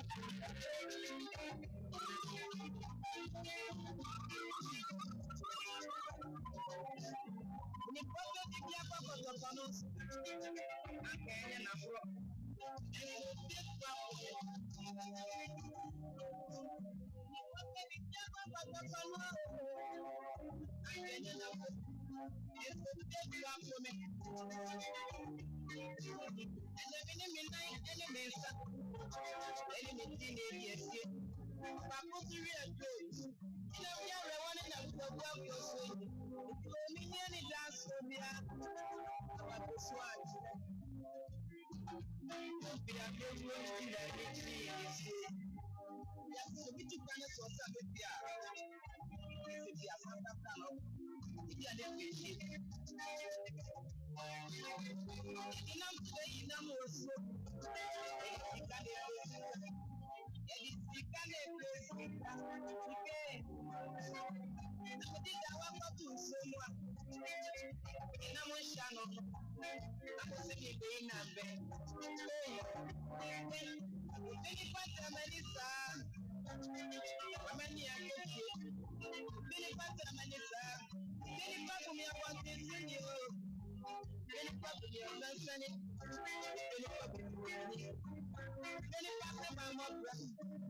Ni pote di bia kwa kotokonos. Akenya na fro. Ni pote di bia kwa kotokonos. Akenya na fro. Yesu di bia kwa me. Ene bini minai ene mesa. Ene mitini yesi. Pakutiri edo. Ina bia rewane na kuwa kwa soji. Minye dance bia abadoswat bia bewu ila ni ya so bitu kana so sa bia ese bia santa plano bia de peji ina moso ikane pesi Nabidi dawa kwa tusomwa ina mshano akusemi beina be Bini pata manisa amani ya keki Bini pata manisa Bini papu miya kwa tisini Bini papu miya sansani Bini papu miya Bini papu mama bra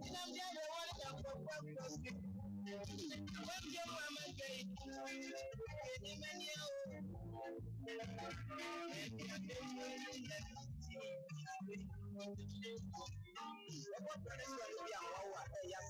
Ina mdiya de wale ya kwa kroski Wemje mama gay Eni mani ya What brother is going to be a wow? Yes,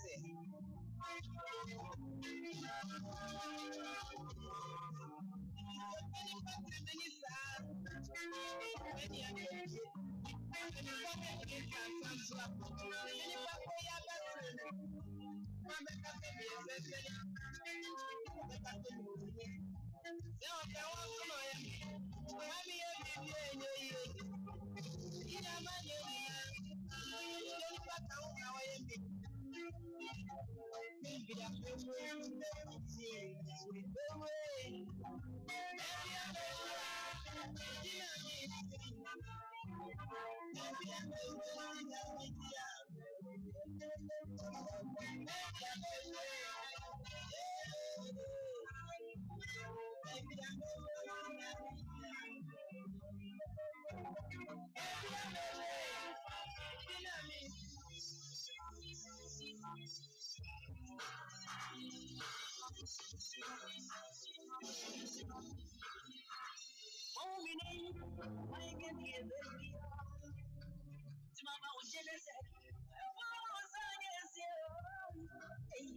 Oh, me name, I can hear the Mama was jealous. Oh, son, yes, hey.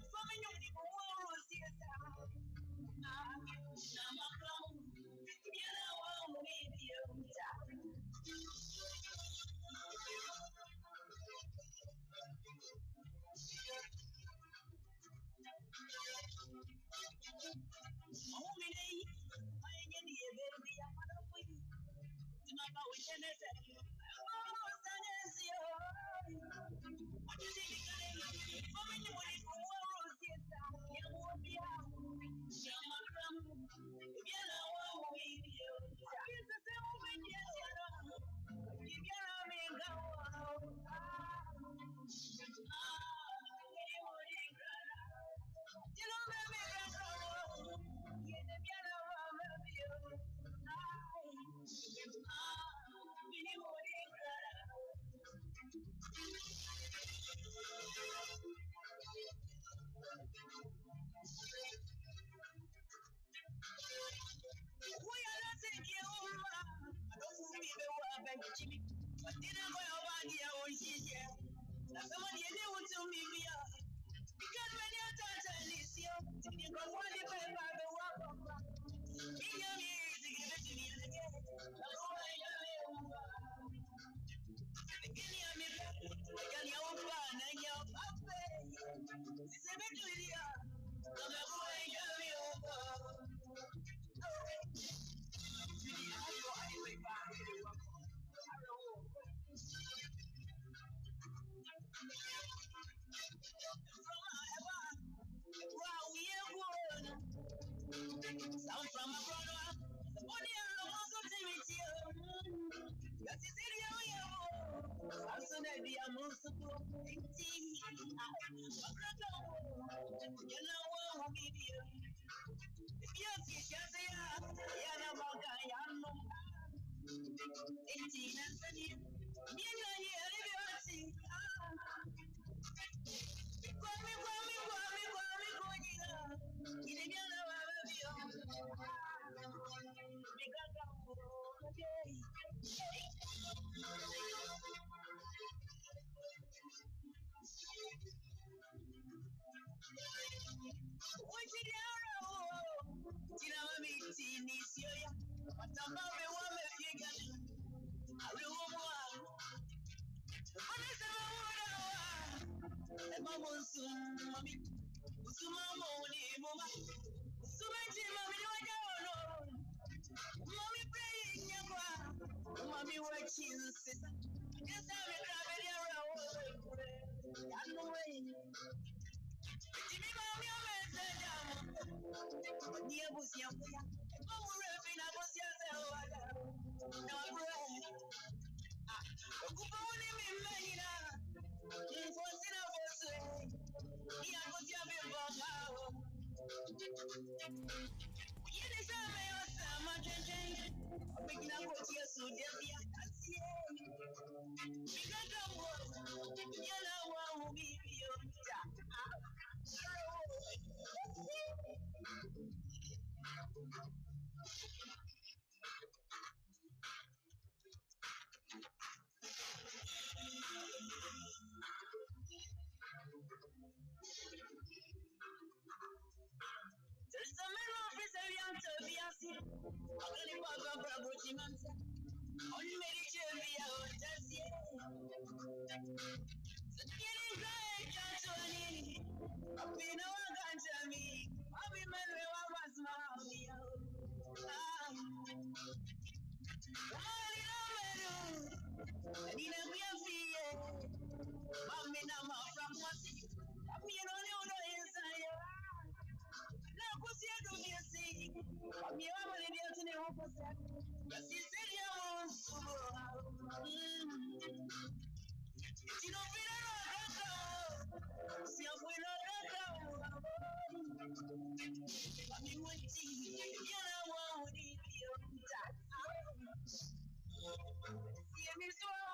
So many people want to see us. I'm a clown. You know, I'm with you. Oh, me name, I can hear the Mama was jealous. Oh, son, yes, Mommy watching sister. Yes, I'm a traveling around. Jimmy, mommy, I'm a dear Busia. Oh, we're having a Busia. No, bread. Good morning, Mina. What's in a Busia? Yeah, Busia, yes, I'm a change. Picking up what you're so dear. There's a man of his young Tobias. Only Papa Brabuchimans. Only Mary Cherry, just yet. Getting great, Johnson. I've been no one can tell me. I'll be my was mommy. Nina, we are free. Mommy, now from what you know inside. Now, what's your doing? See, me, I'm only there to the opposite. But she said, you don't feel like see, I'm with I mean, what you know, what you see me so.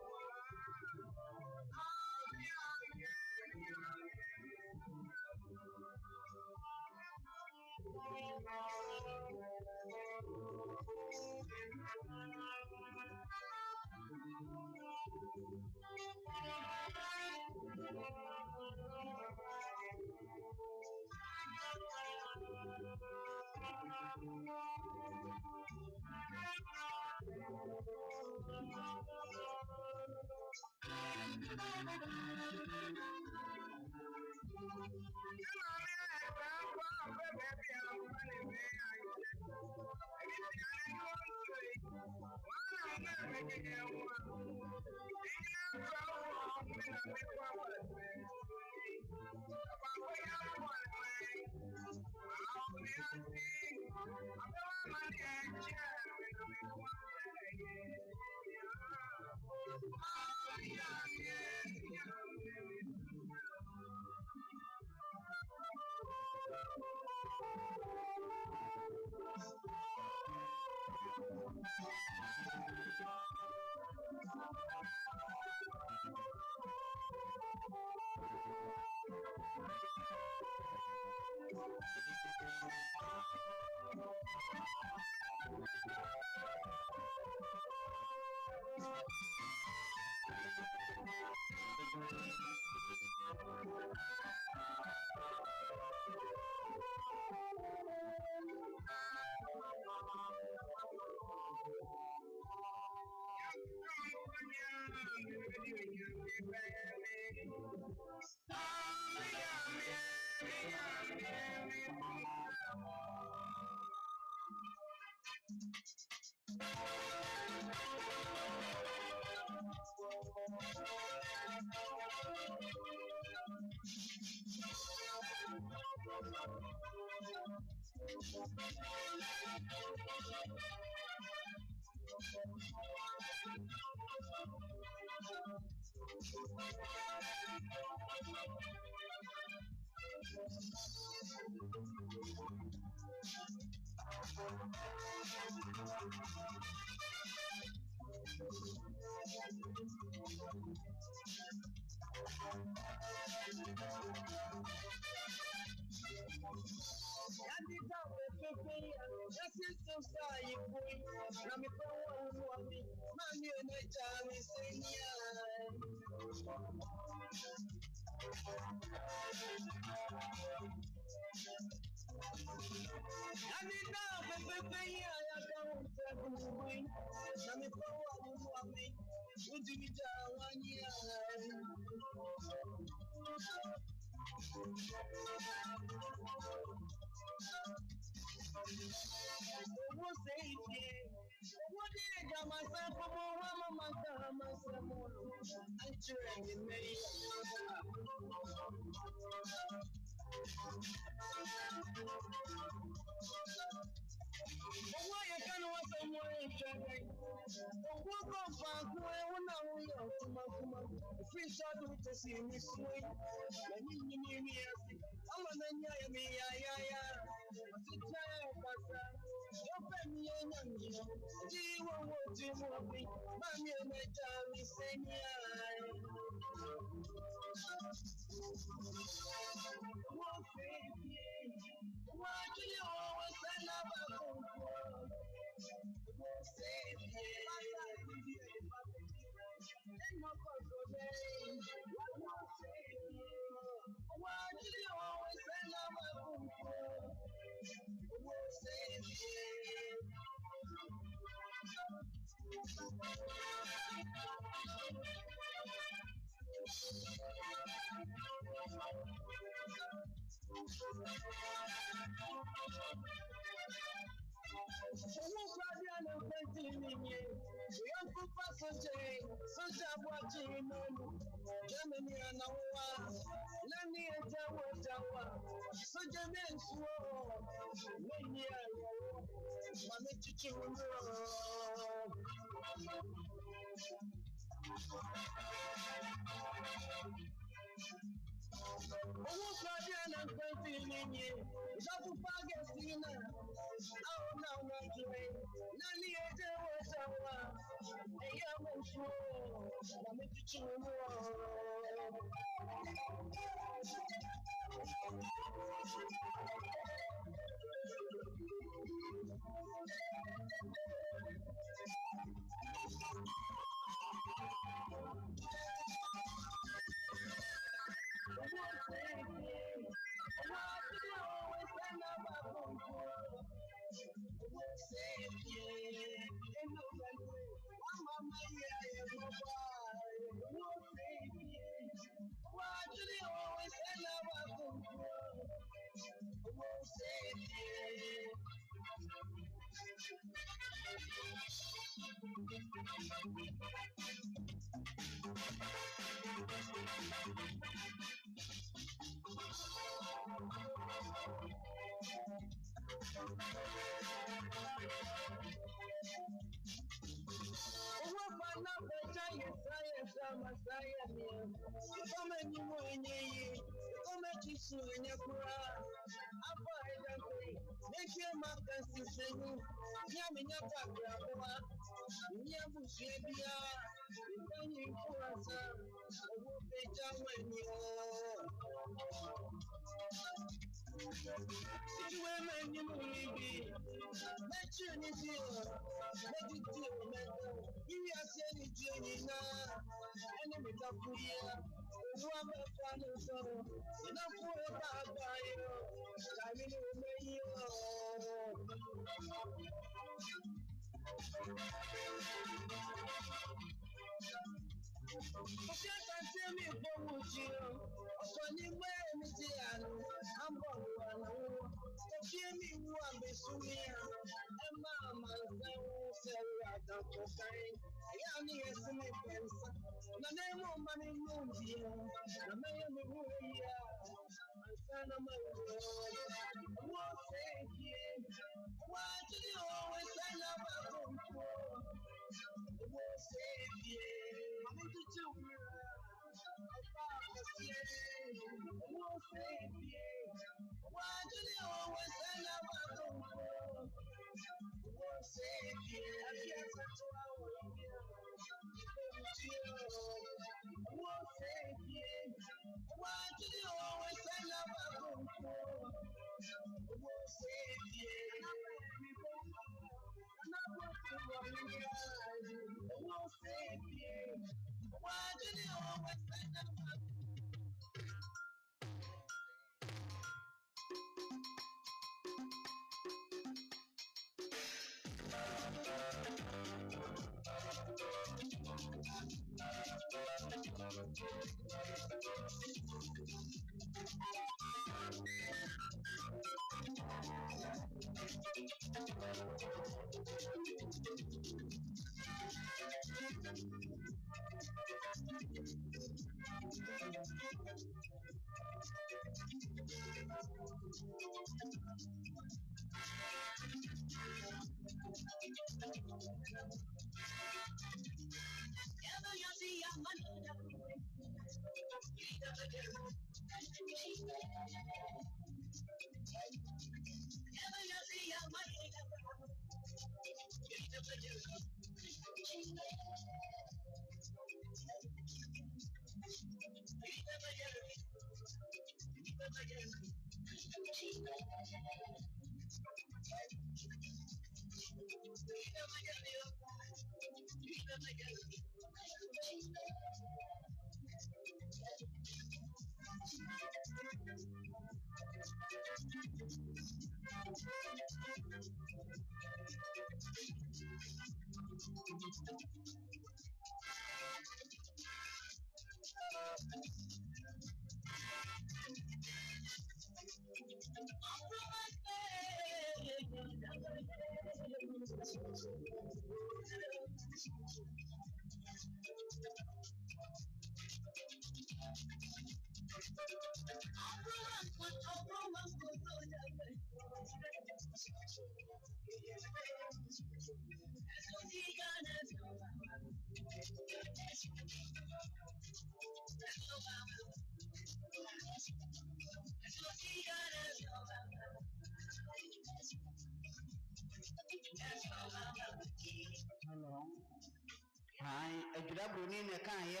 Hi, Ejura Bruni ne kan ye.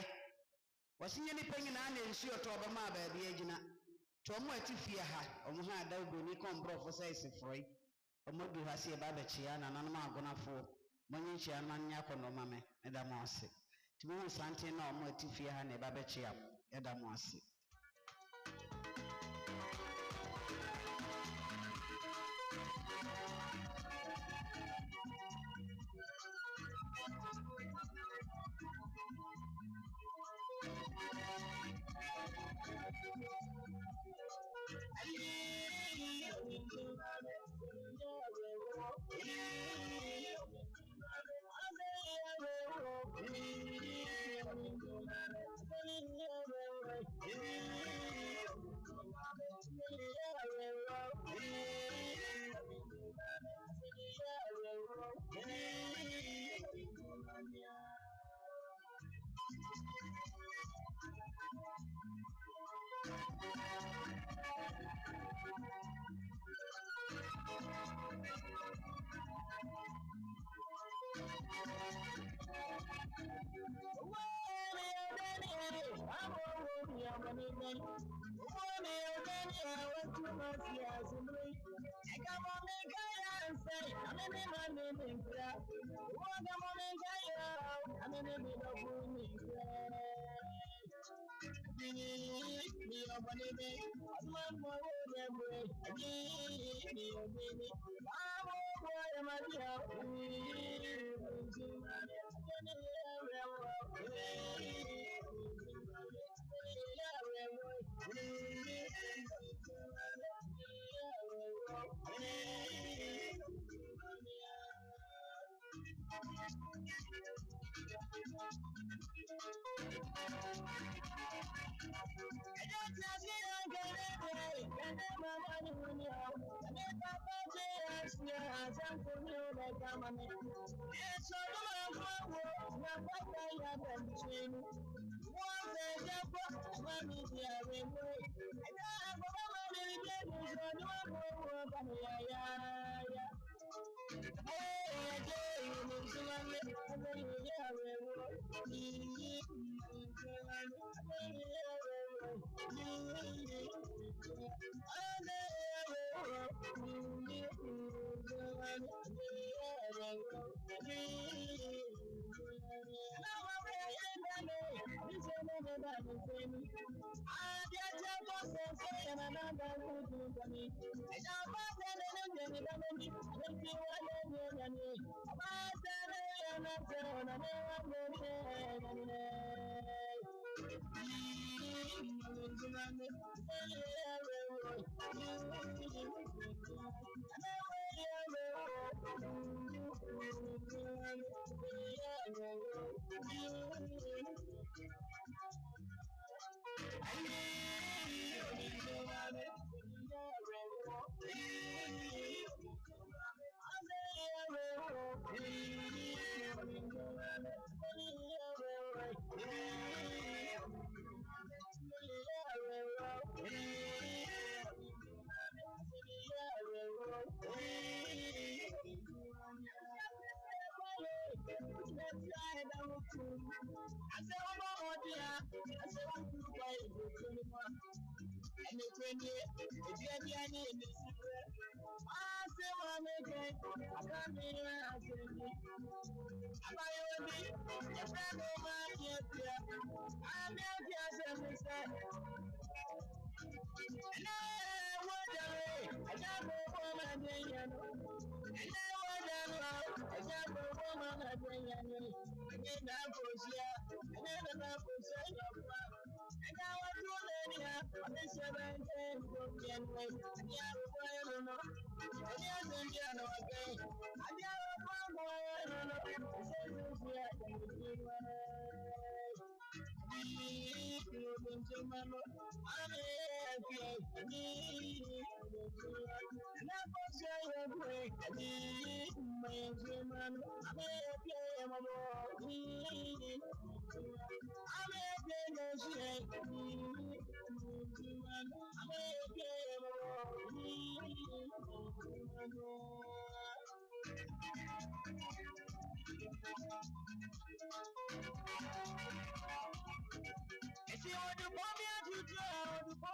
Wasinye ni penyi na na nsi oto obama ba bia gina. To mo atifie ha, omo ha da Bruni kon brofo sai sefroi. Omo du ha se ba ba chia na nanom agonafo. Monyi chia na nya kono mame, eda mo ase. Ti mo sante na omo atifie ha na ba ba chia, eda mo ase.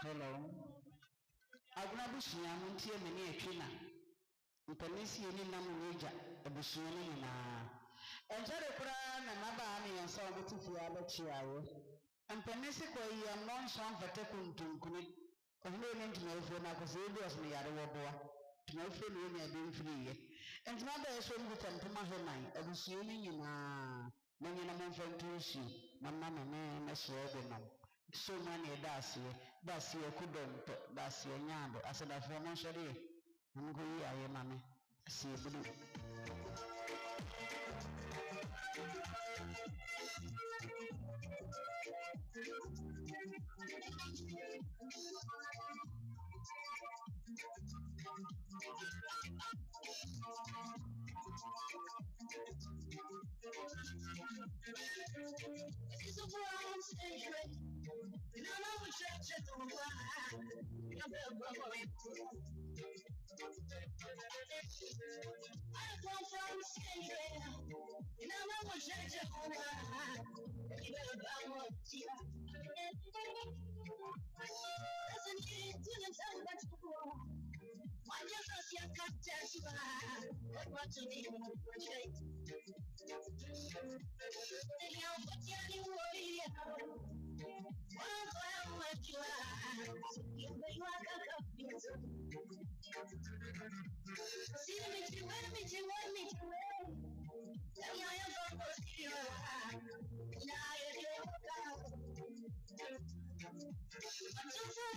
Hello. Aguna bushia muntie meni etwina. Mpanisi ni namu neja ebusuo ni na. Enjare kura na naba ani yansa obutufu abachiawo. Mpanisi kwa ya monson fate kuntunkuni. Ohne ni ntuna efo na kwase ebi osne yare woboa. Tuna efo ni enya bi mfiriye. Entuna ba eso nguta ntuma heman ebusuo ni nyina. Nanyi na monfantusi na mama na so obi no. So many that's your kudonto, that's your nyando. I said, I've won shari. I'm going to hear mammy. See you. It's a brown secret. And I know what you're doing. I'm come from the secret. And I know what you're doing. You better buy one. Listen to the time that's the war. Why just us young cats what much of me want to project? And you know what you worry about? What you are? You may walk a couple. See me to me to tell me I am going to see you. Now you go. I'm so sorry.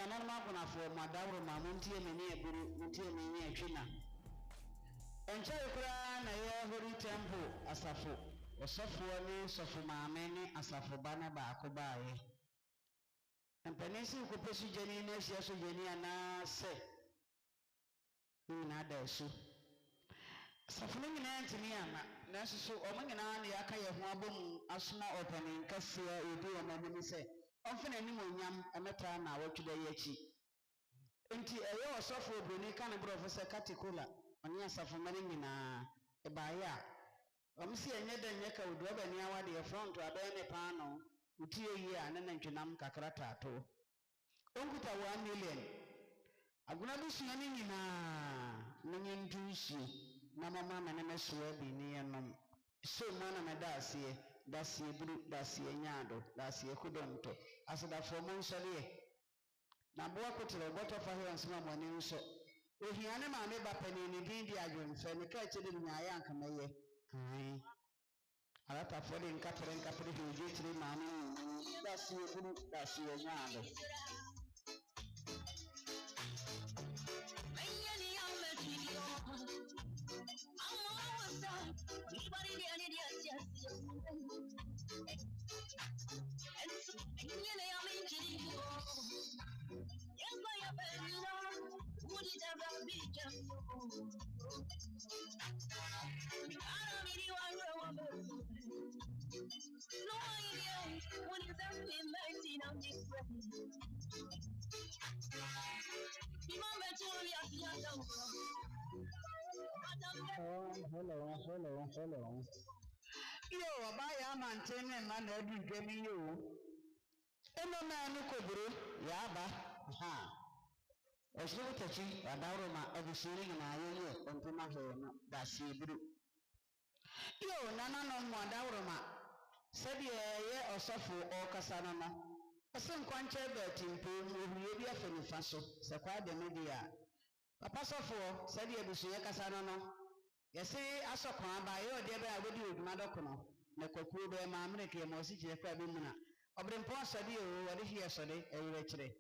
Nana for Madame Mamunti and Neburu, until Nina China. And Chakra, Naya Hori Temple, Asafo, Ɔsɔfoɔ ne sɔfo maame ne asafo ba na baako baeɛ. Mpanin si nkɔpɛ so gyani na ahyia so gyani anaasɛ ne nyinaa da asu. Asafo no nyinaa ntumi ama nanso so ɔmo nyinaa ne aka yɛ ho abɔ mu asoma ɔpanin kɛseɛ a ɔdi wɔn anim sɛ ɔmfa n'anim onyam ɛmɛtaa na awɔtwe yi akyi. Nti ɛyɛ ɔsɔfo obroni ka ne borɔfo sɛ katikola ɔne asafo ma no nyinaa ɛbaeɛ a ɔmo si ɛnyɛ dɛ nyɛ ka odua bani awadeɛ front abɛyɛ ne paano wotie yie a ne ntwenam kakra taato. Ɔnkuta 1 million. Aguna busua no nyinaa ne nye ntu nsuo na mama me ne me soa bi ne yɛnom. So mu na meda aseɛ daseɛ buru daseɛ nyaado daseɛ kodonto asedafoɔ mo nsɔreɛ. Na boa kotere bɔtɔ fa hɛ nsɛm amɔne nso ohia ne maame ba panin ne din di adwemfɛ ne ka kyerɛ ne nyaayɛ ankamɛyɛ. Aratafoɔ de nkapere hɛ ogye kyerɛ maame daseɛ buru daseɛ nyaado. Hello. Yo, abaya amantene ma na adu dwami yo. Eno na anu kobro ya aba. Ha. Osuru tachi adawro ma abusiri na ayeyo ontuma he no da sibru. Yo, nana no mo adawro ma. Sabi ye osofo okasa no no. Ese nkwanche betimpo mu huye bi afanifa so. Se kwa de media. Papa sofo sabi abusuye kasa no no. Yɛse asɔkwan ba yɛ ɔdeɛ bɛyɛ a wodi odwuma dɔko no na kwakuo bɛyɛ ma amerika ma ɔsi kyerɛ kora bi mu na ɔbrempɔn sɔde o wɔde hiyɛ sɔde ɛwerɛ kyerɛ.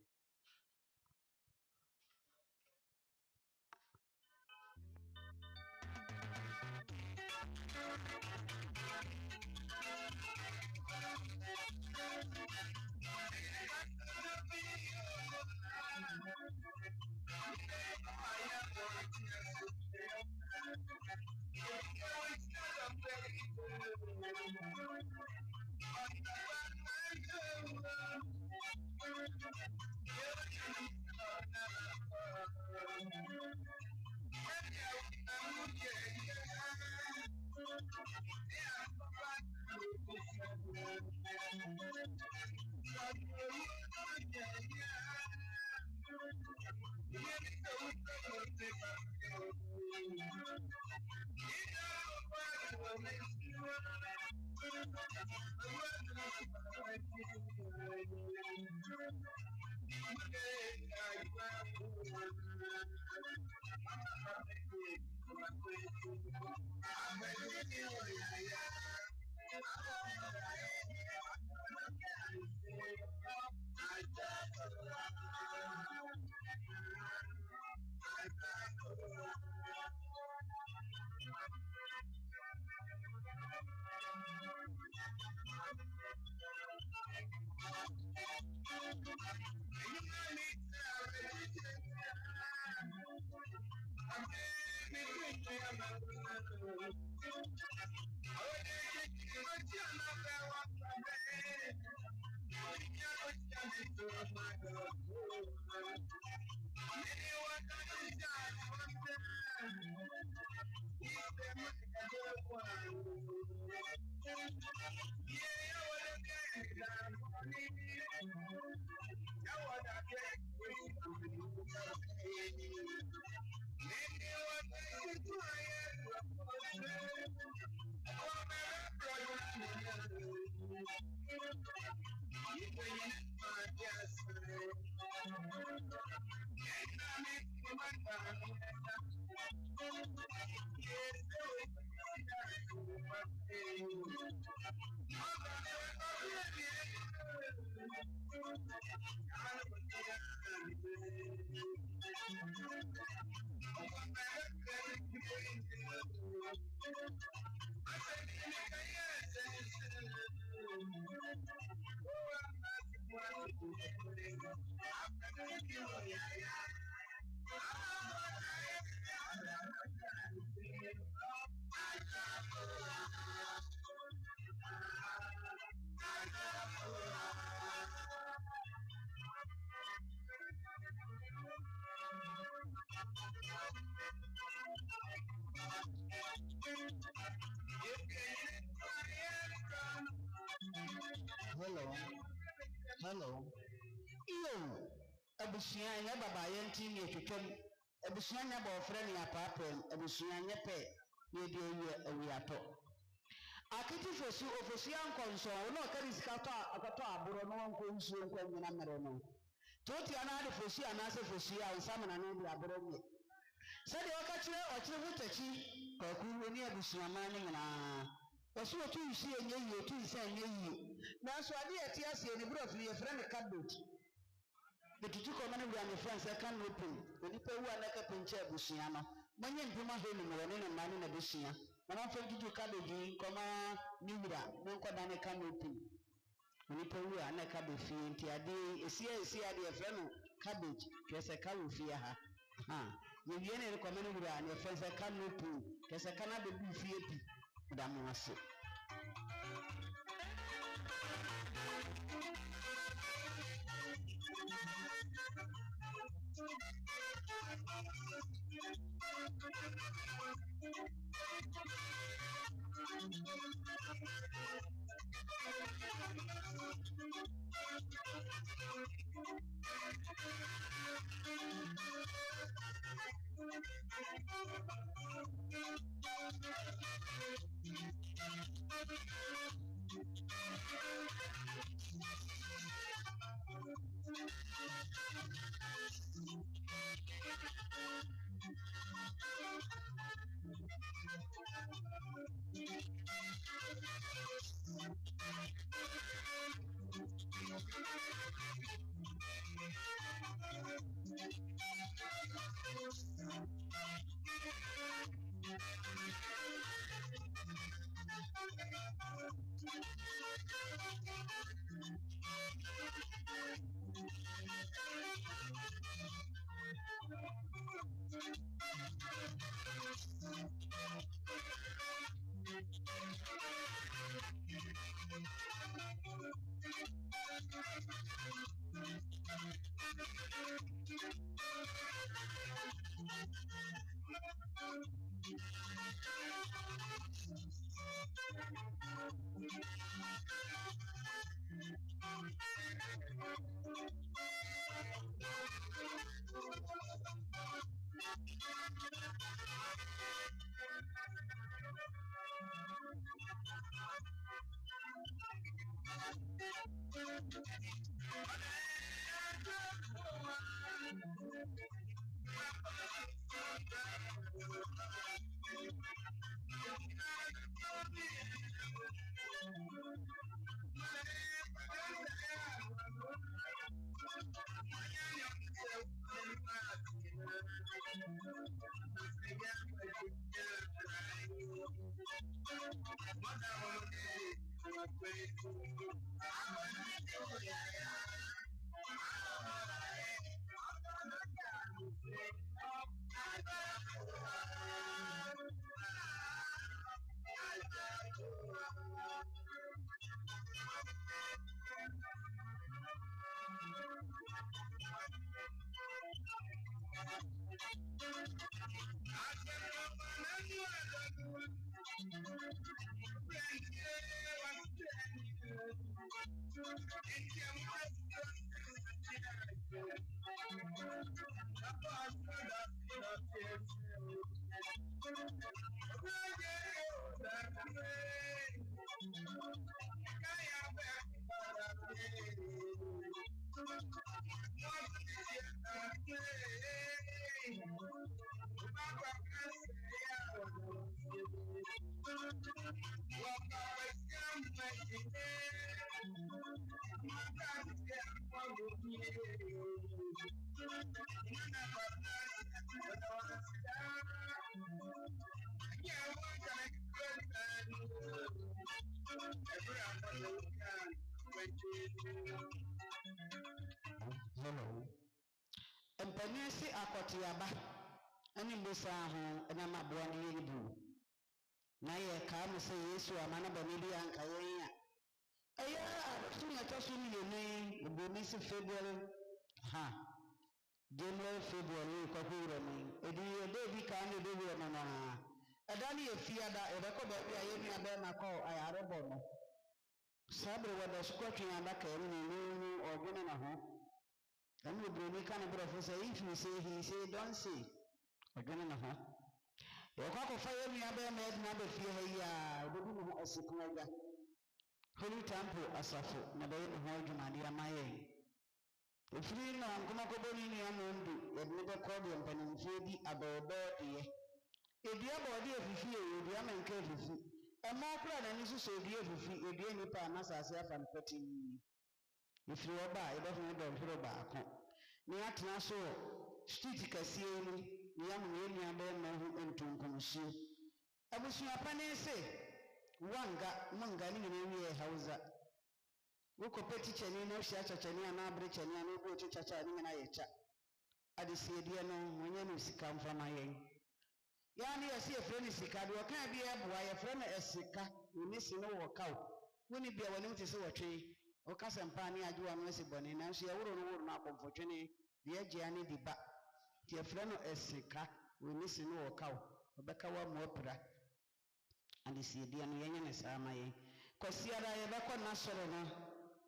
Hello. Hello. Yo. Abusua nya baba yenti ne twetwam. Abusua nya ba ofre ne apapam. Abusua nya pe ne de awi ato. Akiti fosu ofosu ankonso no kari sikato akato aburo no nko nsuo nko nyina mere no. Toti ana de fosu ana se fosu a nsamana no bi aburo nye. Sede wakachire ochire hutachi kwaku woni abusua ma ne nyina. Osu otu isi enye yi otu isi enye yi. Nanso ade eti ase ni bro fie yefra ne cabbage. Betutu ko mane bia ne friends e kan no pin. Onipa wu anaka pinche abusua no. Manye mpuma he ni mo ne ne ma ne na besua. Mama fa juju cabbage koma niwira no nkoda ne kan no pin. Onipa wu anaka be fie nti ade esi ade yefra no cabbage kese ka wo fie ha. Ha. Ye wie ne ko mane wura ne friends e kan no pin. Kese kana be bu fie pi. Da mo ase. Hello. Penisi akotiaba ani mbosa ho na maboa ne yibu na ye ka mo se Yesu amana bani bi anka yen a aya tuna taso ni yeni Penisi February January February ko huro ni edi bi ka ne bi no na adani ye fiada e be ko be aye ni abe na ko ayare bo no sabre wada squat ya da ka ni ogene na ho and we bring kind of professor if you say he say don't say again na ha o ka ko fa yemi abe med na be fie ya obi no asukun aga holy temple asafo na be no ho adwumade amaye efiri na nkoma ko boni ni amondu ye de be ko de mpanimfo bi adodo ye edua bode efifi e edua menka efifi ema okura na ni so edua efifi edua nipa na sase afa mpati ifiri oba ibefu do mfiro baako ni atena so street kasie ni yam ni eni abe na hu entunkumshi abusu apane se manga ni wiye hausa uko peti cheni na ushi acha cheni na abre cheni na ugo chacha ni na yecha adisi die no mwenye ni sika mfama yen yani yasi efreni sika de okan bi eboa ye freni esika ni si no wo kaw woni bia wani mtese wotwe o kasa mpa ni ajuwa no esi boni na nso ye woro na akomfotwene de agya ni diba tie frɛ no esika woni si no wo kaw obeka wa mo opra ande si dia no yenye ne sama yen kwasiara ye beko na soro no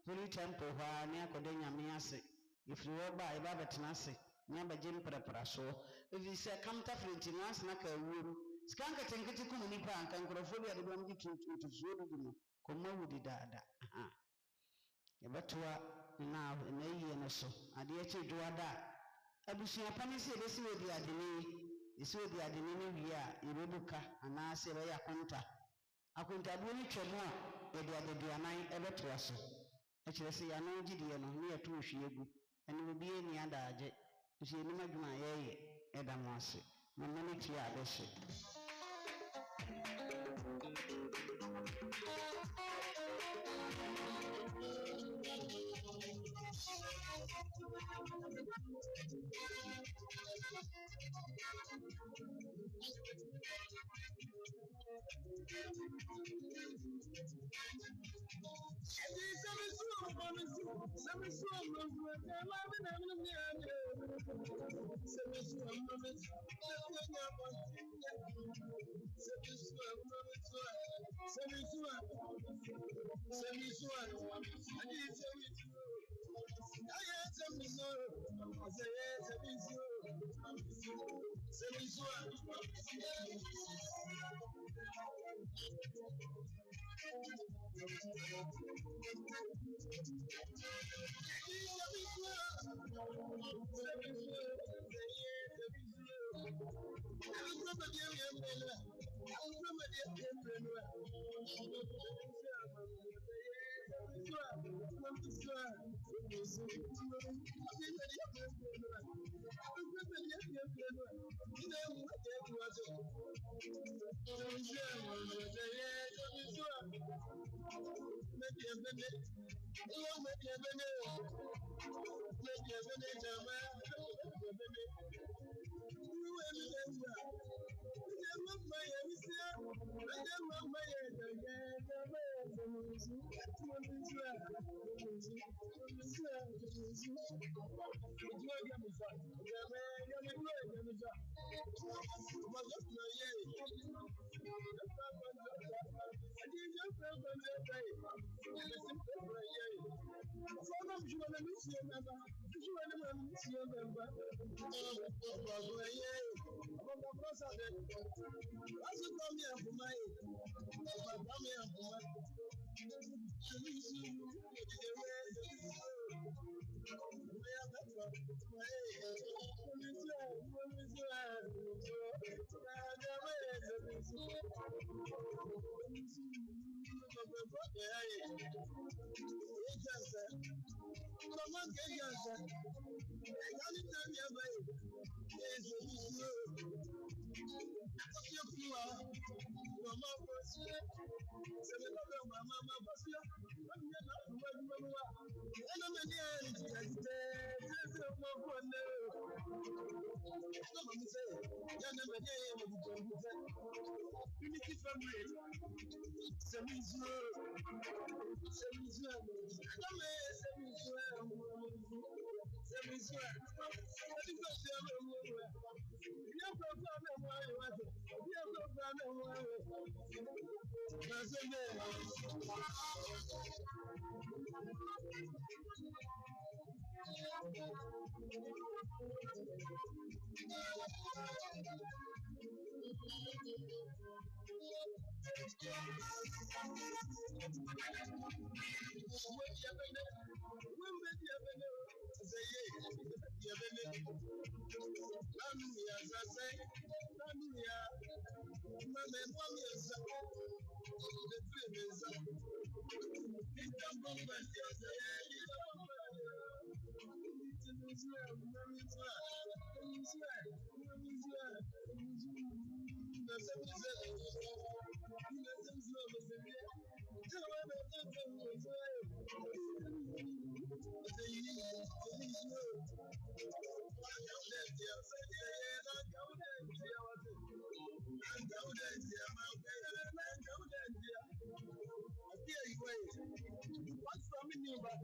holy temple ha ne akoda nyame ase ifiri wo ba ye ba betena ase nya ba gye mprapra so evi se kamta frenti no asna ka awuru skanka tenketi kum ni pa anka nkrofobia de bam gitu tutuzo do no komma wudi dada yebatoa na yiye no so ade eche dwoada abusua pani se besi odi adeni esi odi adeni ni wi a yebebuka ana se be akonta bu ni twemo a yede adeduanan ebetoa so ekire se ya no gidie no ne yeto hwiegu ene bi eni adaaje esi eni madwuma yeye edamo ase mamma ni ti abehye me say, yeah, never day with the computer. Unity family. Semizua. What's from me, but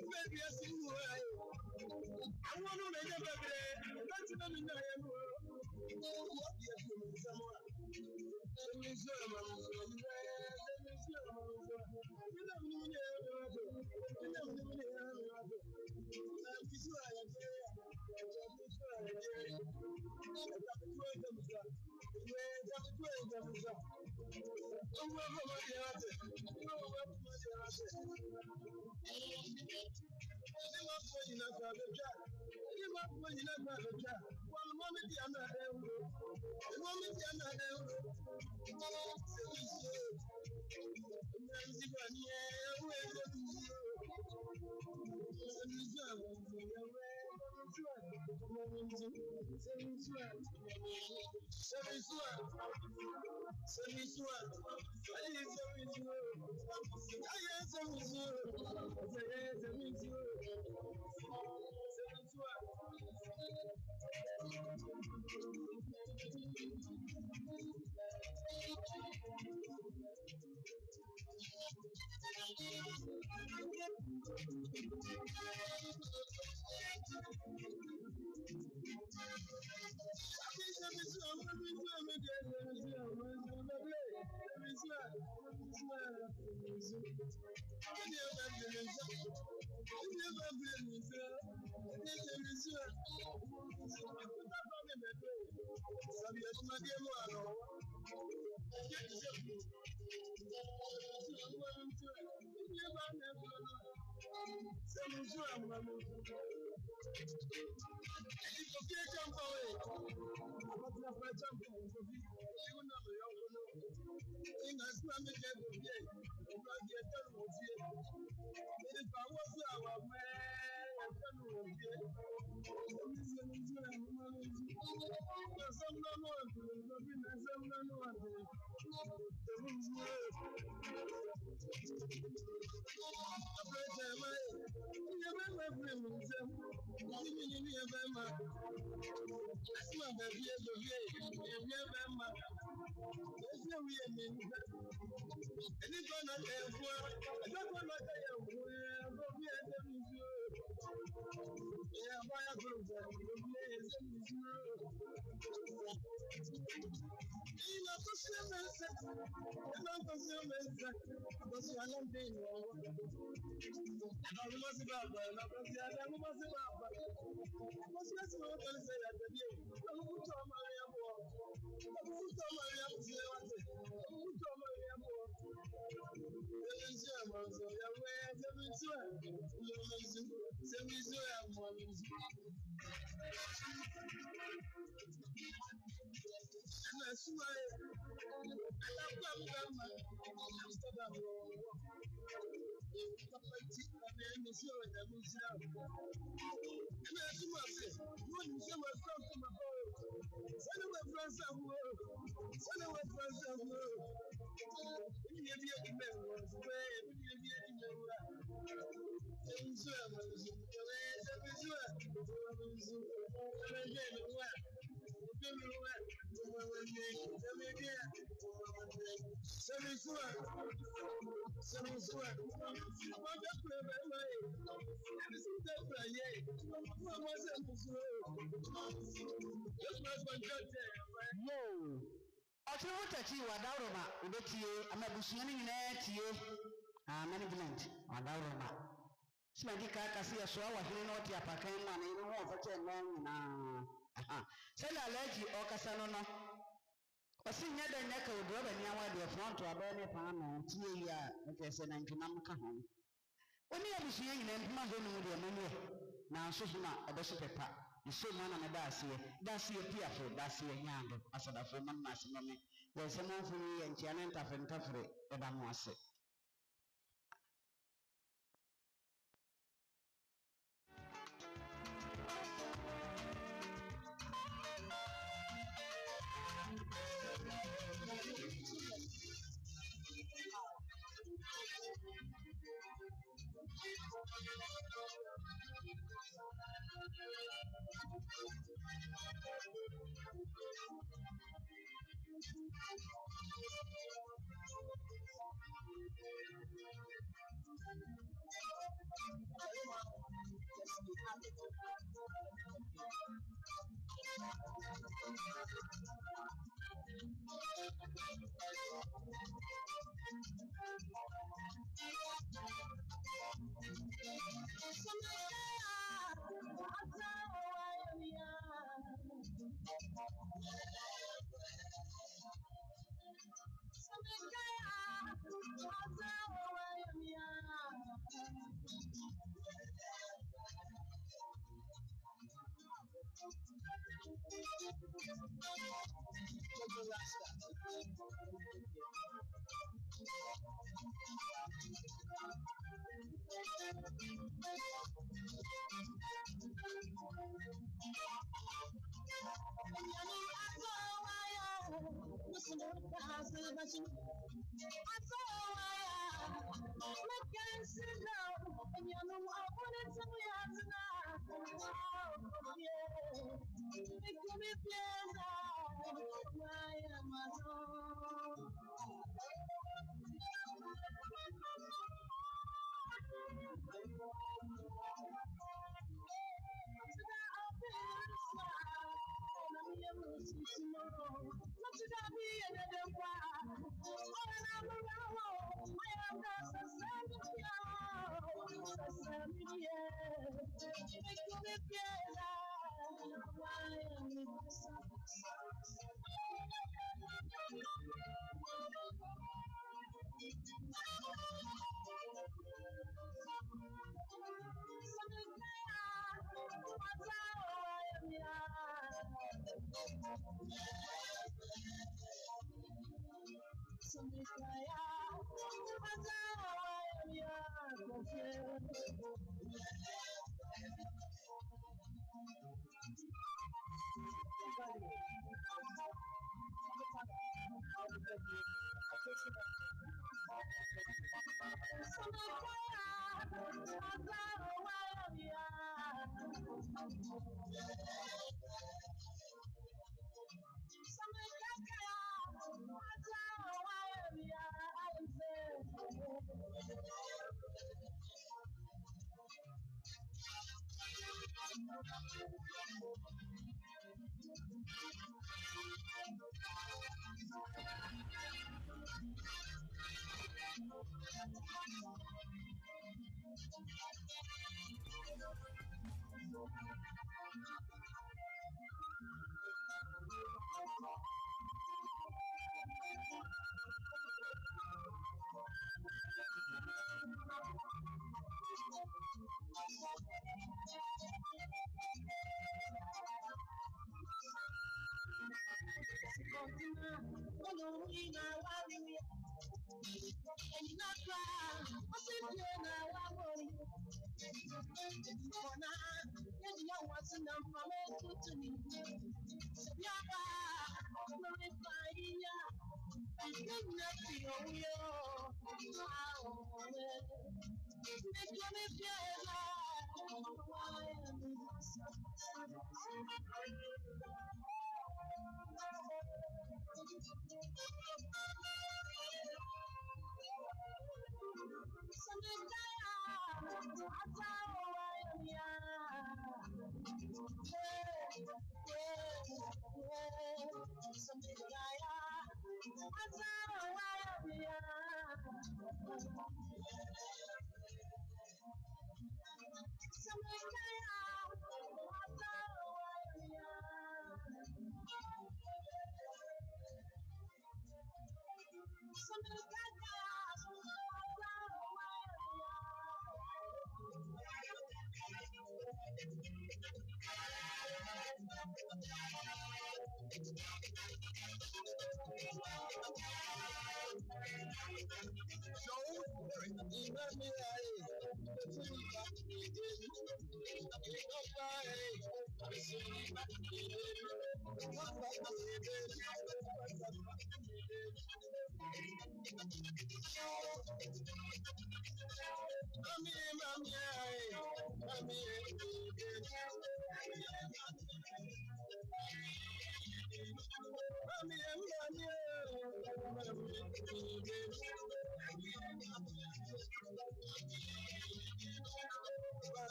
maybe I see you. I want to make a baby. That's not in the end. What do you do? Someone. Ọtí wọ́n tẹ̀sí wàdáwòrán ma ọdẹ tiye amabusua ni nyinaa tiye management wàdáwòrán ma sima di kaa kasi ẹsọ awa hene na ọtí apakan mu àná ẹni wọn fẹsẹ ẹnọ nyinaa sẹni alẹji ọkasa no no ọsì nyẹ dẹ nyẹ ka odò ọbẹ ní awa deɛ front abẹ ne paano tiye yi a ẹkẹsẹ na ntoma ka ho wọn ni abusua nyinaa ntoma hɔ nom deɛ mo yɛ nanso so na ɛbɛ so pɛpa nso mu anam daseɛ piafo daseɛ nyaado asadafo man ma se mame yɛ sɛ manfo yi yɛ nkyia ne ntafere ɛda mo ase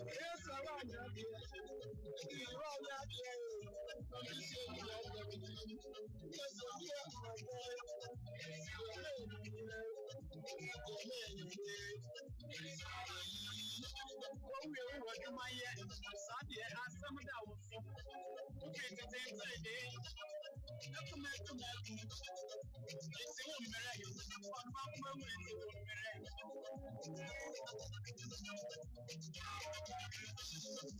Yes, I want that. You want that. I'm just saying that. Yes, I'm here, my boy. What we are working my year, Sadia, and some of that was okay. The same day, that's a man to make. It's a woman, on my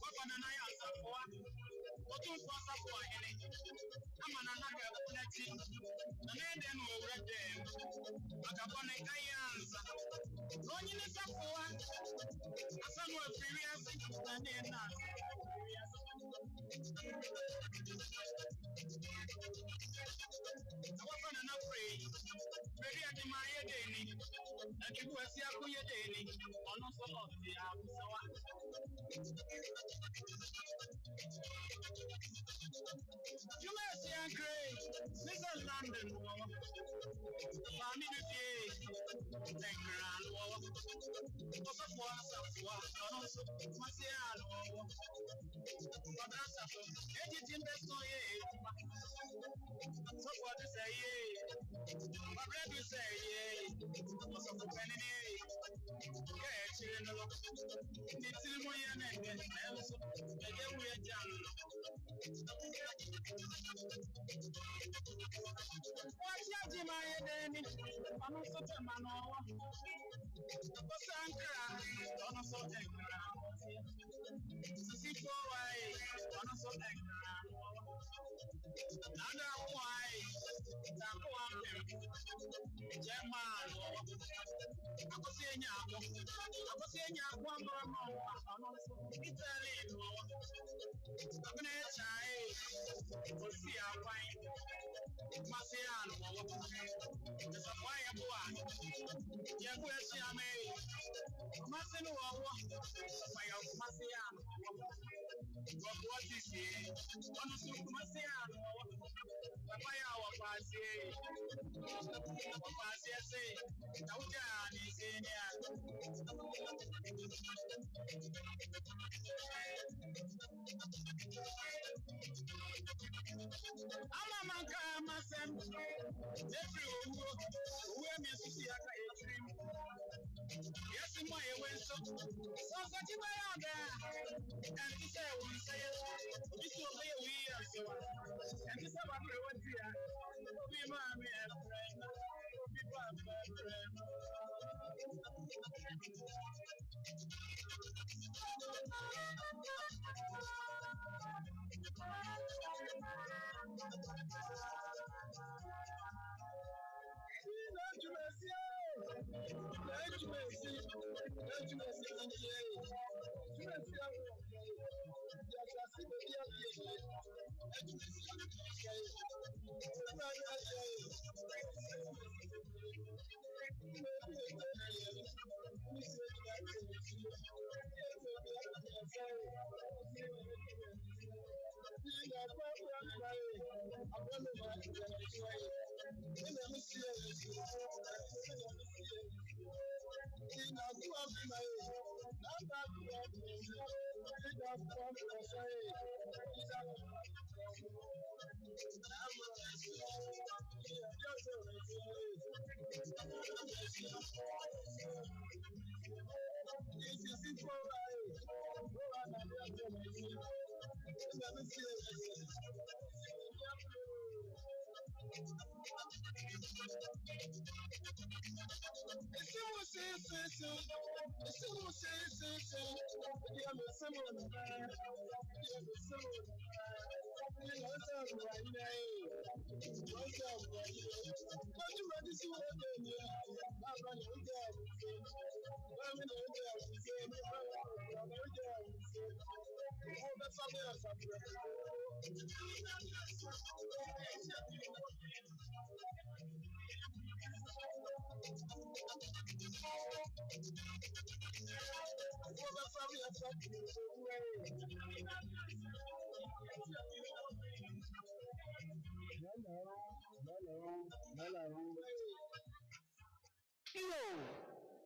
what on an eye answer for? What do you pass up for? I'm an another plenty. The man then will read them. Like a bonnet answer. Going in the support. Some were previous and then not. I wasn't enough free. Maybe I did my daily. And you were see a good daily. On also of the house. You may see a great. This is London. Family day. Thank you. Also for us, also Marciano. But that's a editing best on ye. So what to say ye? But let me say ye. Also for Penny. Catch you in the look. It's in my name. And also, again, we are done. What's your my identity? I'm also a man. What's Ankara? I'm also a see for why I'm also a why that's one German. I was saying, one more. I'm also Italian. I'm going to try to see our wine. Marciano, there's a fire boy. Yeah, where's your name? Marcelo, fire Marciano. What is it? Honestly, Marciano, fire our party. Party, say, Taujan is in here. I'm a man, come and every where Miss Siaka a dream. Yes, in my way, so such a way out there. And to say, we say, this will be a weird, so, and this is about what we are. Be my friend, be my friend.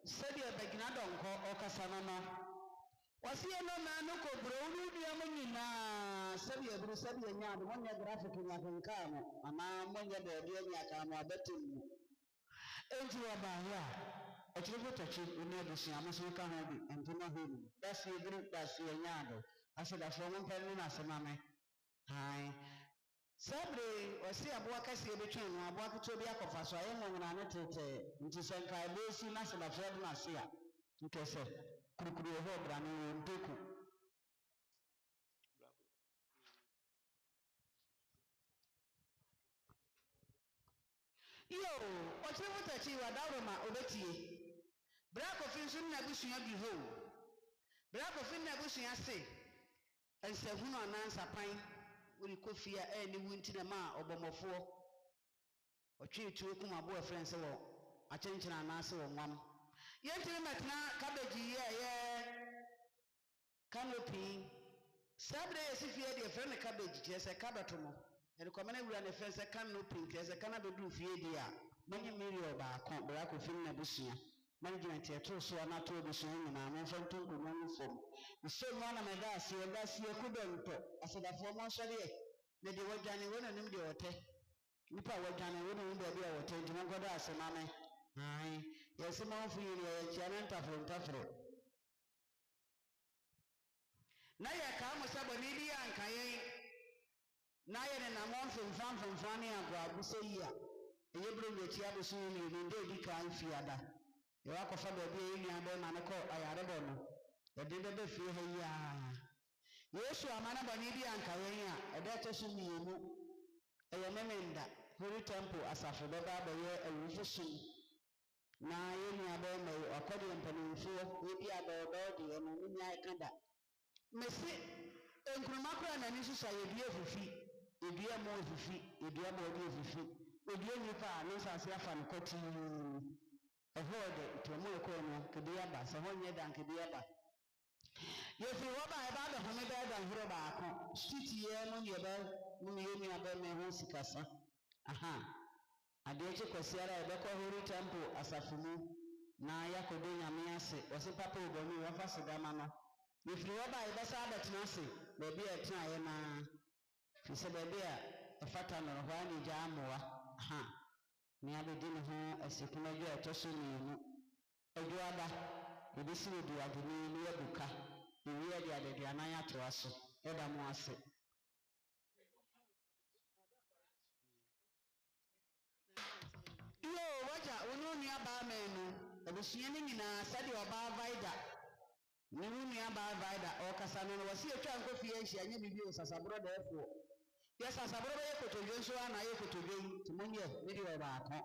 Said you begin a donko or casanono. Wasiye no na no ko bro unu dia manyina sabi ebru sabi nya do wonya graphic nya kankamo ama monya de de nya kamo abetim enti wa ba ya ekiri fotochi unu ebusi amusu ka ho bi entuma ho bi dasi ebru dasi nya do aseda fo mo pelu na semame hai sabre wasi aboa kase ebetwen no aboa keto bi akofa so aye ngona ne tete nti senka ebesi na seda fo do na sia nkese kurukuru ho bra no nteku yo ochire mutachi wa dawroma obetie brako fin sun na busua bi ho brako fin na busua se ensehunu anansa pan wori kofia ni wunti na ma obomofo otwe tuo kuma bo friends wo achenchena anase wo nwam yentire matna cabbage ye canopy sabre esifie de friend cabbage jese kabato no rekomena wura ne friends canopy jese kana bedu fie dia monye miri oba akon bra ko fin na busua management ye to so na to busua nyina mo fanto ko no fom so no na meda asie kudonto asedafo mo sore ne de wajane wona nim de wote nipa wajane wona nim de bia wote ntimo godo asemame ai yesi mo fu yiri ye chiana ntafro na ya ka mo sabo ni bi ankaye na ye ne na mo mfamfam ne agwa abuso yi a eye bro ne tia buso ni ndo di kan fiada ye wa ko fa ba bi ni ade ma ne ko ayare bo no ye de be fie ha yi a yesu amana ba ni bi ankaye a ede to so ni mu eye memenda holy temple asafo be ba ba ye awufo sum na ye ni ade ma akode mpanimfo ye bi adodo de ye no ni nya ikada mesi enkuruma kura na ni susa ye bi efufi edua mo efufi edua mo bi efufi edua nipa no sase afa no koti ehode tomo ekono kede aba so honye dan kede aba ye fi roba e ba da home ba da hiro ba akon street ye no ye ba no ye ni aba me ho sikasa aha ade eche kwasiara e be ko hori temple asafumu na yakodo nyame ase wose papa obomi wo fa sedama no ye fi roba e ba sa abatena ase be bi e tena ye na fi se be bi a efata no ho ani ja amoa aha ni abedi ne ho asekuna jo etoso ni mu eduada ebisi eduade ni yabuka ewi ade ade anan ato aso eda mo ase yo waja onu ni aba menu ebusua ni nyina sade oba vaida ni nu aba vaida o kasa no wasi etwa nkofie ehia nya bibi o sasabro da efo ya sasabro be kotodwe nso ana ye kotodwe timonye ni de oba akon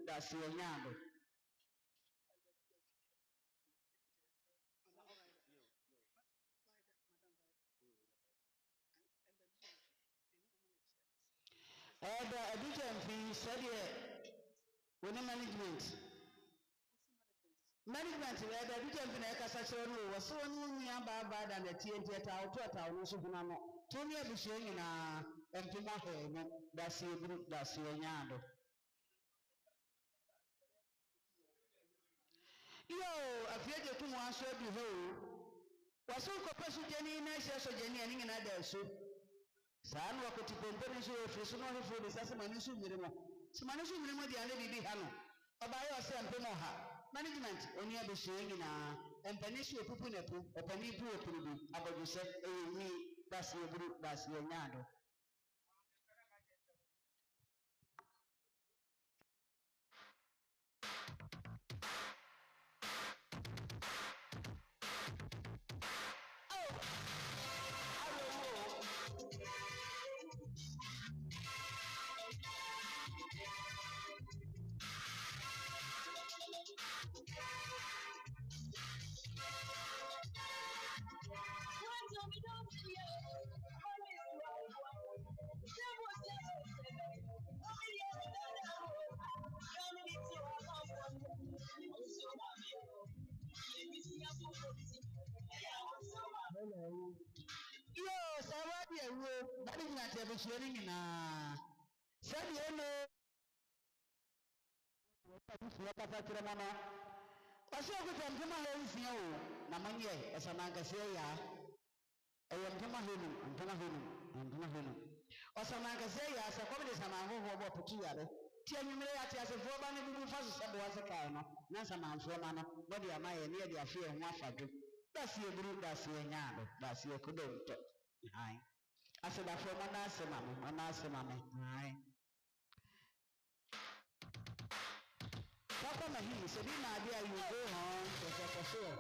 da si onyado the edition fee said when management the edition fee na kasa chiro no wo so no nua ba da na tie ta auto no so huna no to ne abusuo nyina empima he no da si ebru da si onyado yo afieje tu mo aso bi ho waso ko pesu jeni na so jeni ani nyina da so saa no wakoti pomponi so ofiri so no hofo de sase mani so mmire mo so mani so mmire mo dia na bibi ha no obaye ose empemo ha management oni abeso nyina empani so opupu na pu opani pu opuru bi aboduse eyemi dasi eburu dasi enyado yo sawadi ewo badi nyina te beso ni nyina sabi eno wata kasa kire mama wase okuta mpema he nsia o na manye Osamangase ya ntoma hunu Osamangase ya sa komede samango ho bo putu yare ti anwumere ya ti asefo ba ne bibu fa so sebo wase kai no na samanfo ma no no de amaye ne de afie ho afadwo dasi eburu dasi enyaado dasi ekodonto hai asedafo mana asema hai Papa Mahi, so be my dear, you go home for sure.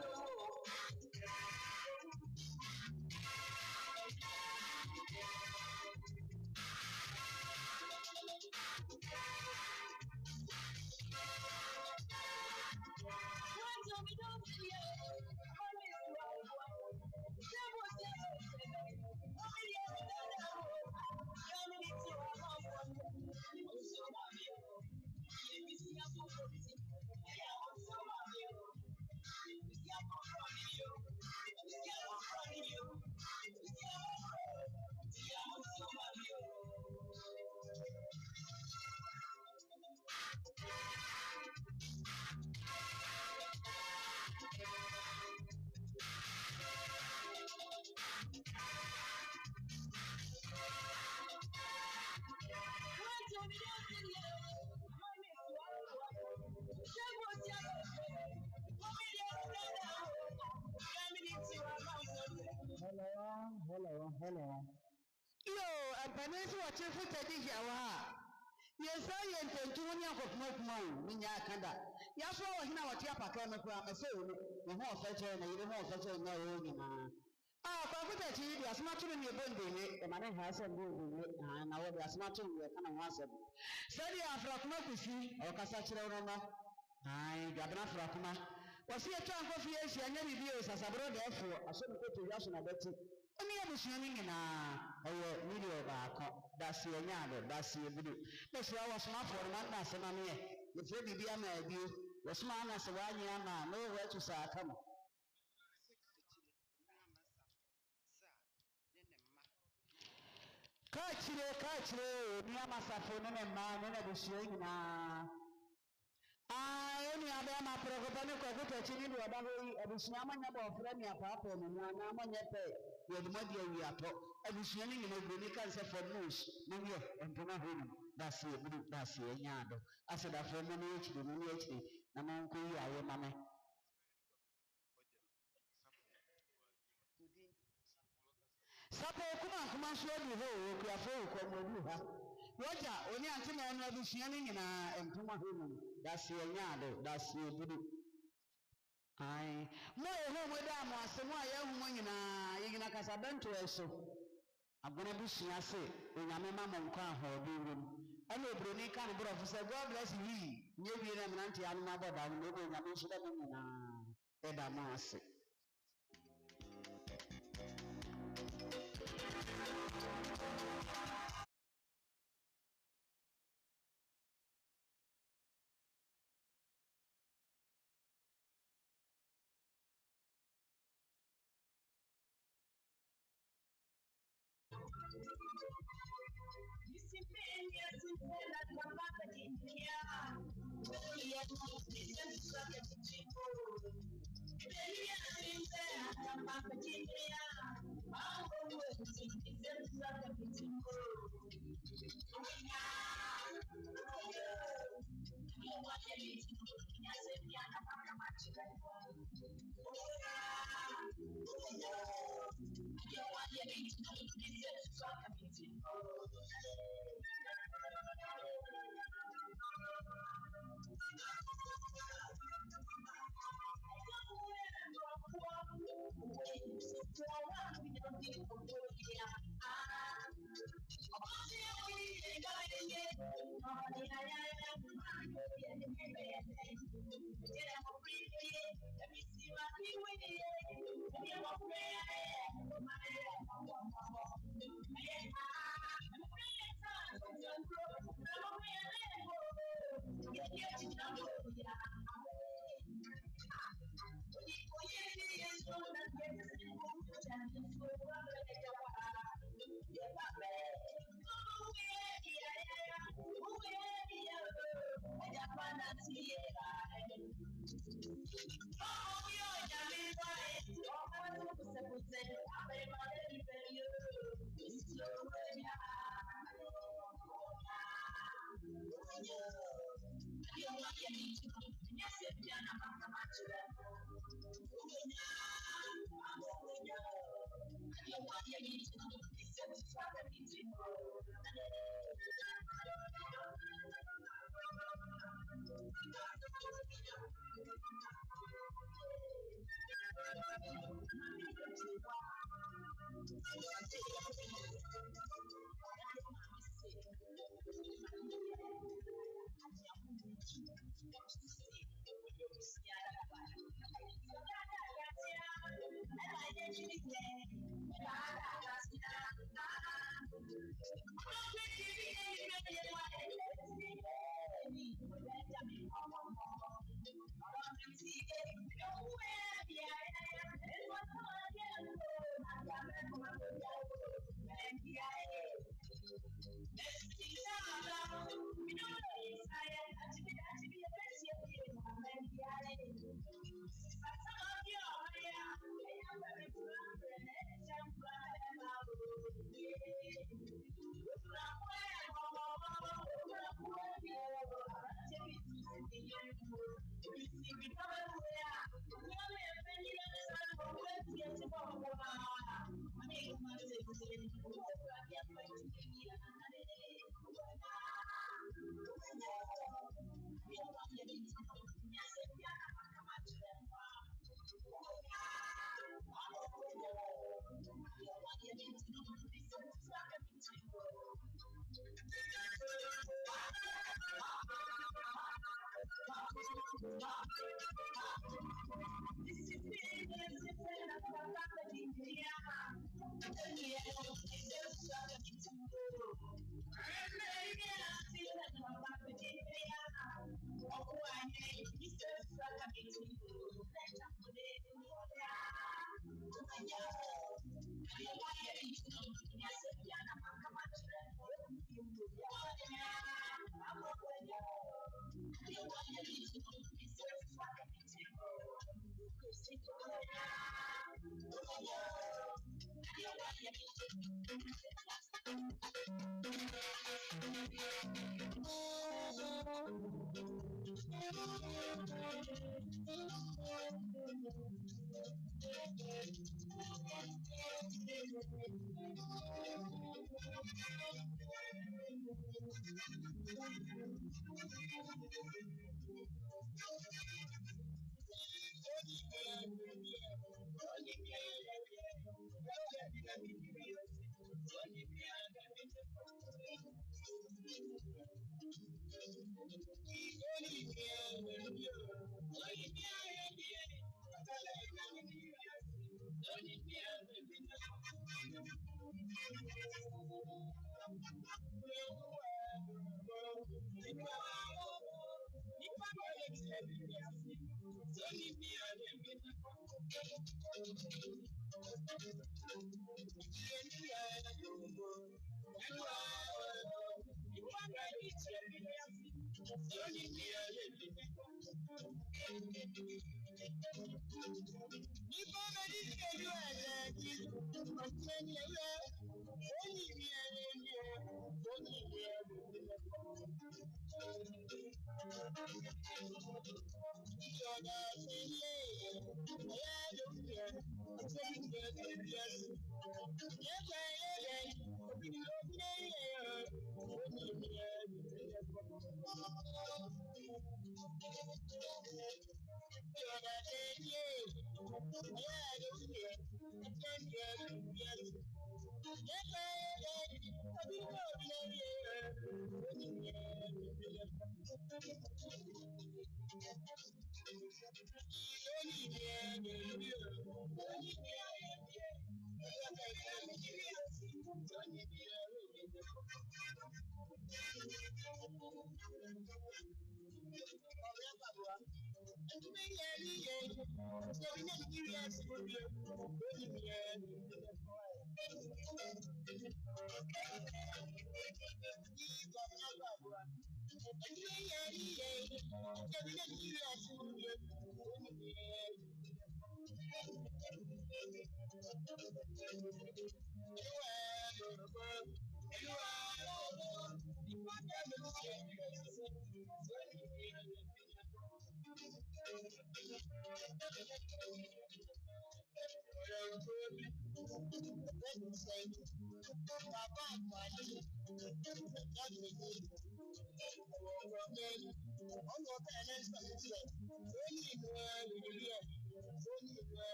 Hello. Yo, I'm Vanessa watching for Teddy Jawa. Yes, I am 21 years of month, Minya Kanda. Yes, I was now at Yapaka, I'm saying, the more fetcher and the more fetcher, no, ah, but what I see, there's not in your body, the man has a good, and now there's not in your kind of answer. Study after Knokusi, or Casachino, I got enough Rakuma. Was he a chunk of years and many years as a brother, therefore, I shouldn't go to Yashin about it. Only I was running in a video back, that's your yard, that's your video. That's why I was not for one mass and I'm here. The Freddy Biama, you was man as a 1 year man, nowhere to say, come. Kachire, Niamasafo, and man, and I was showing now. Only Abama Progopano Coguta to Abavi, Abushamana of Remy Papa, and Namanepe, with Modia Yato, Abushani in a Gunicans for Moose, Mania, and Tomahin, that's the Yado. I said, I for many HD, many HD, Namanku, I am Mamma. Sapo, come on, show you who you are for, Roger, only until I know this yearning and Tomahin, that's the Yado, that's the Budu. Aye, more home with them was the more young woman in a Casabento. So I'm going to be Siase, when I'm a mamma and crown her doing. I know Bruni can't go off. God bless you. Maybe I'm an auntie and mother, but maybe I'm a should have been a mass.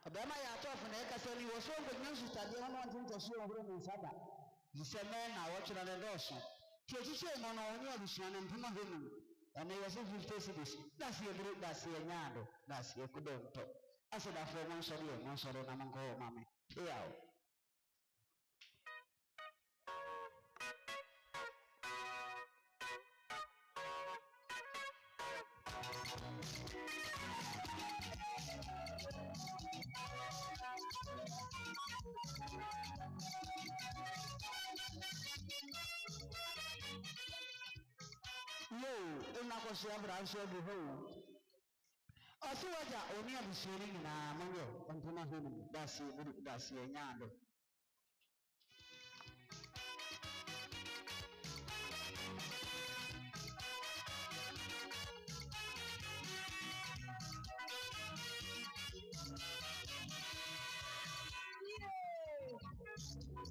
Obama ya tofu na ekasoni woso ngwenye nsutade hono ntinta shi ohuro ne nsaba yiseme na wochira ne doso ti echiche mo no onye abusua ne mpema henu ene yese 50 cedis dasi ebere dasi enyado dasi ekudo nto ase da fo mo nsori na monko mame yawo Inakosi abranso bi ho osuwaja oni abusuri nyina monyo ontona honu dasi enyado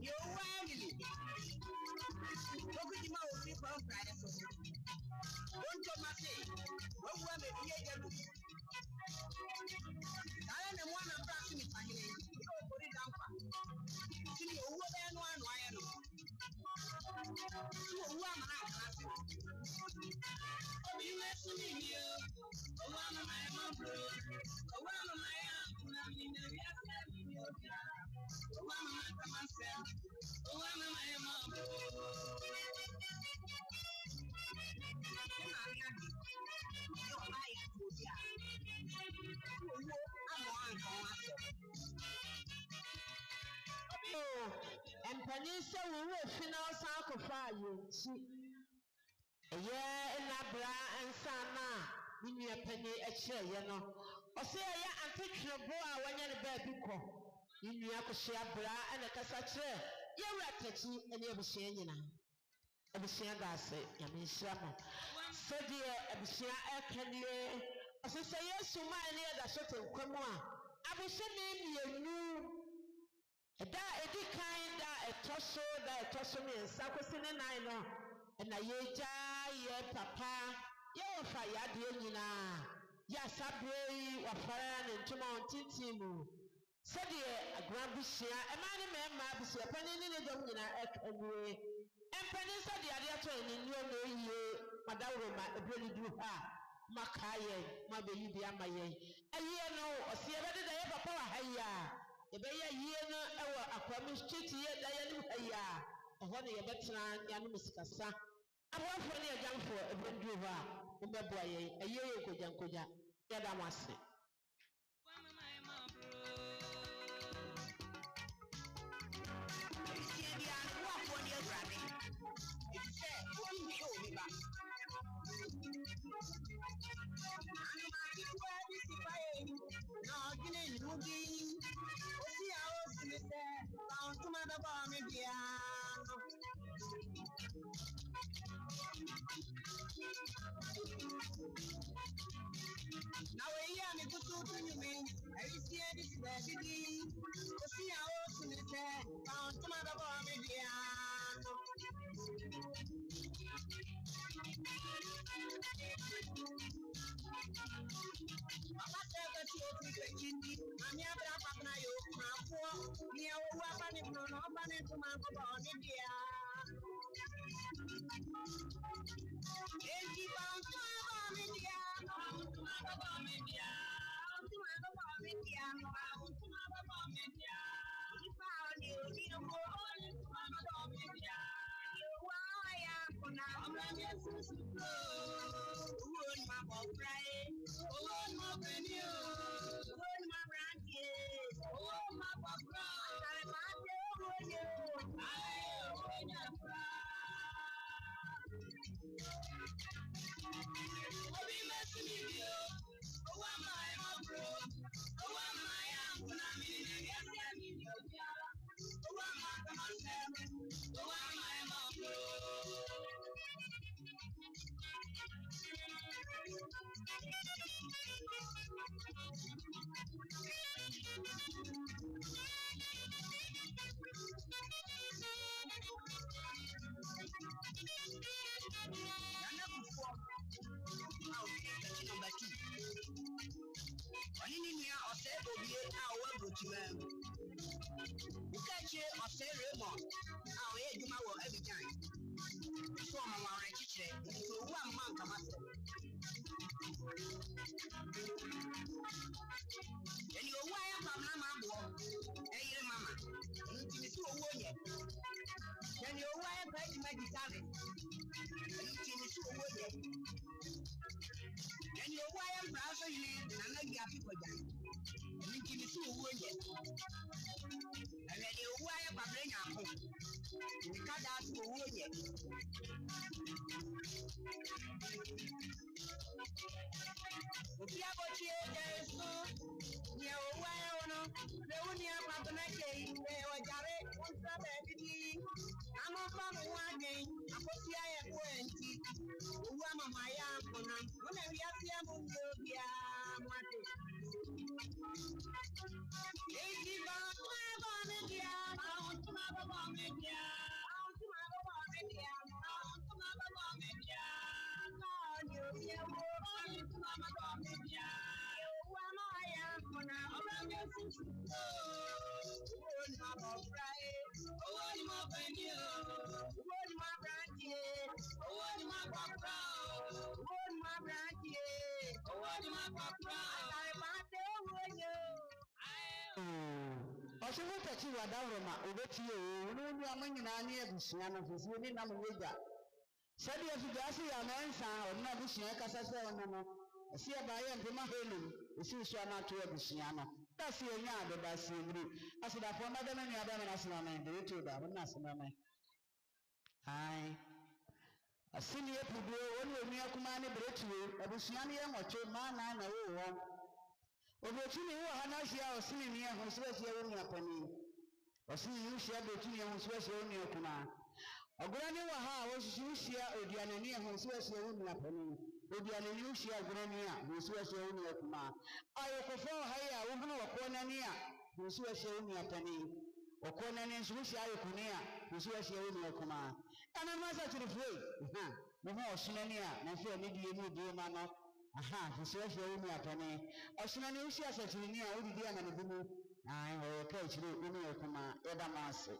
Yo wangili Okujima ofi kwa Friday Don't come and say, what were the Diego? I am one of the family. You put it down. See, you were there, one wire. You were one you left me here. One of my mom, one of my aunt, one of myself, one of my mom. Empanisa wo final circle fa yenti eye enabra ensana nua pani akire ye no ose eye antetwebo a wanya ne ba bi kɔ nua kohia bra ene kasa kire ye wratachi ene abusia nyina abusia gase ya menhia mo sedi abusia ekanie ose se yesu ma ene da so tenkwam a abusia ne mienu da edi kan da etoso me nsakosi ne nan no na yeja ye papa ye wofa ya de nyina ya sabrei wafara ne ntoma ontitimu sedi agrabusia e ma ne mema busia pani ne dom nyina ekanie empani sedi ade ato ni nuo no yie madawro ma ebreni duru ha makaye ma be yi bia maye aye no osie bede da ye papa wa haya ebeye yie no ewo akwami street ye da ye no haya eho ne ye betena ya no musikasa abofo ne ajanfo ebrendu ho a mbeboa ye aye ye kojankoja ya da wase Ọ̀ṣun tẹ̀sí wà dáwọ̀ mà òbẹ́tì òwò ní amanyina ní ẹ̀bùsùn náà fòfin ní nàmú wẹ́jà. Sẹ́dí ẹ̀fìgbà sí àmọ́ ẹ̀nsà ọ̀nà ẹ̀bùsùn kásá sẹ́ ọ̀nà nọ. Ẹ̀sí ẹ̀bà ayé mpẹ́mà hẹ́lùm èsì ìṣú àná tó ẹ̀bùsùn náà. Tẹ̀sí ẹ̀yìn àdọ̀bà sí ẹ̀mìrì. Àsìdàfọ́ ọ̀nàdẹ́mẹ́ ní abẹ́mẹ́ náà sinamẹ́ ìdèrè tó dà ọ̀nà sinamẹ́. Ayi. Asini epudo wọ́n ní omi ẹkùnmá ní bèrè tùwé ẹ̀bùsùn náà ní ẹ̀wọ̀twe máa náà nà wọ́ wọ́n. Obetu ni wo hana hia osini ni ehun so hia wo ni apani osini ni hia betu ni ehun so hia wo ni ekuna ogura ni wa ha wo hia hia odiane ni ehun so hia wo ni apani odiane ni hia ogura ni a wo so hia wo ni ekuna ayokofo ha ya wo hunu wakona ni a wo so hia wo ni apani okona ni so hia ayokuni a wo so hia wo ni ekuna ana masa chirifwe mo ho osina ni a na fe ni die ma no aha fisiafia wo ni atane osina ni ushi asatiri ni a odidi ama ne bimu ai o ka chire wo ni ekuma eda mase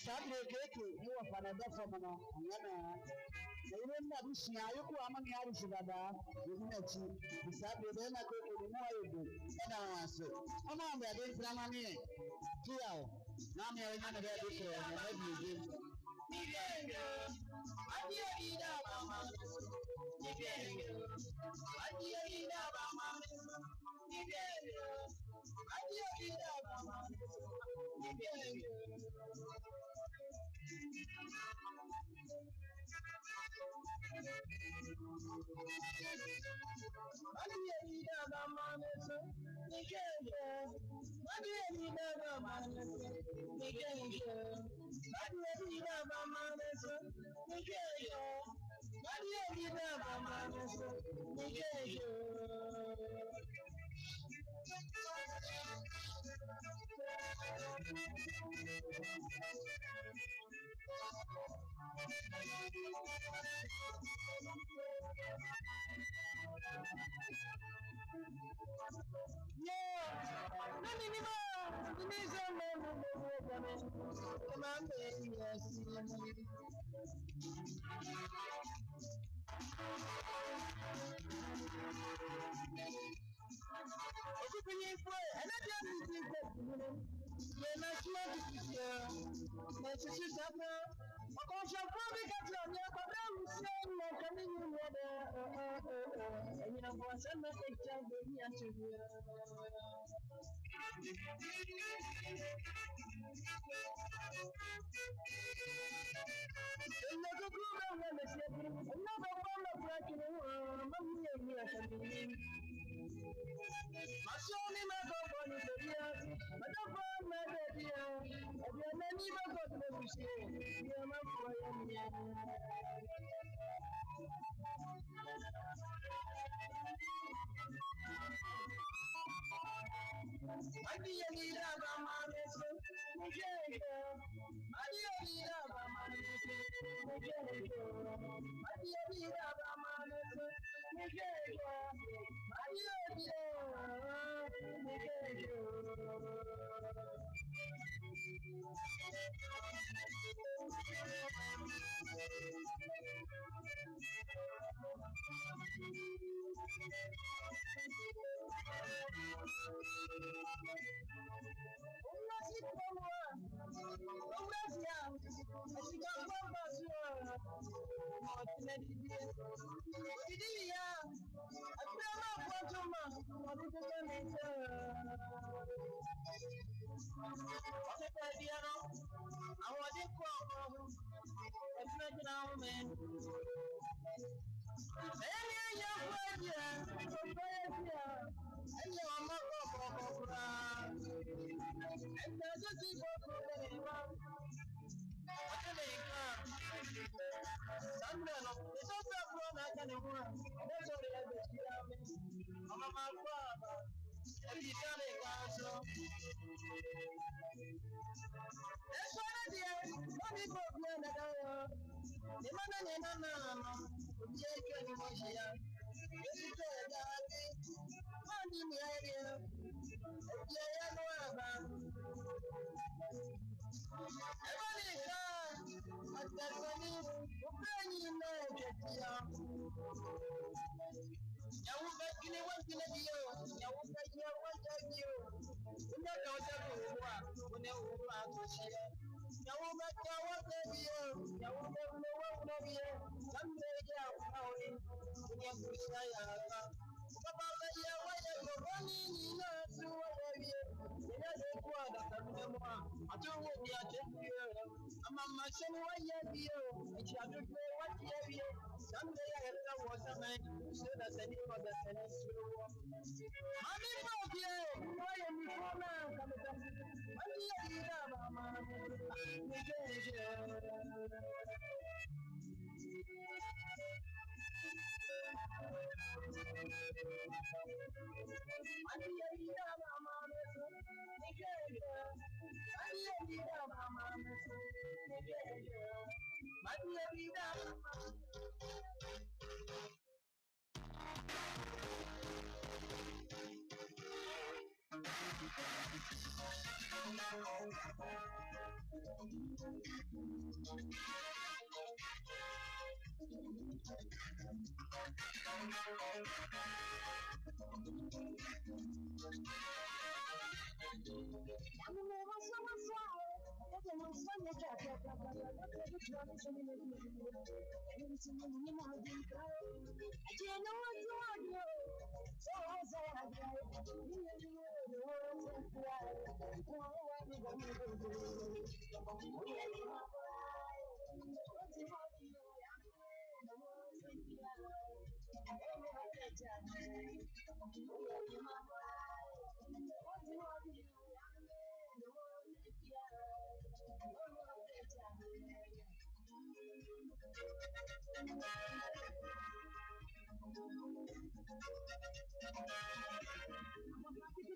Sabre keke you are fanada from no yana na na bushia yoku amani ari sibada yinachi sabre de na keke ni mo ayedo na wanso ama ambe ade plana ni kiao na me yana na be ko na be bi Nibenyo adiye ida mama Nibenyo adiye ida mama Nibenyo adiye ida mama Nibenyo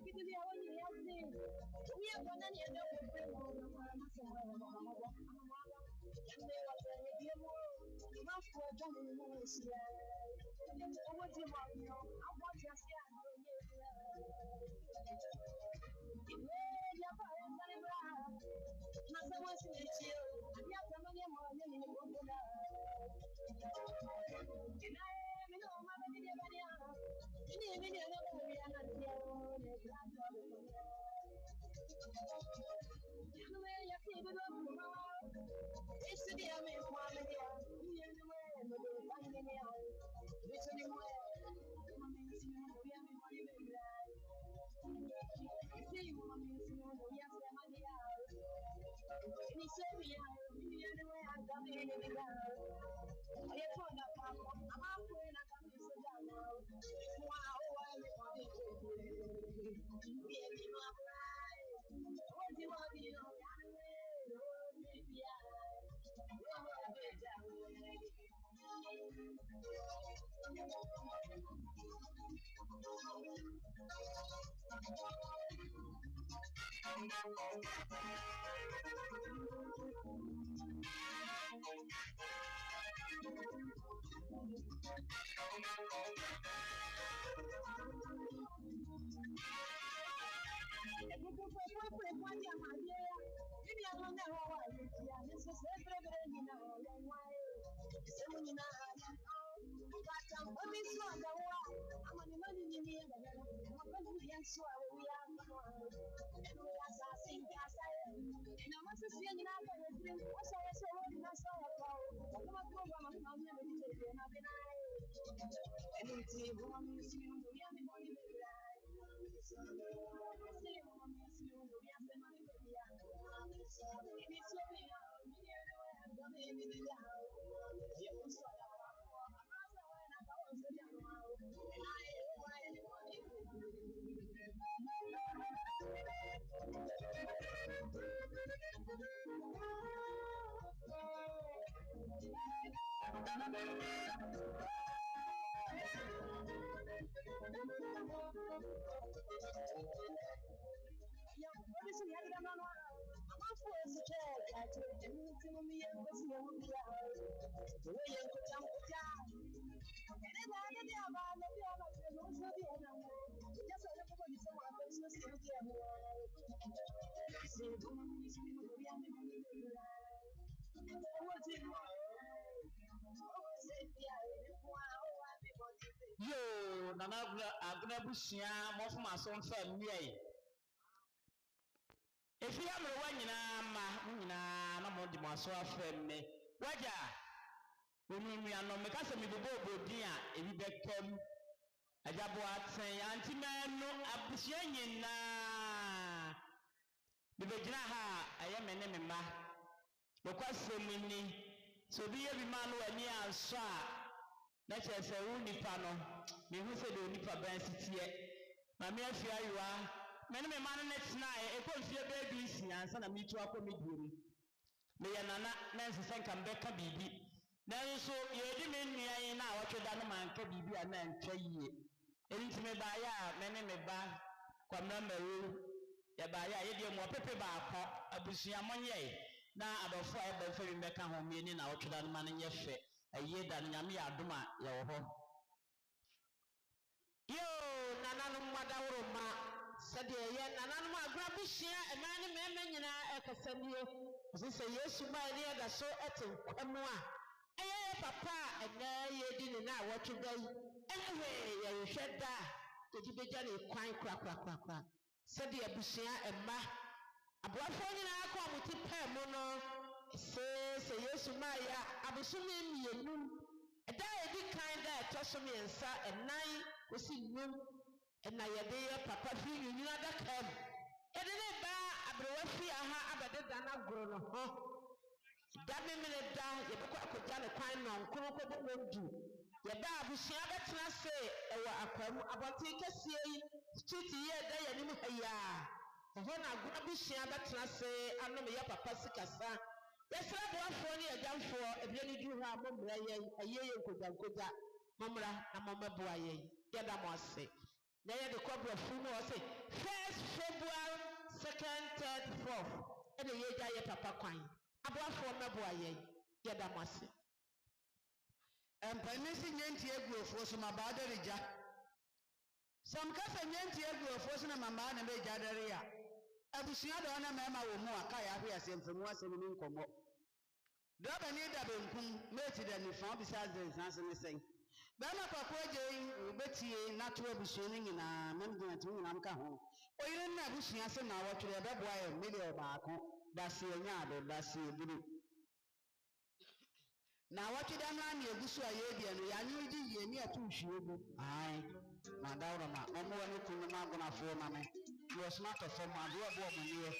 Kita dia awak ni yasin. Dia kena ni ada Yo, Nana Agna Bushia, more from my son, yea. If you have a one, no more the Maso family. Waja, when we are no Mecassa, we go dear, if you become a jaboat say, Auntie Man, no Abusian, the Vajinaha, I am an enemy. Because so many, so be every man who near saw. That's a only panel. Me who said the only publicity yet. Mammy, if you are, many man next night, a consider babies, and son of me to a comedy. May Nana Nancy Sank and Becca Bibi. Now, so you didn't mean me now, what you done, man, can be a man, tell you. Anything may buy a many may buy, come number, ya buy a idiom or paper bar, a bushia money. Now, about 4 hours for you make a home meaning out to that man in your fit. A year than Yami Aduma, your home. Yo, Nana Madama said, Nana Grabishia, a man, a Cassandia, this a yes, my dear, that so at Kamua. Eh, papa, and now you didn't know what you do. Anyway, you said that. Did you be Johnny crack, said the Abusia and Ma. A boy falling out with the Pamono. Say yes, Maya, Abusumi, you a day kind that tossed me and sat and 9 was in room, and I a papa feel you know that come. And then a brofi, I have a dana grown up. That minute, you could done a kind of crocodile won't do. Your dad, we shall not say, about take a say, street here, they are in a when I grab a share that say, I know your papa Sicasa. Yes, I want for you a jump for a very good a year could go. Mamma, and Mamma Boye, Yadam say. They had the couple of funerals say, 1st February, 2nd, 3rd, 4th. ɛna yɛgya yɛ papa kwan aboafoɔ mɛboa yɛn yɛda mo ase Mpanin si nyɛnti aguofoɔ so ma baada regya. Sam kasa nyɛnti aguofoɔ so na mama na bɛgya dare a. Abusua da na mɛma wɔ mu a ka yɛ ahwe asɛm famu asɛm ne nkɔmmɔ. Dɔba ni da benkum meti da nifa bisa nsanse ne sɛn. Bɛma kwakɔ agye betie na to abusua ne nyinaa mem gyina to nyinam ka ho. Oyire na abusua se na wɔtwerɛ bɛboa yɛ million baako da se nya ado da se eburu. Na wɔtweda no ani egusu a yɛdia no yanyu di yie ni ato hwie bu. Ai na dawro ma ɔmo wɔ ne kunu ma agonafoɔ ma me. Yo smart of from my boy money.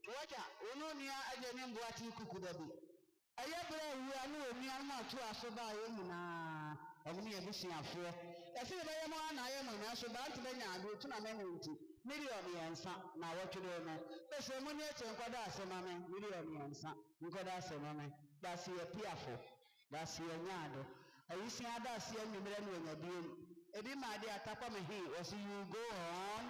Wacha unonia aje ni mbwati kukudabi ayabra wu anu oni anu atu asoba ayemu na omuni ebusi afo ese be yemo na ayemu na so ba nti benya adu tu na menu nti million yensa na wotwere no ese muni eche nkwada asema me million yensa nkwada asema me dasi ye piafo dasi ye nyaado ayisi ada asi enwumere no nyadie ebi ma de atakwa me he was you go on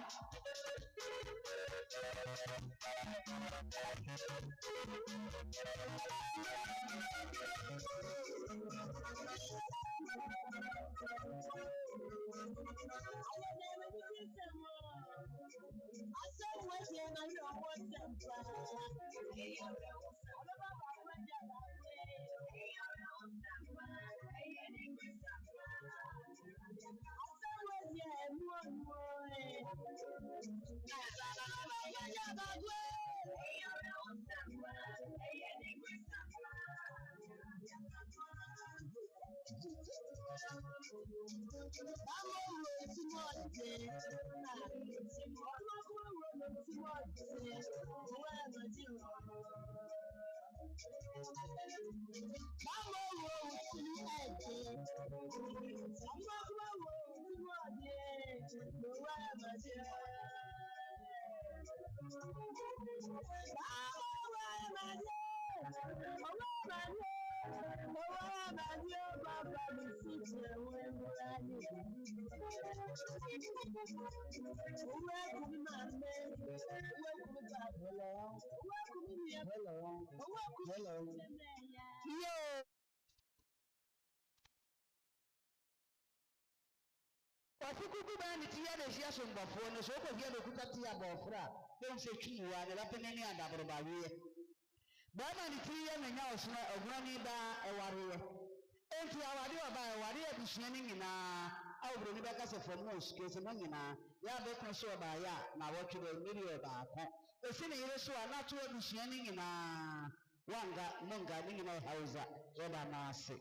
Wafukuku bani tiya de shia sombafo no so ko via de kutatia bofra dem se twiwa de lapeneni adabrobawe ba ma ni tiya na nya osuna ogurani ba eware enti awade oba eware abusua ni nyina awbro ni beka se from us kese no nyina ya be ko so ba ya na wotwe de mmiri ba ko esi ne yire so anato abusua ni nyina wanga nonga ni nyina hausa oba na ase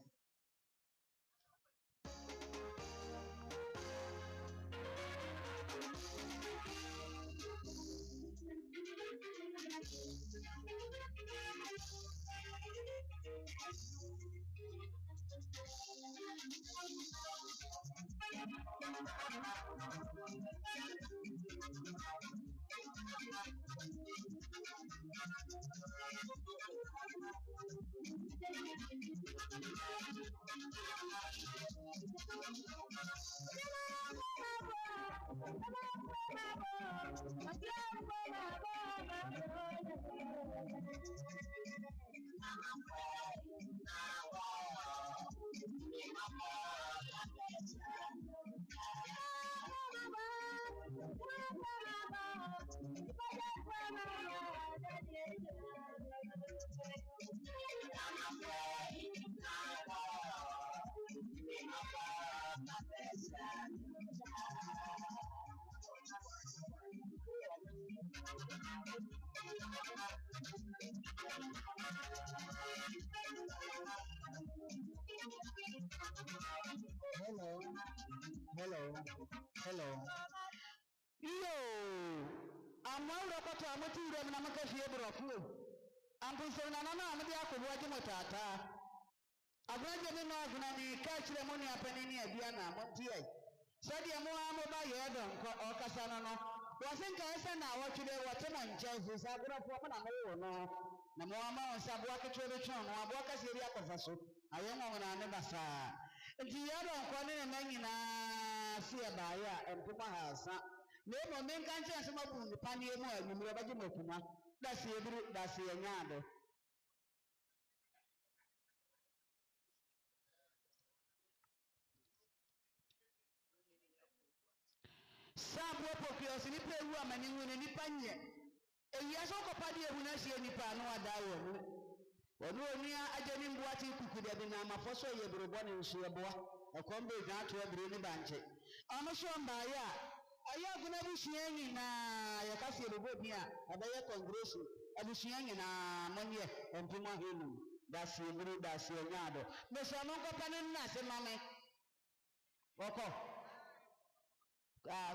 Hello. Yo, amawura kwato amutire mna makafie broku. Ampunse na nana amudi akobwa je motata. Agwaje me no aguna ni ka kire mo ni apanini abia na montie. Sadi amu amu ba yedo nko okasa no no. Wasenka esa na awotwe wote mo nche so agura fo mo na mo no. Na mo ama onsa aboa ketwe be twon no aboa kase ri akofa so. Aye mo na ne basa. Nti yedo nko ne na nyina si abaya empuma hasa. Nemo menka nche asema bu nipa ne mu anwumre baje makuma. Dasi eburu dasi enyado. Sabo popiosi ni pe wu amani wu ni nipa nye. Eyi aso kopade ehu na hie nipa no adawo mu. Onu onua ageni mbuati kukude bi na mafoso ye burubo ne nsu eboa. Ekombe dwa to ebire ni banche. Ono so mbaaya aya guna bushia nyina ya kasi ebubo bi a abaye congregation abushia nyina monye empuma helu. Dasi eburu dasi enyado. Meso no kopane na se mame. Woko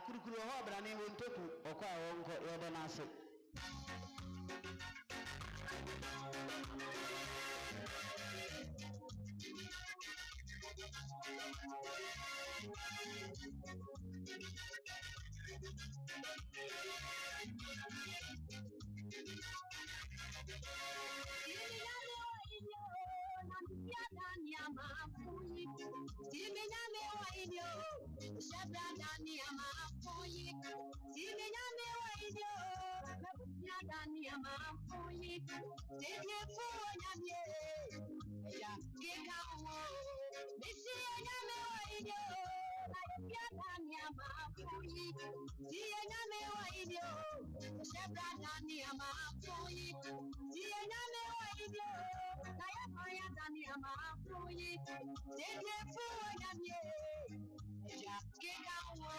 kurukuru ho bra ne wontoku okwa wonko yodo na ase Shebradani amafuyi. Tiename waide. Kaya kaya dani amafuyi. Tete fuwa nyamye. Jakeka wo.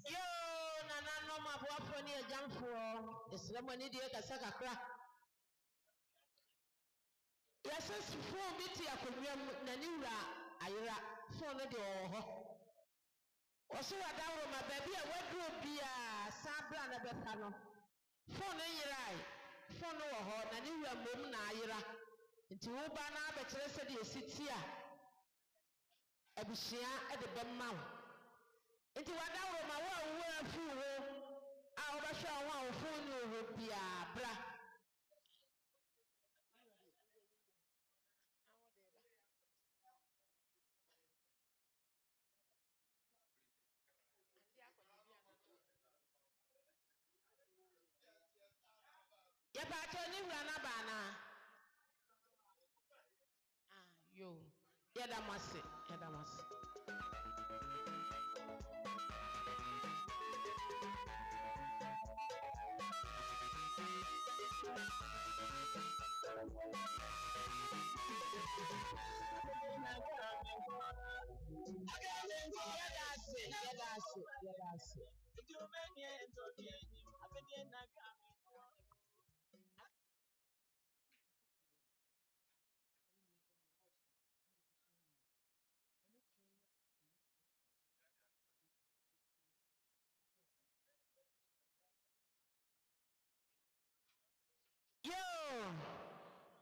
Yo, nana no mabuafo ni ejamfo. Esremo ni die kasa kakra. Yeses phone bi ti akonwam na ni wura ayira. Phone no de oho. Oso wadawro ma ba bi a wadro bi a sabra na befa no. Phone no yirai. Phone no oho na ni wura mom na ayira. Nti wo ba na abekere se de esiti a. Abusia e de bemma wo. Nti wadawro ma wo awu afu wo. A wo ba hwa wo a wo phone no wo bia bra. Ya ba to ni wura na ba na. Yo. Yada mase. yɛda ase.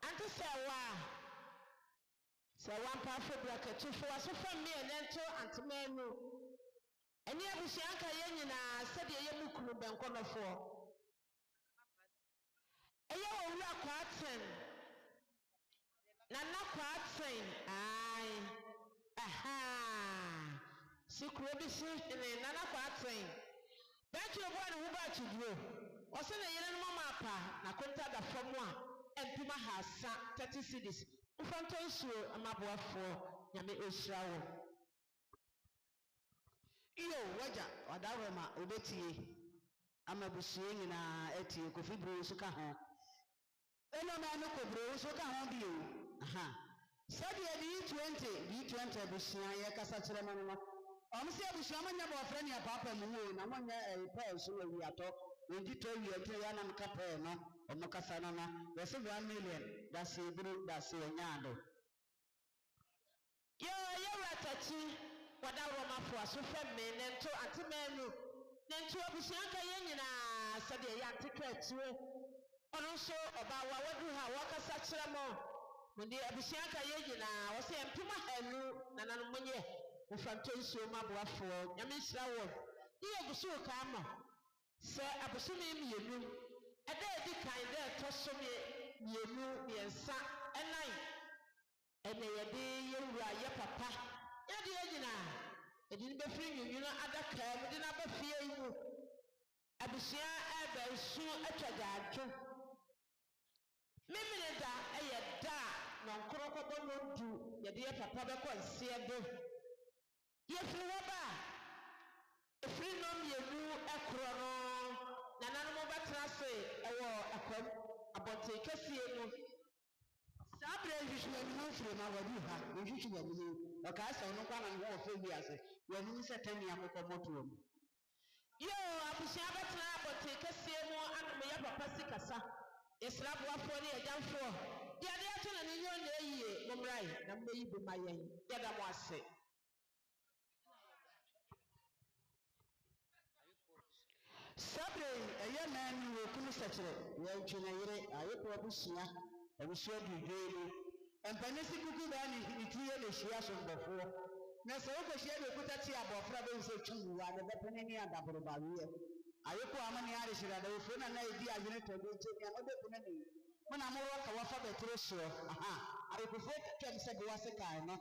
Ante sɛ wampafo brakatufo wasofa mmea nento antemanu ɛne abusua nka yɛn nyinaa sɛdeɛ yɛ mu kunu bɛnkɔnɔfoɔ ɛyɛ owura kwaaten nana kwaaten sikuro bi si ne nana kwaaten bɛnti oboa ne ho ba atuduro ɔsɛ ne yere no mama apa na konta da fam a ɛmpima hasa 30 cedis mfanto nsuo amaboafoɔ nyame ɔhyira wo iyo waja wadawroma obetie ama busue nyinaa etie kofi bro nso ka ho eno na no kobro nso ka ho bio sadia B20 busua ye kasa kyerɛ mo no ɔmse abusua manya bɔfrɛ ne papa mu wo na manya pɛl so na wiato ondi to wiato ya na mka pɛl no ɔmo kasa no na wɔse 1 million da se buru da se nyaado yo watachi wada roma fo aso femme ne nto atemanu ne nto abusua ka yɛn nyinaa sɛdeɛ yɛ antekra tire ɔno nso ɔba wa wadu ha wakasa kyerɛ mo mundi abusua ka yɛn nyinaa wɔse mpema hanu na nanu monye mfanto nsuo maboafoɔ nyame hyira wɔ yɛ gusu ka ama sɛ abusumi mienu ɛda edi kan dɛ ɛtɔ mienu miɛnsa ɛnan ɛnɛ yɛde yɛwura yɛ papa yɛde yɛ nyinaa ɛde ne bɛfiri nyunwunu adaka mu de n'aba fie yi mu abusua ɛbɛ nsu atwa gaadwo memene da ɛyɛ da na nkoro kɔbɔ no du yɛde yɛ papa bɛkɔ nseɛ do yɛfiri hɔ ba ɛfiri no mmienu ɛkorɔ no nananom bɛtena se ɛwɔ akwam abɔnten kɛseɛ mu sabre hwehwɛ no firi ma wadu ha hwehwɛ no ɔka sɛ ɔno kwa na ho ɔfɛ bi ase wanu sɛ tani akokɔ moto mu yo abusua bɛtena abɔnten kɛseɛ mu anom yɛ papa si kasa yɛsra boafoɔ ne yɛgyamfoɔ yɛde ato na ne nyɛ na ɛyie mommrae na mmɛyi bi ma yɛn yɛda mo ase sabre ɛyɛ nan ni wɔ kunu sɛkyerɛ yɛntwe na yere ayɛpɔ abusua abusua dudwelu mpane si kuku ba ne tiye le hyia so mbɔfoɔ na sɛ wokɔhyia de kuta ti abɔfra bɛ nsɛ twuwa ne bɛpene ne adaborobaweɛ ayɛpɔ amane arehyira da wofo na na edi agene tɔde nkyɛni a ɔbɛpene ne mo na mowɔ ka wafa bɛtoro soɔ ayɛpɔfoɔ twam sɛ de wase kae no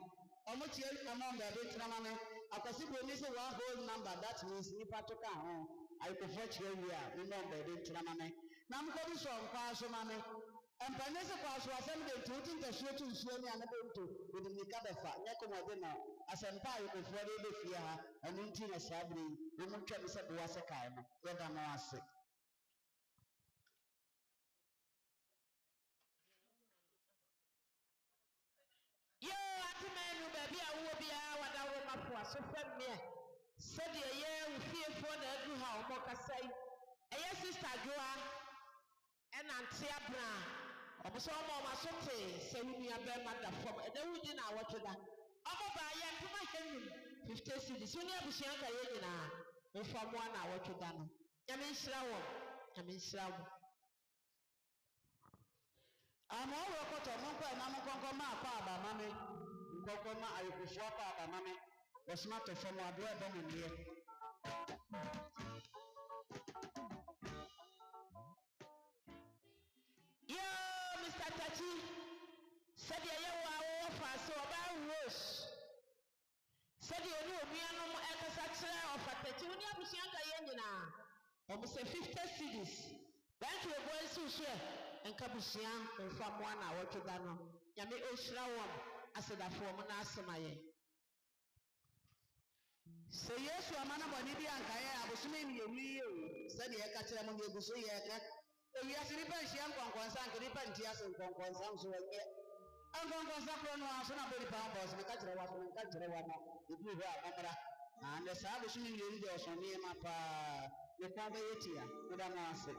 ɔmo tie ɔmo baabi ntenama no akwasi broni sɛ one whole number that means nipa to ka ho ayɛpɔfoɔ kyerɛ wie a ne nɔmba baabi ntenama no na mokɔbi sɔ nkwa so ma me mpane sɛ kwa so asɛm de nti wotim tasuo to nsuo ne ane bɛnto wode nika bɛfa nyɛ kɔmɔde na asɛmpa a yɛkɔfoɔ de bɛfie ha ɛno nti na saa berɛ yi wɔmu twam sɛ de wase kae no yɛda mo ase yo atemanu baabi a wowɔ biara wada wo mafo aso fam meɛ sɛdeɛ yɛ wo fiefoɔ na adu ha ɔmɔ kasa yi ɛyɛ sister adwoa ɛnante abena ɔmo sɛ ɔmo aso te sɛ wo nua bɛrima da fam ɛda wodi na awɔtwe da ɔmo baa yɛ ntoma hɛnum 50 cedis wo ne abusua ka yɛ nyinaa mfa mmoa na awɔtwe da no nyame nhyira wɔ ama ɔwɔ kɔtɔ mo nkɔ ɛna mo nkɔnkɔ ma akɔ aba ma me nkɔnkɔ ma ayɛkofoɔ akɔ aba ma me wɔsoma tɔ fam adoa ɛbɔ me nneɛ yo Mr. Tachi sɛdeɛ yɛwɔ a wɔwɔ faase ɔbaa rose sɛdeɛ ɔne onuanom ɛkasa kyerɛ ɔfatachi wo ne abusua ka yɛ nyinaa ɔmo sɛ 50 cedis bɛnti ɔbɔ nsi so nka busua mfa mmoa na awɔtwe da no nyame ɔhyira wɔn asedafoɔ mo na asɛm ayɛ sɛ yesu ama no bɔne bi ankaeɛ abosome mmienu yi o sɛdeɛ ɛka kyerɛ mo yɛgu so yɛka ewiase nipa nhyia nkɔnkɔnsa nke nipa nti ase nkɔnkɔnsa nso wɔnyɛ nkɔnkɔnsa korɔ no a so na bɔ nipa abɔ so meka kyerɛ wa so meka kyerɛ wa no ebi hɔ a mɔmmra And the service in the ocean near my pa, the Tabayetia, Madame Arset.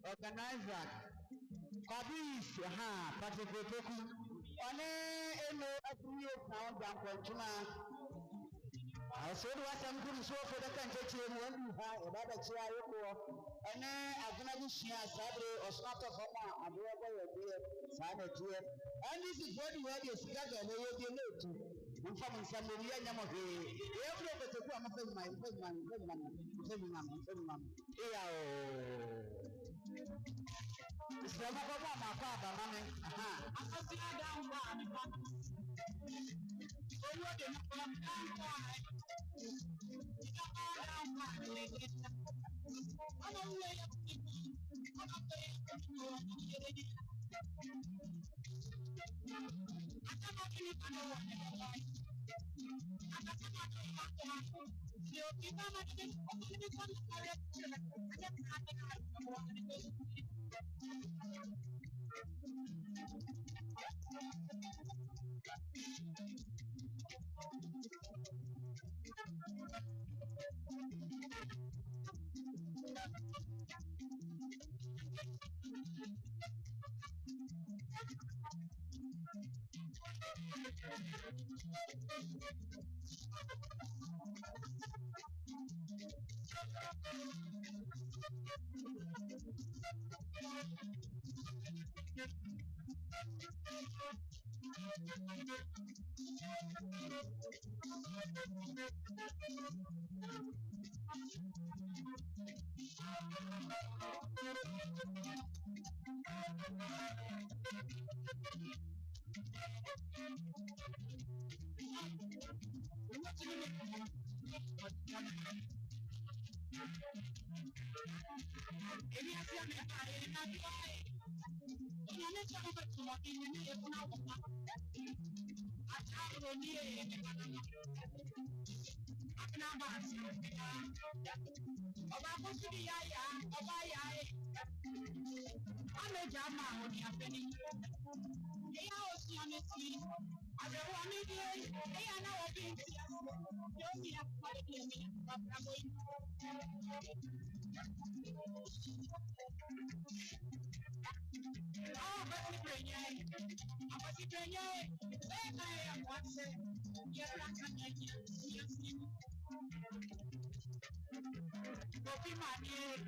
Organizer, Kabis, Patrick Toku, Eno, every sound and Quantuna. I said, what I'm going to show for the country when you have another chair, and I'm going to share Saturday or start of Homa, and wherever Saturday. And this is what we have together, and they will be able to inform somebody. Every of the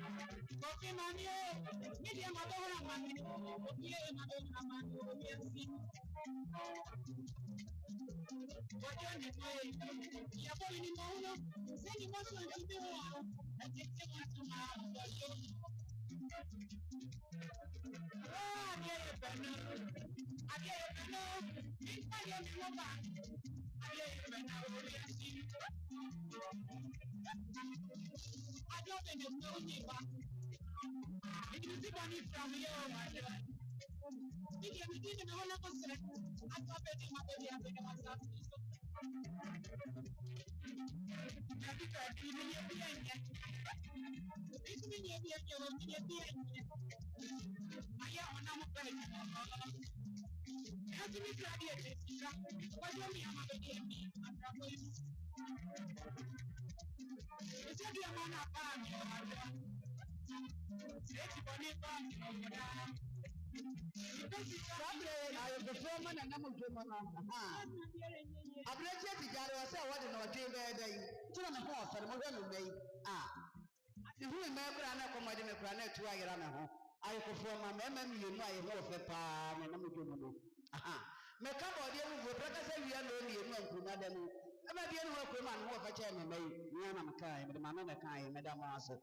I'm a Coffee money, medium adora money, yeah, madonna money, yes. What you need, you're falling in mono, sending us on the wall, and taking us to my I get it, I don't think it's no deeper. It is the money from you, my God. If you didn't know what I said, I thought that my baby had been myself. Every time you need a being yet. It's been a being yet, you'll be a being yet. I am on a break. How do we try to get this? What do we have to get me? It's a dear man of fun. It's funny fun. I am the foreman and I'm a German. I appreciate the Jaro. I said, what in our dream day? Two and a half, and we're going to make. If you remember, I'm not coming to planet to Iran. I perform a memory, you know, I know of the palm and I'm a German. Me come on, you will say we are lonely and not another. I'm a young woman who have a chairman, Yana Makai, Madame Makai, Madame Master.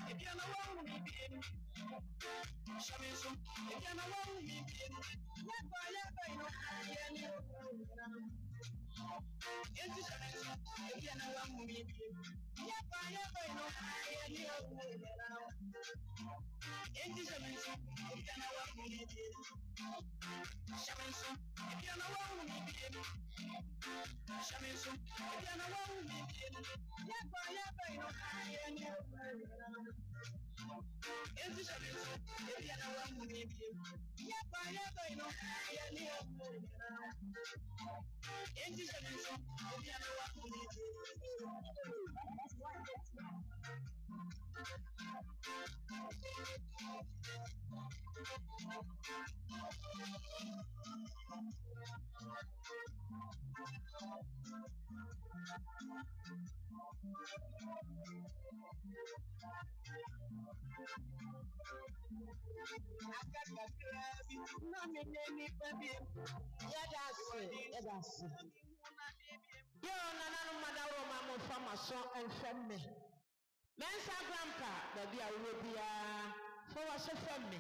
If you're not wrong, Mensa grandpa, baby, I will be for us a family.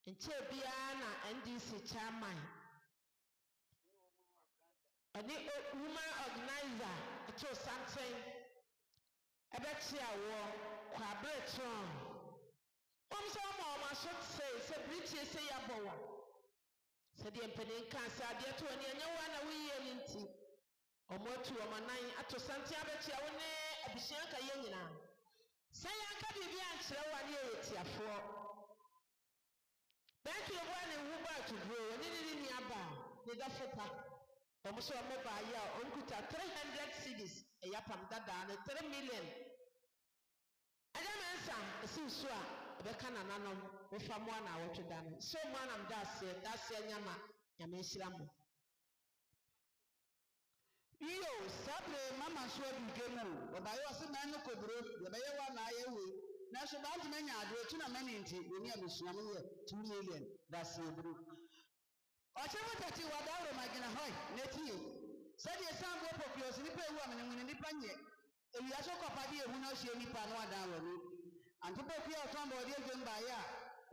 Until Biana NDC chairman. A woman organizer to something. I bet you war, quabretron. I should say, British say a boa. Said the Emperor Cancer, dear to any one away into. Or more to a man, at Santiago, a Bishanka Yangina. Say, I can't be answered 1 year for. Thank you, one and Uber to grow, and in the Abba, the Dafota. Almost a mobile, Uncle 300 cities, a yapam dada, 3 million. I don't answer, a sinsua, the cananum, with from 1 hour to done. So, man, I'm that's Yama, Yamishramu. Yo, Sabre, Mamma Swab Gemu, but I was a man who could grow, the Bayawa Nayawi. Now, so about many are doing a many when you have 2 million. That's your group. I tell you what you are down, my Ganahoy, Netty. Said your son will put your sleepy woman in the panye. If you are so copy, who knows you any panwa down. And to put your somebody again by ya.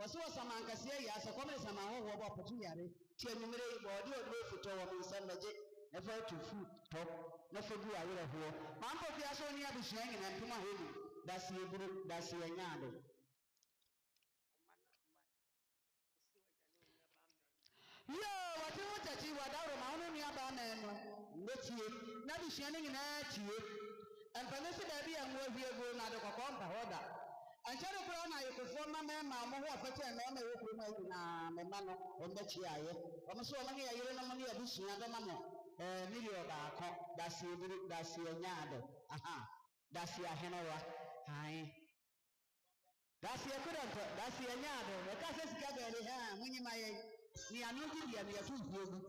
Was so some Ancasia, as a common some opportunity to enumerate body or go for Tower in Sunday. Never to food talk, never do I will have war. Mamma Piasso near the swing and Puma Hill. That's your group, that's your yard. Yo, what you want to see what out of my own nearby man? Let's see, not be shining in at you. And Vanessa Baby and where we are going out of a compa order. Ankyɛre koraa na ayɛkofoɔ ma mɛma ɔmo ho ɔpɛkyɛ mɛma ɛwɔ kurom ayi na mɛma no ɔmbɛkyi ayɛ ɔmo so ɔmo ne yɛyere no mo ne yɛbusua bɛma mo million baako daseɛ nyaade daseɛ ahenewa ae daseɛ kodɔntɔ daseɛ nyaade ɛka sɛ sika bɛɛde ha monyima yɛ ne ano gye deɛ ne yɛto nkuo gu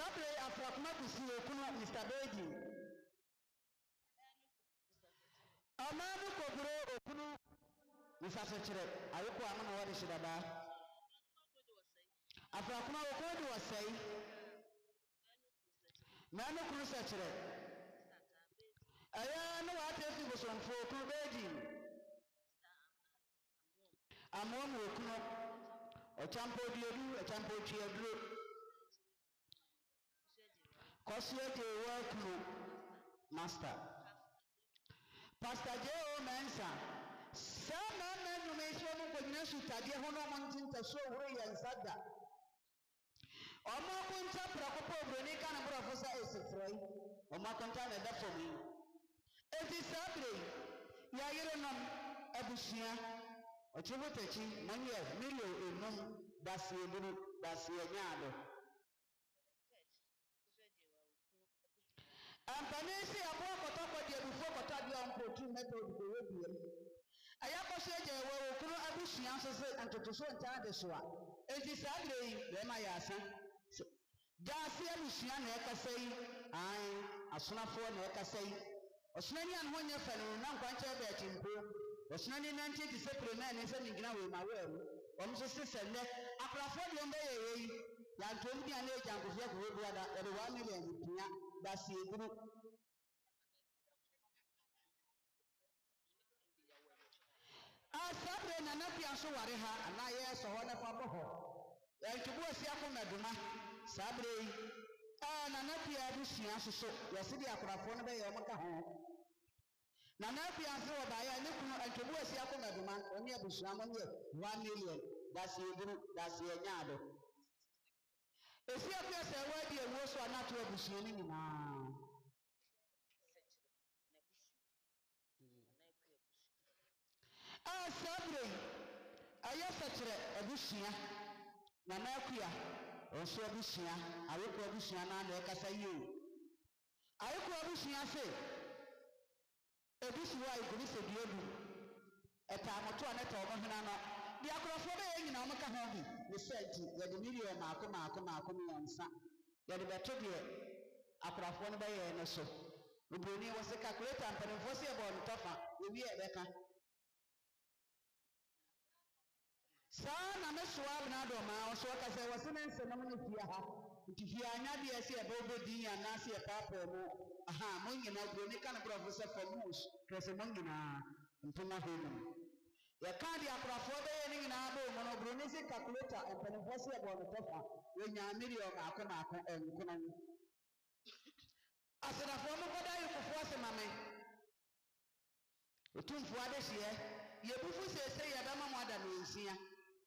Sabre afrakuma kusi okunu Mr. Beji. Amanu kobro okunu Mr. Sechere. Ayoko amana wari shidaba. Afrakuma okunu wasai. Manu kunu Sechere. Aya no wa tefi bosonfo okunu Beji. Amomu okunu Ochampo diodu, ochampo chiadru. Kosiete worklu master. Pastor J.O. Mensa. Sama menu meshomu kwenye sutadia hono mantinta so ure ya nsada. Omo kunta prakopo bronika na professor Esifrey. Omo kunta na da for me. Eti sabre ya yire nom abusia. Ochibutechi manye milio enum dasi eburu dasi enyado. Ampanisi abo kotoko de bufo kotadi onko tu method ko webiem. Ayako seje wo okunu abusuan so se antotoso ntade so a. Enti sagre yi be ma yasa. Dasi abusuan na ekasai ai asonafo na ekasai. Osonani an honye fanu na nkwanche be chimpo. Osonani nanti ti sepre na ne se ningina we ma weru. Omso se sende akrafo de mbe yeyi. Ya ntom dia na ejankofia ko webu ada e 1 million pia dasi eburu. Sabre na napia so ware ha ana ye so ho na fa boho. Yantubu asia ko meduma. Sabre na napia abusia so yesi akrafo no be ye omka ho. Na napia so obaya ne kunu antubu asia ko meduma oni abusia mo ne 1 million dasi eburu dasi enyado. Esi apia se wadi ewo so anato abusia ni nyina. Sabre ayasachre abusia na nakuya onso abusia ayeko abusia na na ekasa yie ayeko abusia se ebusiwa iguri se biedu eta amoto aneta omo hena no di akrofo be nyina omo ka ho bi ne senti ye de million maako mi onsa ye de beto de akrofo no be ye no so obroni wo se calculator ampanfo se e bo ntofa we wi e beka. Saa na me soa na do ma o so ka se wose ne nse no ne fia ha ntifia anya de ese e bobo din ya na se e papa mo aha mo nyina broni kan professor Famus kese mo nyina ntuma hono ya ka di akrafo be ye nyina ba mo no broni se calculator e pen fo se e bo no tofa we nya million maako enkuno asena fo mo koda yi kofo ase mame otumfo ade hye ye bufu se ye ba ma mo ada no nsia.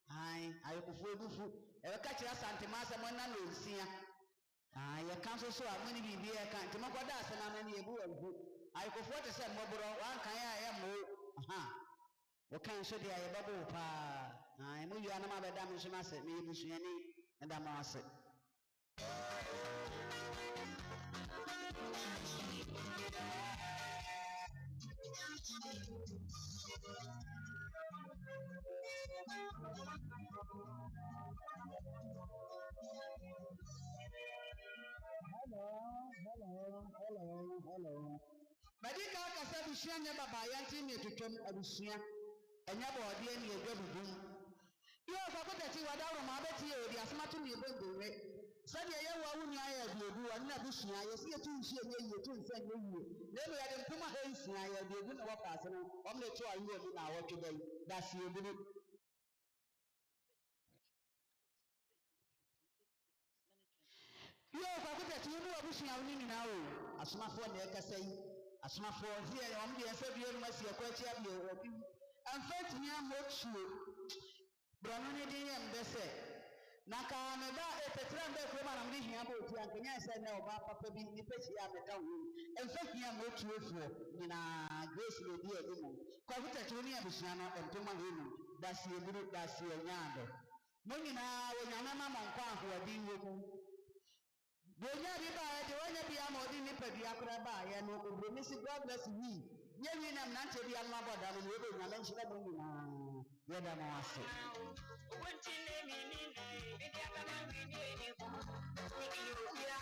Ai ayokofo ebufu e ka kira santima ase mo na no nsia. Ai ye kan so amani bibi e kan timo koda ase na na ne ebu ebu ayokofo te se mboboro wan kan ya mo aha wo kan so dia ye babo pa ai mo yua na ma be da mo so ma se me ebusuani na da mo ase. Hello. Badika kasa busia nya baba yanti ne tutum abusia. Enya ba ode ne egwa bubum. Yo fa ko tati wadawro ma beti e odi asmatu ne ebendore. Sadi ye wa wunu aya biebu wa na busia ye se tu nsie ne ye tu nse ne ye. Ne be ya de mpuma ha nsia ya biebu na wa paase no. Om ne to ayi obi na awotwe dai. Da se ebunu. Yo kwa kutati wu abusia wu nyina o asomafo na ekasa yi asomafo here on the ese bi enu asi akwachi abi obi amfati nya mochuo brano ne din yam bese na ka me ba epetra mbe ko ma na mdi hia ba oti ankanya ese na oba papa bi ni pechi ya meta wu amfati nya mochuo fo nyina grace le bi enu kwa kutati wu ni abusia no entoma henu dasi eburu dasi enyado mo nyina wo nyana ma nkwa ahodi woku Donya riba de wonya bia ma odi nipa bia kora ba ya no obromisi God bless we nye wi na nante bia ma boda no we be nya na nhyira mo nyina ye da ma wase wonti ne mi ni na bi dia ka na wi ni ni ko ni yo bia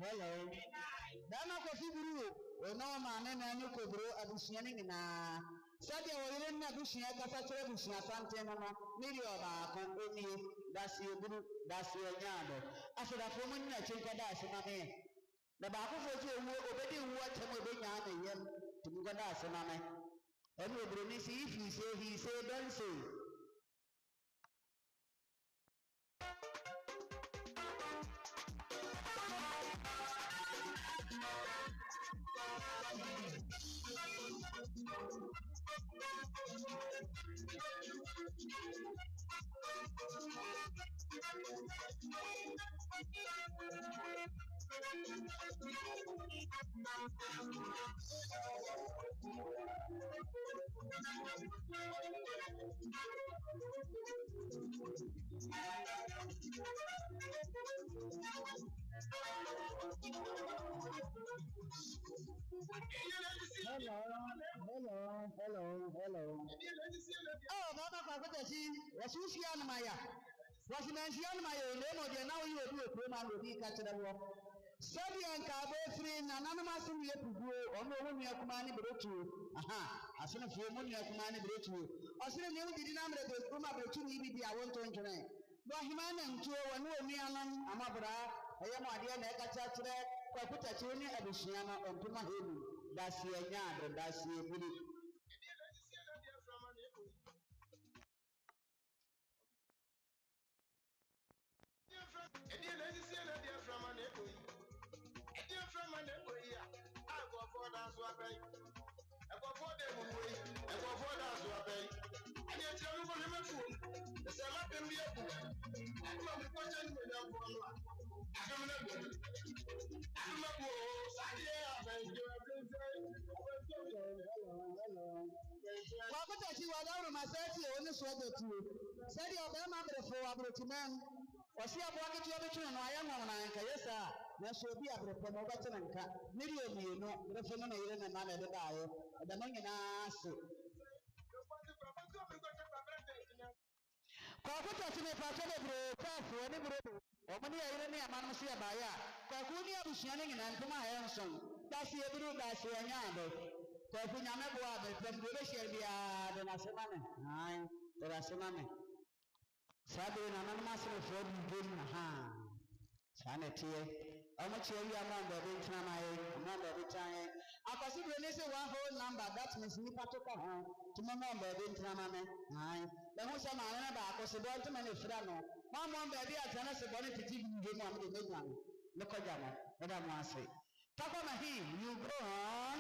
Hello. Dana Kofi Buru. Ono maame na anyu kobro abusua ne nyinaa. Sade oyire na abusua kasa kyerɛ abusua sante no no. Ne ri obaako enie dase buru dase nyaado. Asodafo mu nyina kyenka da ase ma me. Na baako fo ti ewu obedi ewu atem obenya na yem. Tumi ga da ase ma me. Ɛne obro ni si if he say don't say. Hello. Oh, Mama Kakutachi, was you see on Maya? Was in Ansian Maya, Lemo, the now you do a program will be catching the walk. Sabi and Cabo free, and anonymous in the Pugu, or no one near Kumani Brotu. Aha, as soon as you money Kumani Brotu. Or soon you did not have the Kuma Brotu, I want to enjoy. But Himan and Joe, and no me alone, Amabra, I am a dear Nakachatre, Kakutachi, and Bushiana, and Puma Hill. That's your yard, that's your beauty. Wakutachi wadau maseti oni swede tu. Sadi obema brefo abrotimen. Wasi abwake tu abetu no ayanga na nka yesa. Na so bi abrefo no bate na nka. Niri obi no brefo no na yire na na de daaye. Da no nyina so. Wakutachi me pa so de bro kafo ni bro. Omani ayire ni amanu so ya baaya. Kwaku ni abusua ni nyina ntoma ayenson. Dasi eburu dasi anyado. Kwaku nyame bo abe pem do be share bia de na semane. Ai, de na semane. Sabe na nana masere fo bi gem na ha. Sana tie. Omo che wi amanda be ntna mai, amanda be tan. Akwasi bro ni say one whole number that means ni patoka ho. Tumo number be ntna ma me. Ai. Be ho se ma na ba akosi do ntma ne fra no. Ma mo be bi atana se bo ne piti bi gem am de megwa. Ne ko jama. E da mo ase. Papa Mahim, you go on.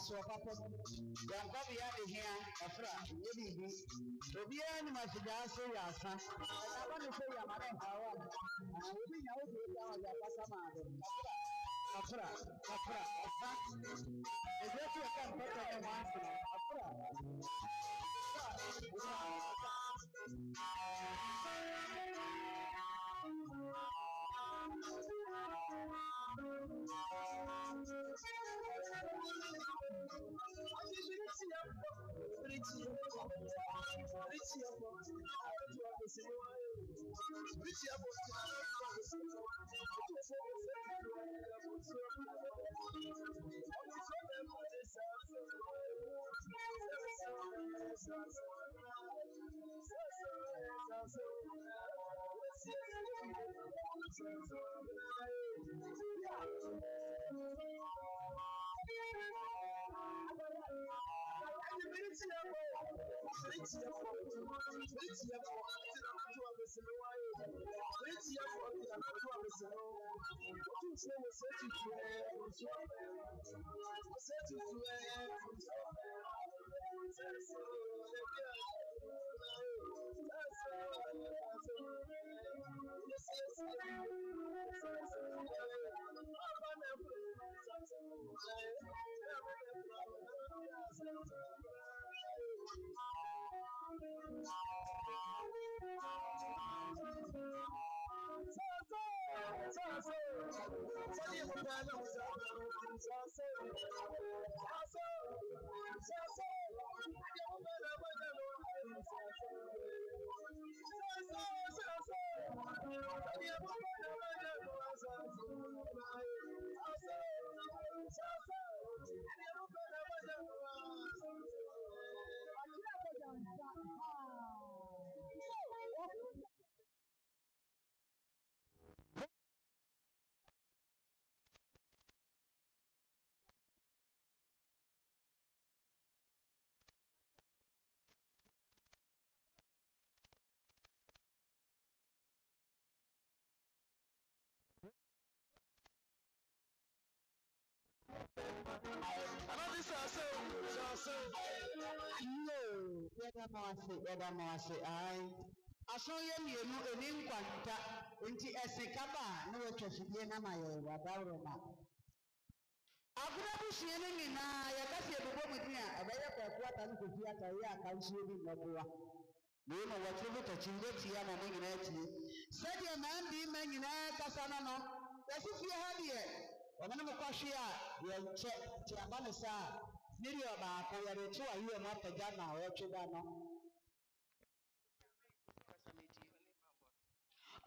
So papa yanko biya de hia afra ye bibi obi ani ma shiga so ya asa na ba ni so ya ma na hawa obi nya o so ya wa ya pasa ma do afra asa e je ku ka pata na ma afra Aso ye mienu eni nkwanta nti esikaba na wotwa fidie na maye wadawroma agura buhie ne nyina ya kasi ebubo mudin a ebeye kwaku ata ne kofi ata ye aka nhie bi noboa ne no wotwe butachindo tia na ne nyina ati sede man bi ma nyina kasa no no yesi fie ha de ọmọ mo kwahwe a ye nche ti aba ne sa niri oba ko ya retu ayi ma pagya na wotwe da no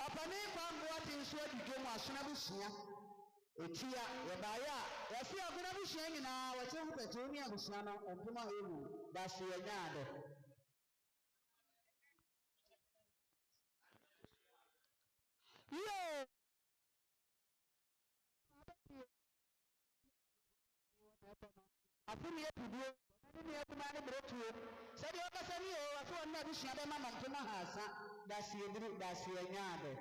ọpani kwambo ati nso adidwo mu asona busua etia yebaya yesi aguna busua nyina wote hupete oni abusua no ontuma emu da se yanyaade yo afuni epudu ni ekuma ne brotuo sɛdeɛ ɔkasa ni o aso ɔno abusua bɛma ma ntoma haasa da se ediri da se yanyaade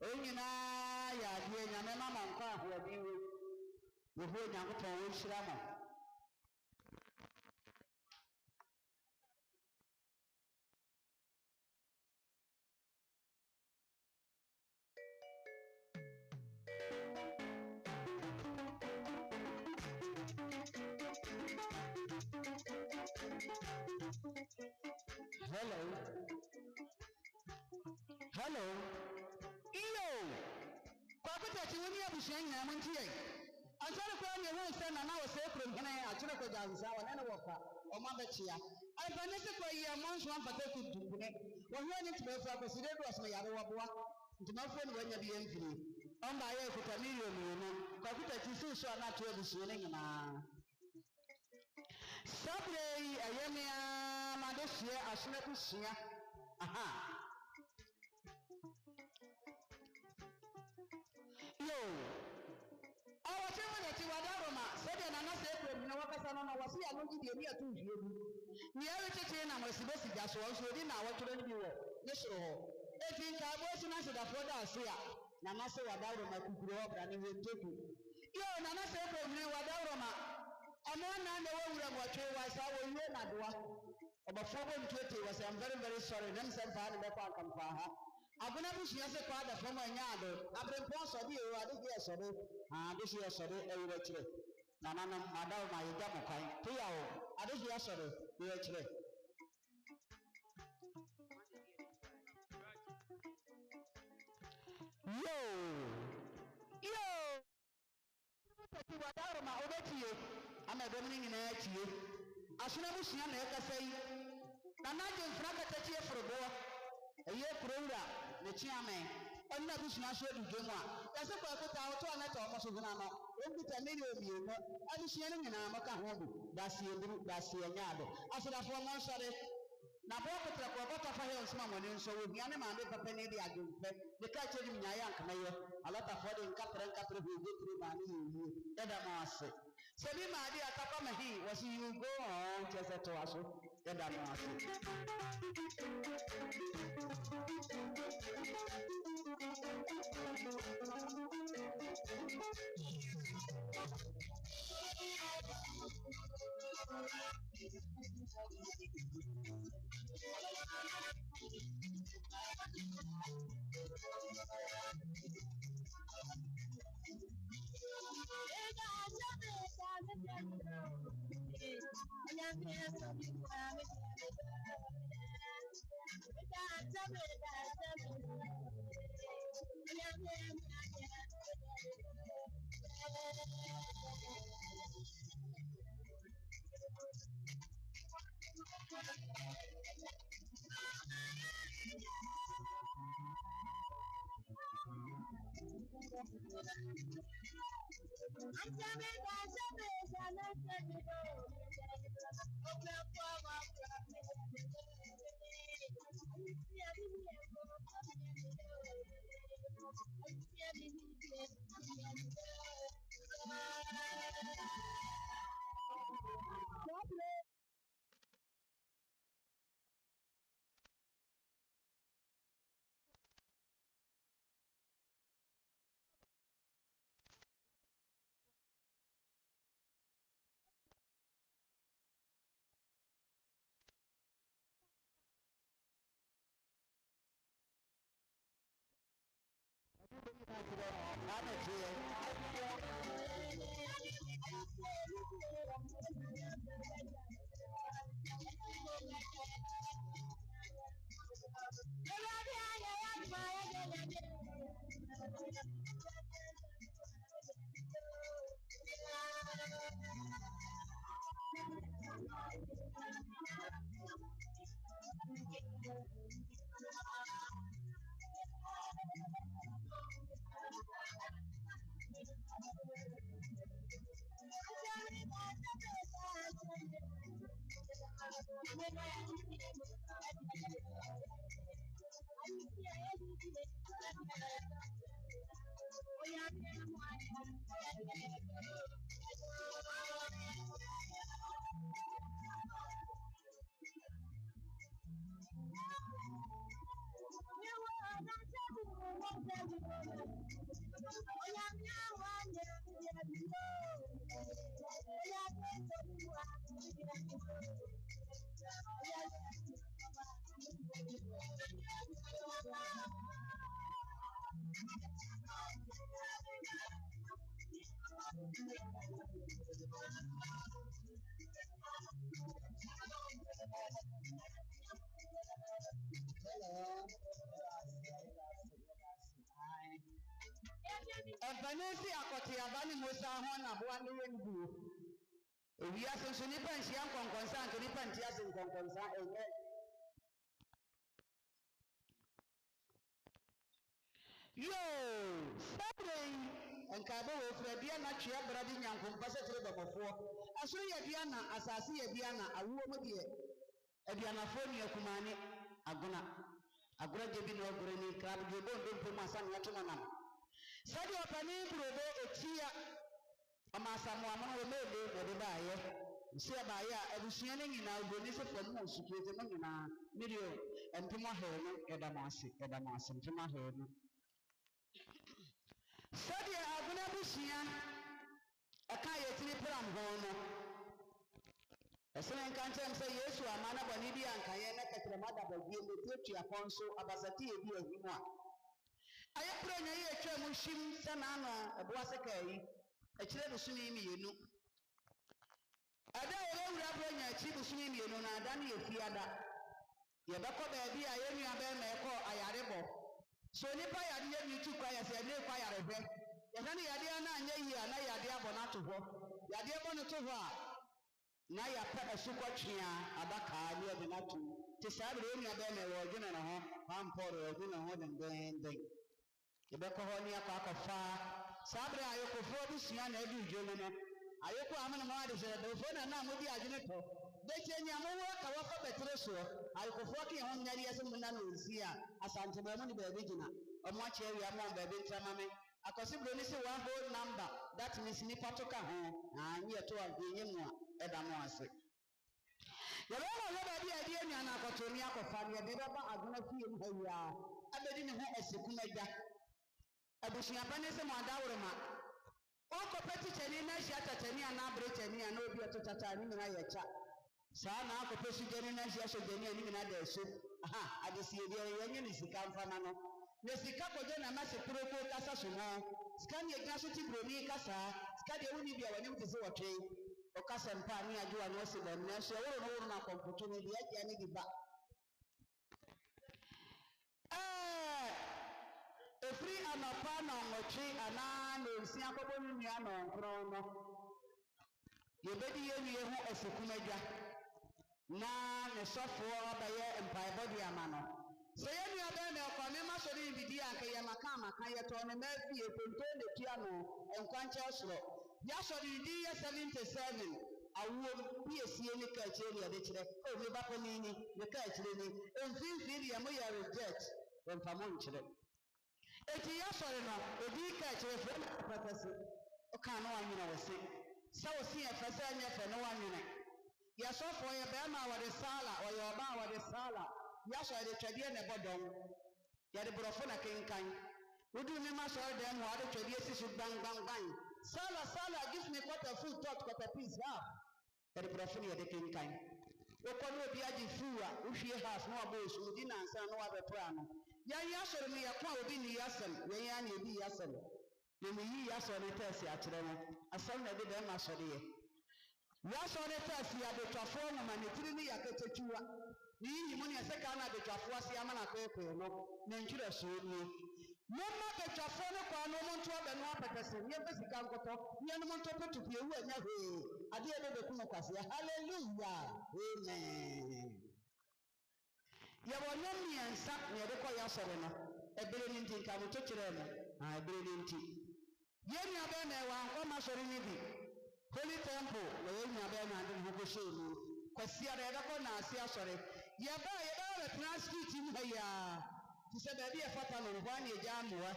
onyinaa yɛ adeɛ nyame ma ma nkɔ ahoɔden wo yehu onyankopɔn wo nhyira mo hello iyo kwakuta woni abusua nyina mo ntie ansare kwa ne ho se na wo se krom hene akyere kwa jansa wo ne wofa o ma bekia alfane se kwa yi amonso amfata kutunkune wo hwe ne tibafu akosire do asme yare woboa ntimafo ne wanya bi emfiri on ba ye kuta million no kwakuta su so na to abusua ne nyina sabre yi ayemia madehie asona busua aha yo awache mo yati wadaroma sede na na se ekro na wakasa no na wasi anu gidi emi atu hwie bu ni awe cheche na mwesibesi gaso so di na awotoro ni bi wo ne soro ho eti nka abosu na seda foda asia na na se wadaroma kukuru obra ni weteku yo na na se ekro ni wadaroma amo na na wawura gwatwe wasa wo yue na doa obafo bo ntwete was I'm very sorry dem se fa ne be kwa kampa ha aguna busua se kwa da fama nyaado abrempon so bi o ade bi so de ade bi so de e wura kire na na madaw ma yega mo kwan to ya o ade bi so de e wura kire yo ti wadaro ma obetie ama be mini nyina tie asuna busua na ekasa yi na na je mfra katachi efrobo eye kurowura ne chiame onna busuna so eduge mu a yase kwa kota auto anata omo so gina no obuta meri omieno abusua no nyina maka ho bu dasi enyaado asodafo mo nsore na bo kotra ko bota fa he nsoma mo ne nso wo bia ne ma me papa ne di adwumpe de ka che dim nyaaya nkamaye alata fo de nkapre ho gotri ma ne yi eda ma ase se bi ma di atapa ma hi wasi you go on chese to aso eda ma ase Vanessa akoti abani Musa ho na bo ane wendu ewi asenso ni panchi ankonkonsa ankeni panchi asenkonkonsa enye yo sabrei enka bo wo fra bia na twa bra bi nyankompa se tere bamofo aso ye bia na asase ye bia na awuo mo de e bia na fo ni akumane agona je bi no ogore ni krab je bo ndo mpo ma san yato na sadi opani burobe etia amasamu amono we mebe wode baaye nsia baaye a abusua ne nyina ogoni se fam mo sukueze no nyina mirio empema heno edamase empema heno sadi agona busua aka yetini pram ho no esene nkantem se Yesu amana bani bi ankaye na kakrama da bagie metetu akonso abasati ebi ahimu a ayepro nya ye atwa mu him se na no eboa se kai akire do suni mienu ada ye wura bro nya achi do suni mienu na ada na yefiada ye beko ba bi a ye nua ba ma eko ayarebo so nipa yade ye mi tu kwa ya se ne kwa yarebe ye na ne yade na anya yi na yade abo na to ho yade abo no to ho a na ya pa asukɔtwea abaka ne ɔde n'ato te saa bere onua bɛrɛ na wɔdwene ne ho pampɔre ɔdwene ho dendenden yɛbɛkɔ hɔ ne akɔ akɔfa saa bere ayokofoɔ bi sua na adi dwo no ayoko amene mo ade sɛ dɔfoɔ na na mo di adwene tɔ bɛkyɛ nya mo wɔ ka wɔfa bɛtere soɔ ayokofoɔ ke ho nyari ɛsɛ mo na no nsi a asante bɛ mo ne baabi gyina ɔmo akyɛ awia mo baabi ntrama me akɔsi bro ne sɛ one whole number that means nipa to ka ho nyɛ to a yenye mu a ɛda mo ase yɛbɛwɔ yɛ baabi a ɛde anua na akɔto ne akɔfa ne yɛde bɛba adwene fie mu ha wia abɛdi ne ho asikum agya abusuapa ne sɛ mo adaworo ma ɔkɔpɛ tikyɛni na ahyia takyɛni a na abere kyɛni a na obi ɔto tata ne nyinaa yɛ kya saa na akɔpɛ sugyani na ahyia sogyani a ne nyinaa da ɛso adesie deɛ yɛnyɛ ne sika mfama no na sika kɔgye na ma se kuroko kasa so no sika ne yɛgyina so ti buroni kasa sika deɛ woni bi a wɔnim te sɛ wɔtwe ɔkasa mpa ne agye wa no ɔsi dɛm na ɛso ɛworo no woro no akɔmpoto no deɛ agye ne de ba efiri anɔpa na ɔnwɔtwe anaa na nsia kɔbɔ no nua na ɔnkron no yɛbɛdi yɛwie ho asikum adwa na ne sɔfoɔ abɛyɛ mpaebɔ de ama no sɛ yɛ nua bɛɛ na ɔkɔ ne ma sɔre bidi a nka yɛ maka yɛtɔ ne ma fie tonto ne tua no nkwankyɛw soro yɛasɔre di yɛ 77 awuo bi esie ne ka akyire ne yɛde kyerɛ me ba pɔ ni ne ka akyire ni mfimfini deɛ mo yɛ reject mfa mo nkyerɛ eti yɛasɔre no edi ka akyire fɛ pɛpɛse ɔka no wanwene wɔ se sɛ wɔ se yɛfɛ sɛ nyɛ fɛ no wanwene yɛsɔfoɔ yɛ bɛrima a wɔde saala ɔyɛ ɔba a wɔde saala yɛasɔre de twɛdeɛ na ɛbɔ dɔm yɛde borɔfo na kenkan wodu ne ma sɔre dɛm hɔ ade twɛdeɛ si so gbangbangban saala give me quarter food tot quarter piece half yɛde borɔfo na yɛde kenkan wokɔ ne obi agye fuu a wohwie half na wabɔ osu wodi nansa na wabɛpɛ ano yɛn asɔre no yɛko a obi ni yasɛm yɛn a na ebi yasɛm na meyi yasɔre ne tɛɛsi akyerɛ no asɛm na ɛde bɛrima asɔre yɛ yasɔre ne tɛɛsi adetwafoɔ nwoma ne tiri ne yɛketekyua ne yiyi mu ne ɛsɛ kaa na adetwafoɔ ase ama na kɔɛkɔɛ no ne ntwerɛ soɔ nie momma adetwafoɔ no kɔa no ɔmo nto abɛno apɛpɛsɛ nneɛmfa sika nkɔtɔ nneɛnom nto potopie wu anya hwee adeɛ bɛbɛku no kwaseɛ hallelujah amen yɛwɔ nnwom mmiɛnsa na yɛde kɔ yɛasɔre no ɛbere no nti nka moto kyerɛ no ɛbere no nti yɛn nuabɛɛ na ɛwɔ ankɔma sɔre no bi holy temple na yɛn nuabɛɛ na ade ne ho kɔhyɛɛ mu kwasia da yɛbɛkɔ na ase asɔre yɛbɛɛ bɛtena street mu ha yi a te sɛ baabi yɛfata no hɔ a ne yɛgya amoa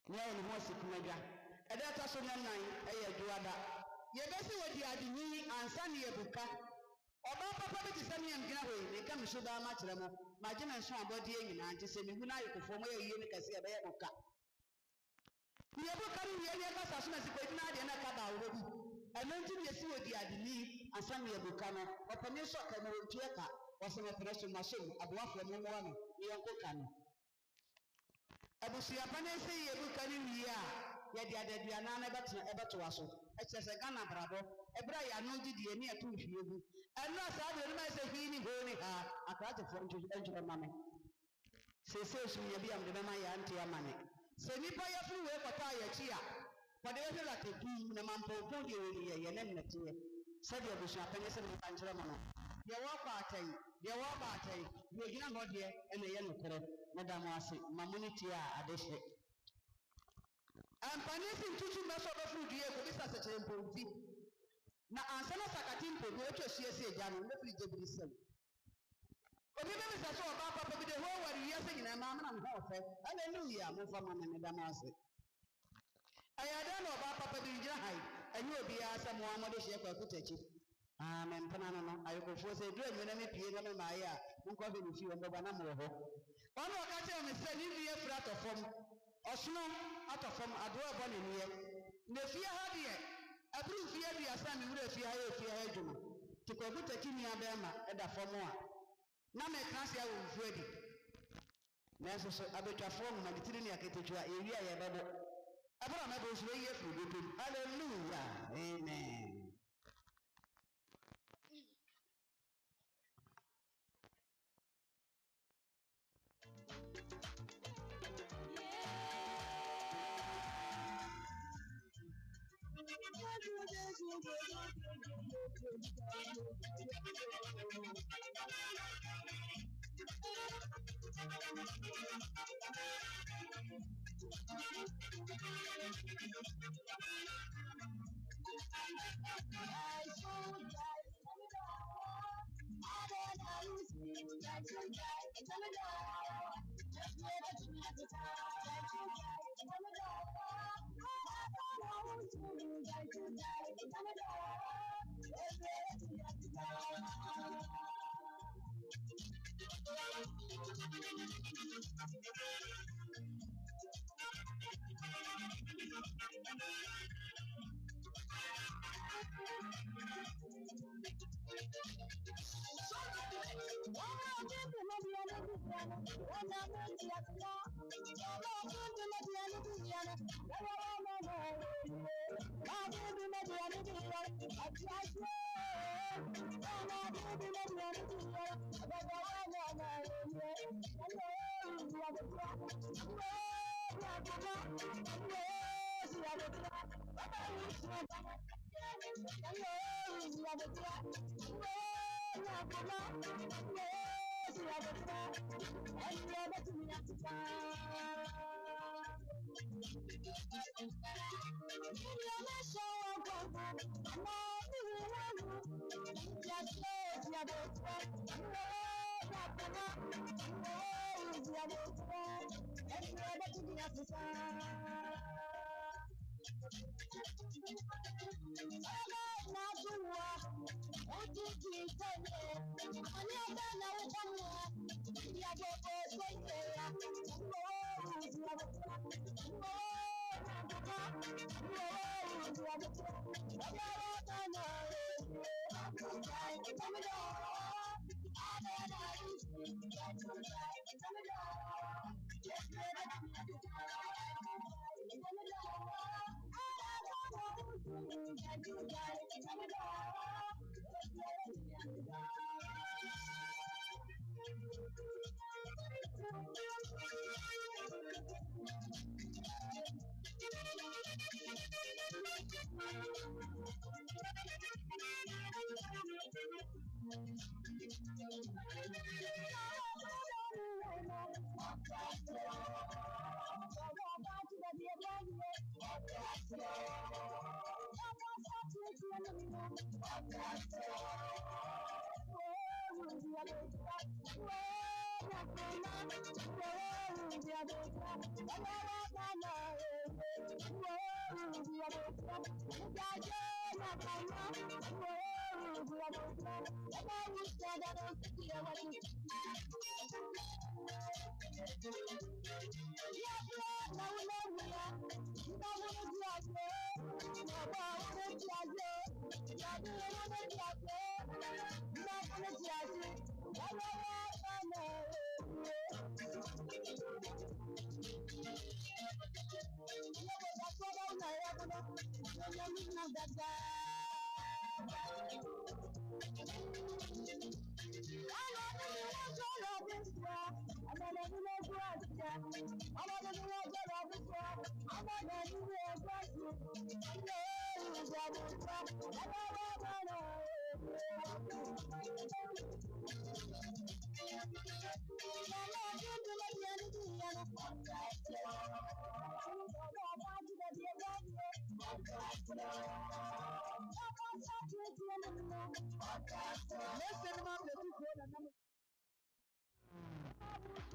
ne ɛyɛ ne ho asikum adwa ɛdɛ ɛtɔ so no nan ɛyɛ adwoada yɛbɛsi wɔdi adenyi ansa ne yɛbuka ɔbaa papa bi te sɛ me yɛmgyina hɔ yi meka me so daa makyerɛ mo magye me nso abɔdeɛ nyinaa nti sɛ mehu no ayekofoɔ ma yɛyie ne kɛse ɛbɛyɛ boka yɛbuka no wie ne yɛkasa so na sikɔgyina adeɛ na ɛka baawɔ bi ɛno nti ne yɛsi wɔdi adenyi ansa ne yɛbuka no ɔpani nso ɔka no wɔntua ka wɔsɛ mɛpɛrɛ so mahyɛm aboafoɔ mo mmoa no ne yɛnkɔ ka no abusuapa no sɛ yɛbuka no wie a yɛde adaduana no ɛbɛtoa so ɛkyerɛ sɛ Ghana brabɔ ɛberɛ a yɛano gyidie ne ɛto nhwie gu ɛno a saa deɛ no ma sɛ hwii ne hoo ne haa akratefoɔ ntwerɛ ma me seesei so yɛ bi a mede bɛma yɛ ante ama ne sɛ nnipa yɛforo wei kɔtɔ a yɛkyi a kɔde bɛhwɛ latapii na mampɔnpɔn deɛ wɔni yɛyɛ ne nnɛteɛ sɛdeɛ abusuapa ne sɛ mepa nkyerɛ mo no deɛ wɔkɔ atɛn deɛ wɔba atɛn deɛ ogyina hɔ deɛ ɛna ɛyɛ nokorɛ na da mo ase ma mo ne tie a ade hyɛ ampane si ntutu mbɛsɔ bɛfuru dua kɔbi sa sɛkyerɛ mpɔnti na ansa na sakate mpɔdu atwa ahyia sɛ agya no mɛfiri gye biri sɛm obi bɛbisa sɛ ɔbaa papa bi de hɔ ware wiase nyinaa ma amena me ho ɔfɛ hallelujah momfa ma me da mo ase ɛyɛ dɛn na ɔbaa papa bi gyina ha yi ɛnyɛ obiara sɛ moa mɔde hyɛ kɔ akutakyi mempena no no ayekofoɔ sɛ ɛduru anwuna me pie na memaayɛ a monkɔ hwɛ ne fie ɔmbɛba na mowɔ hɔ ɔne ɔka kyerɛ me sɛ ne wie afiri atɔ fam ɔsono atɔ fam adoɔ ɛbɔ ne neɛ na fie ha deɛ ɛburu fie aduasa me wura fie ha yɛ fie ha adwuma nti kɔkutakyi nua bɛrima ɛda fam a na mɛka se awɔ mfuo adi nanso so abɛtwafoɔ nwoma ne tiri ne aketekyua ɛwie a yɛbɛbɔ ɛberɛ a mɛbɔ so bɛyi afiri bɛtom hallelujah amen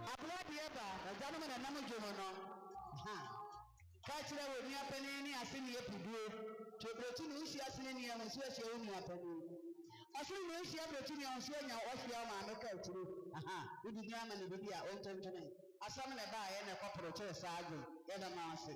Abladieba, a gentleman and number Jomono. Catch it with me up and any I think you have to do to protein which you are seeing here and switch your own happening. I think we share protein on swing your off your man, okay, through. We did not and the video on tonight. I summon a buy and a corporate sergeant, get a mouse.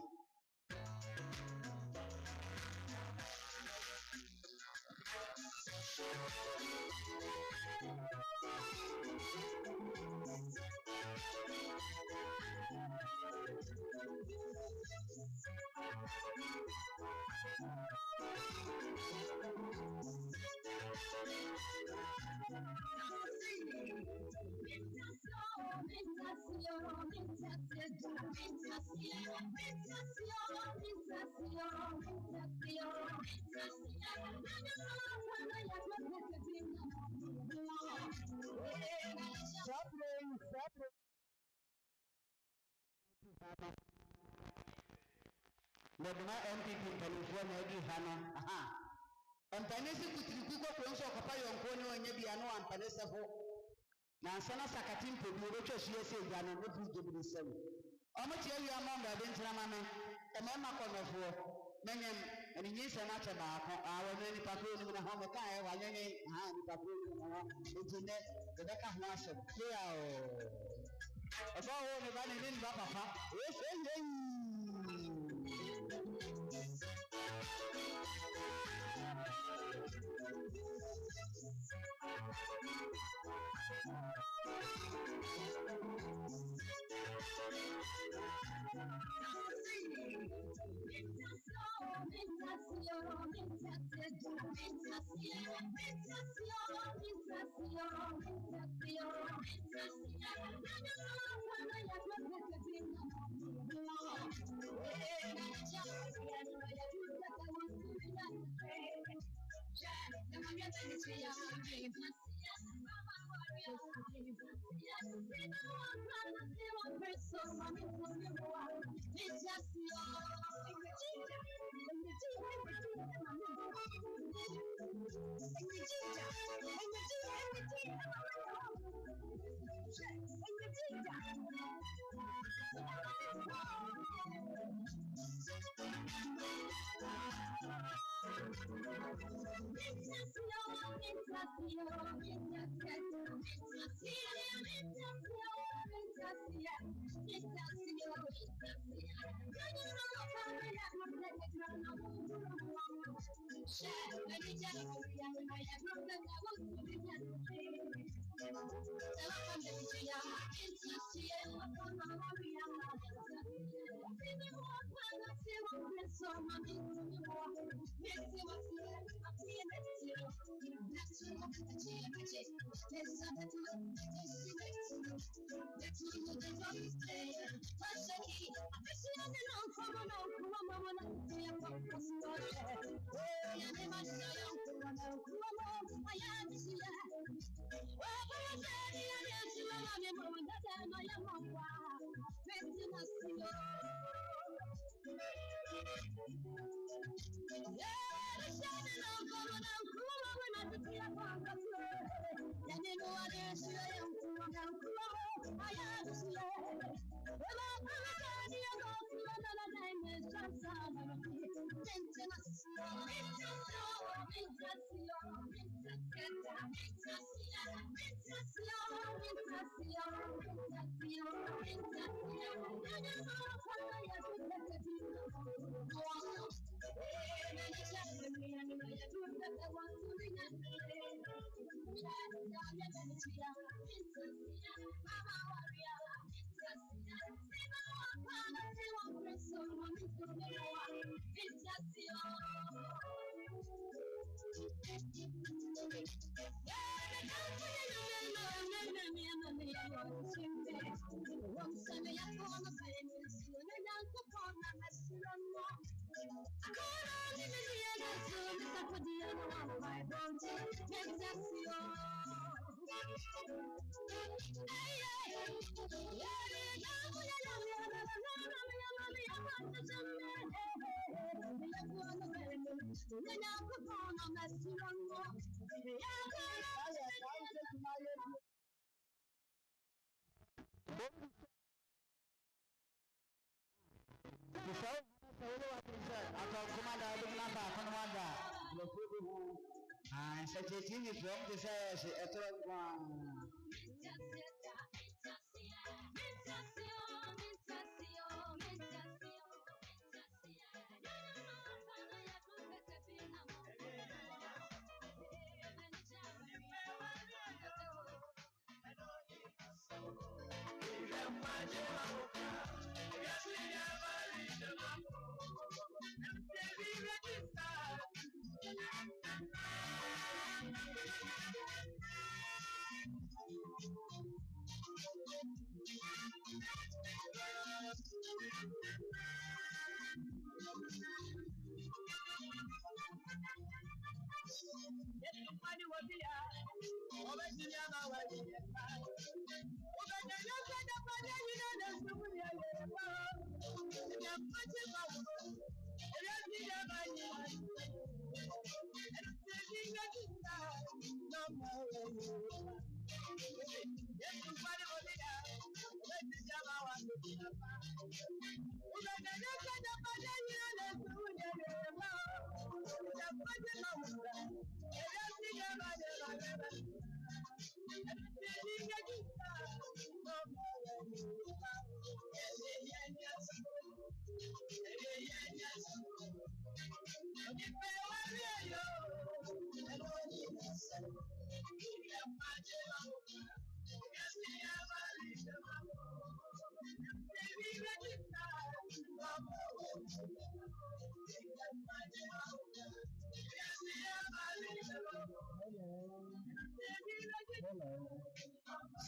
Lebona MPP mpanimfoɔ na adi ha no aha mpane si kutiriku kɔkɔɔ nso ɔkɔpa yɔnko ne ɔnyɛ bia no ampane sɛfo na ansa na sakate mpɛbi wɔbɛtwa hyia sɛ agya no ne firi gyebiri sɛm ɔmo tie awia ma ɔmbaade ntena ma me ɛmɛma kɔnɔfoɔ menyem ɛne nyinsɛ no akyɛ baako awɔ no nipa koro nim na hɔ meka ɛ wanyɛnyɛ ha nipa koro nim na hɔ enti nɛ yɛbɛka ho asɛm clear ɔsɛ ɔwɔ ne ba ne ne ba papa ɛsɛyɛyi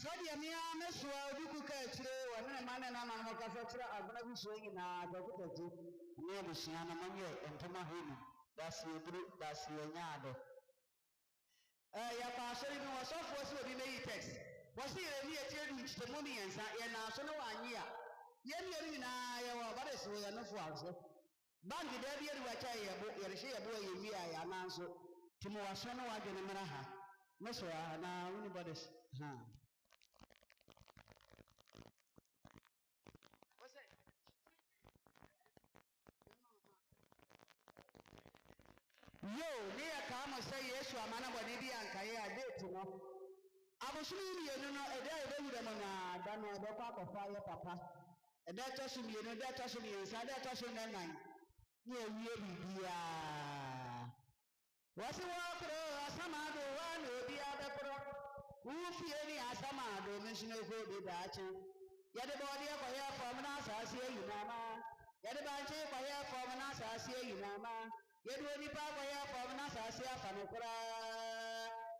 Sadia mia mesua oduku ka chire wona ma na na ho kasa chire agona bi so yi na dokuta ji ne abusua na manye entoma honu dasi eburu dasi enyaade ya pa so ni wo sofo so obi na yi text wo se ye ni etie du chitemo ni yensa ye na so no anyi a ye ni na ye wo ba de so ye no fo aso bangi de bi eri wa cha ye bo ye re ye bo ye wi a ya na so timo wa so no wa de ne mara ha mesua na anybody ha yo ne ya kama sai Yesu amana bodi bi ankaye a date no abosuru mienu no eda ebewu da na da no do kwa kofa ye papa eda tosu mienu da tosu miensa da tosu nan ni ewie bibia wasi wa pro asamado wa no bi abepro ufie ni asamado mensino ko be da achi yade bodi e koye fom na asase ayinama yade banche koye fom na asase ayinama yedu nipa koye fom na asase afanokra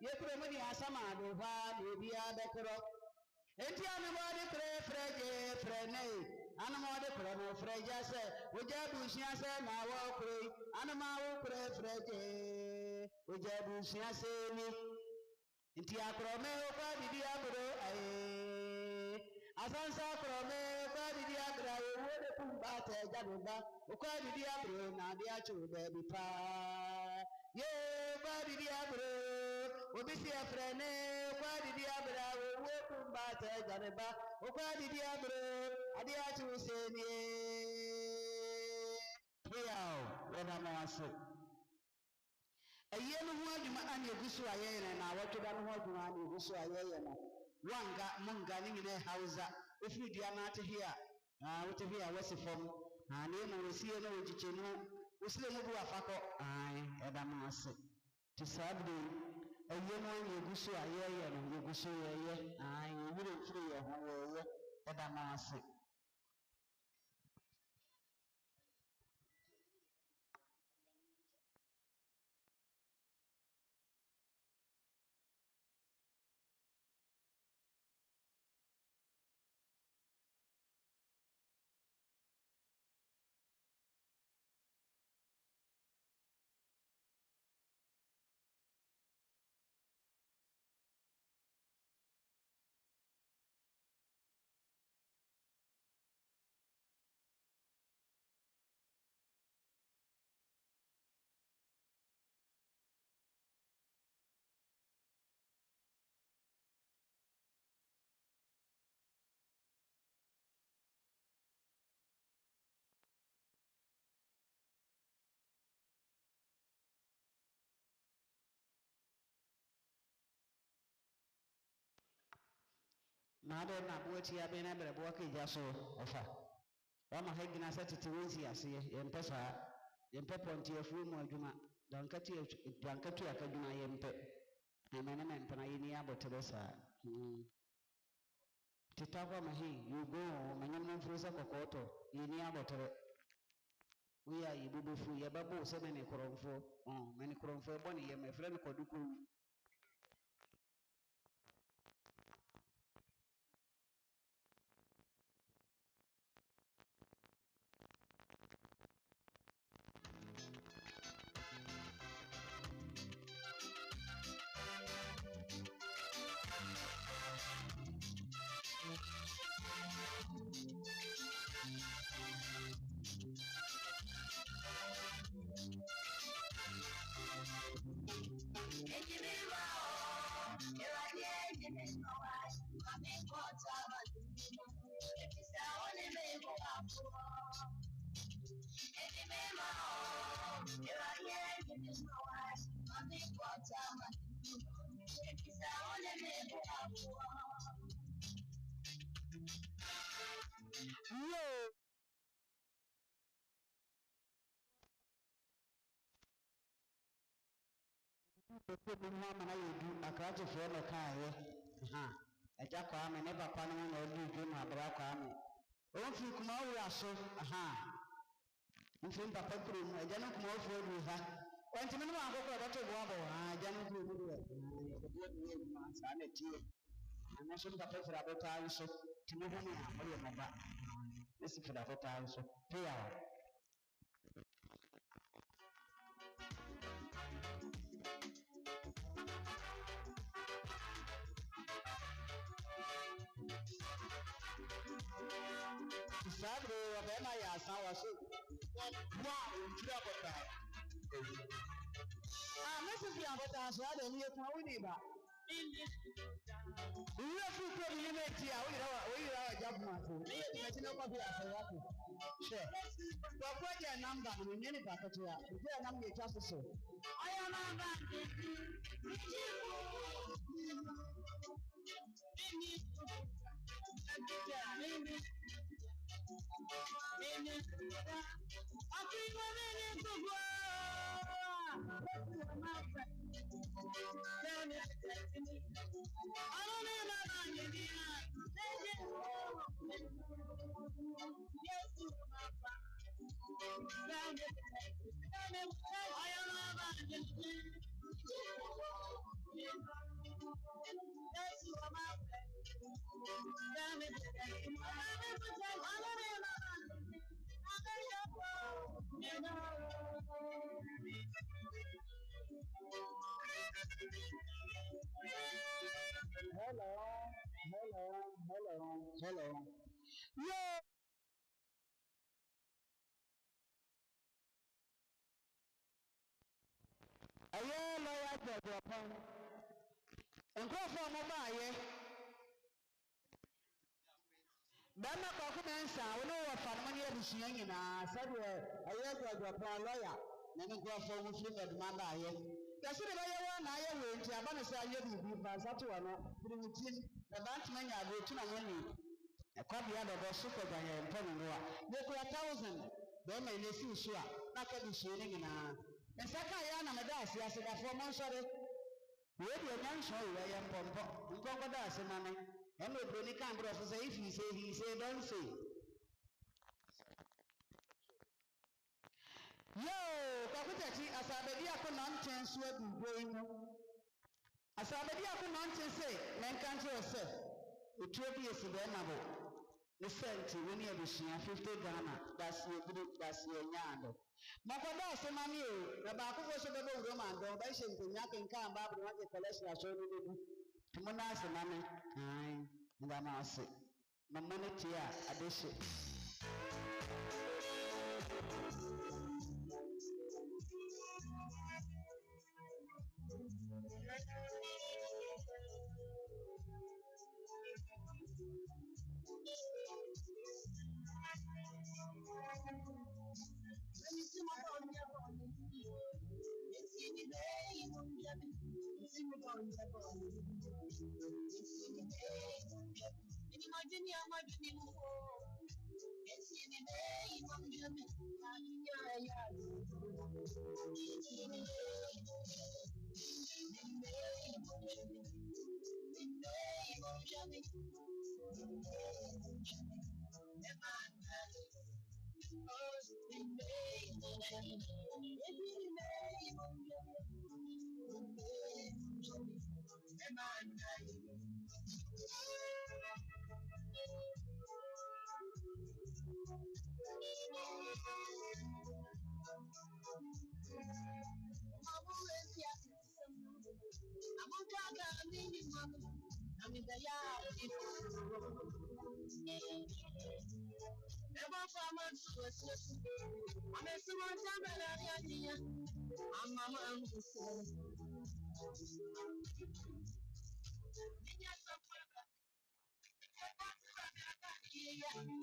yekure mu ni asamado fa no bi abepro enti anamode freje frene anamode no freje se ojabu sia se na wo kure anama wo kure freje ojabu sia se ni enti akrome o kwa didi agro aye asansa akrome kwa didi agra wo de kumba te jabuba o kwa didi agro na dia chu be bi pa ye kwa didi agro obisi afrene kwa didi agra wo kumba te jabuba o kwa didi agro adi a chu se ni yao wena maso aye no ho adwuma an egusu ayeye na awotweda no ho adwuma an egusu ayeye no wanga munga ni nyine hausa ofiri dia na ate hia wote hia wasi fom na mo wosie no ojiche no wosile mu bu afako eda maso to sabde aye no an egusu ayeye no egusu yeye wure firi ye ho yeye eda maso Made na boati ya be na bere bo ka ija so ofa wa ma hagina satiti wonsi ase yempe sa yempe ponti afu mu adwuma dankatu akadwuma yempe emene men pana yini abotere sa titakwa mahi you go manyam mfruza kokoto yini abotere we are ibubufu yebabo se mene kromfo boni yeme frene koduku Papa bi mu ama na yɛdu akratefoɔ na kaeɛ agya kwaa me ne papa no na ɔdi dwom abra kwaa me ɔmfiri kuma wura so mfiri papa kurom agya no kuma ɔfoɔ aduru ha ɔntimi no maakɔkɔ ɔbɛto boa bɔ agya no kurom deɛ ɔbɛboa bi yɛ adwuma saa na tie ɛno so papa firi abɔtaa so tumi ho me a ɔyɛ mmɔba ɛsi firi abɔtaa so peya Sabre wabema ya sawa so wa ntira bota message ya bota so ada ni ekun woni ba uwe fu ko bi ni meti a wo yira wa jabu ma so na ti na ko bi afewa ko she wa ko dia number ni ni ba ka to ya dia number ya twa so aya number Hello. Yeah. Aye, lawyer Jojo Pon. Nkrofo mo baaye. Dama ko ko mensa, wono wo fa no ne abusua nyina, sabe aye Jojo Pon lawyer. Na nkrofo mo fi me dama baaye. Kasi de baye wa na aye we nti aba no se aye bibi fa sato wa no, primitive. Na bantuma nya go tu na woni. Ekwabi adodo super ganya mponu no a. Mo ko 1000. Be ma ile si so a, na ka bi so ne nyina. Nsaka ya na meda ase ase da fo mon sore. We de nyanso we ya mpompo. Nkonko da ase na me. E no broni kan bro so say if he say don't say. Yo, kakutachi asabedi akona ntenso agugbo inu. Asabedi akona ntense menkanche ose. Otu obi esi be na bo. The cent when you have 50 Ghana, that's your group, that's your yard. Makoda semani o, na ba ko so be bo Roma do ba she nkonya kenkan ba bo ma ke collection aso ni lebu. Tumo na semani, ai, nga na ase. Na money tia adeshe.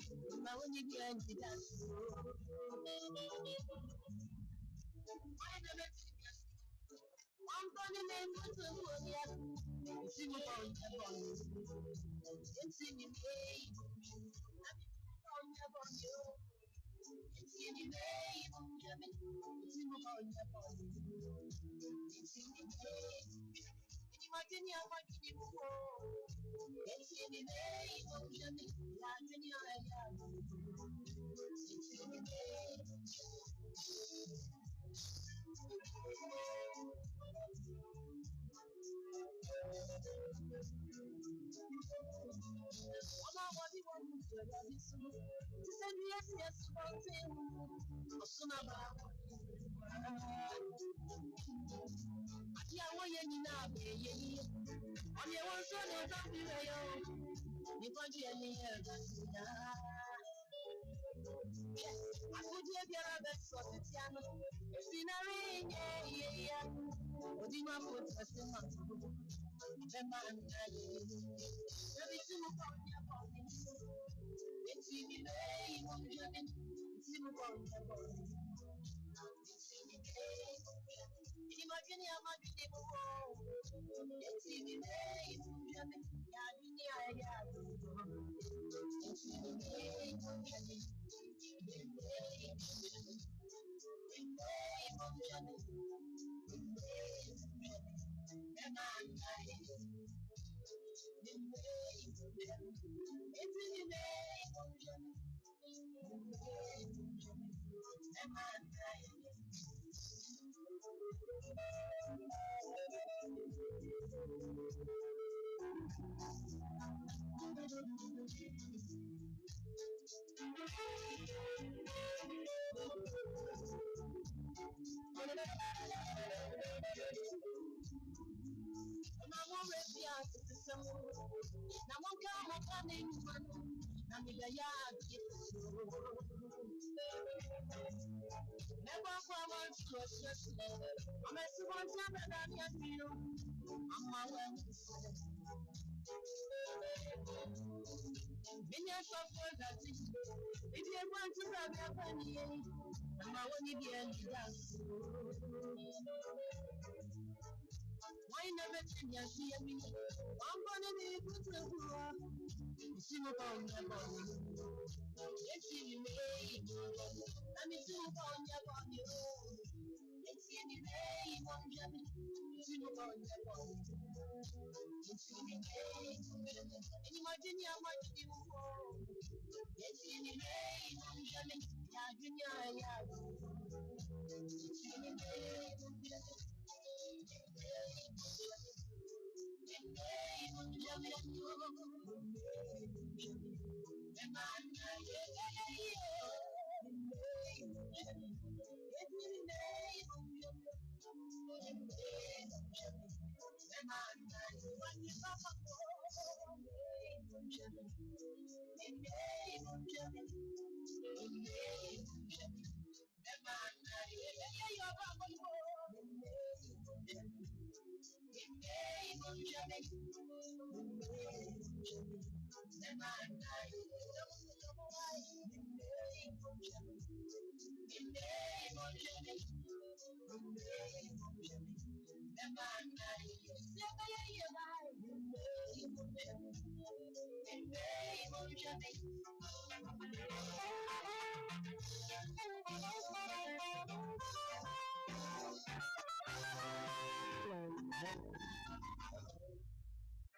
My when you get into that. I'm gonna name for the one. See me on the bone. It's in the way. I'm on you. It's in the way. See me on the bone. It's in the way. Imagine you're watching you. It's in the way. Imagine you're it's in the way.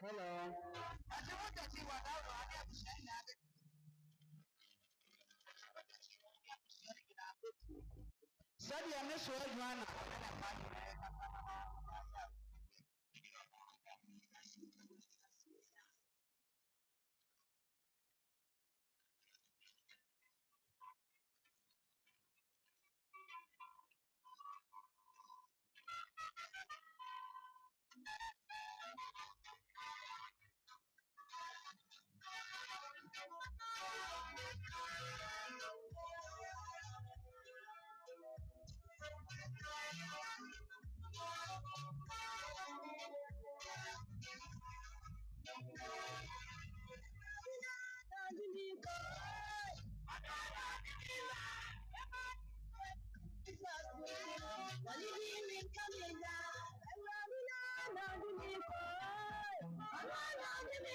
Hello. Sadi ya meso Joanna.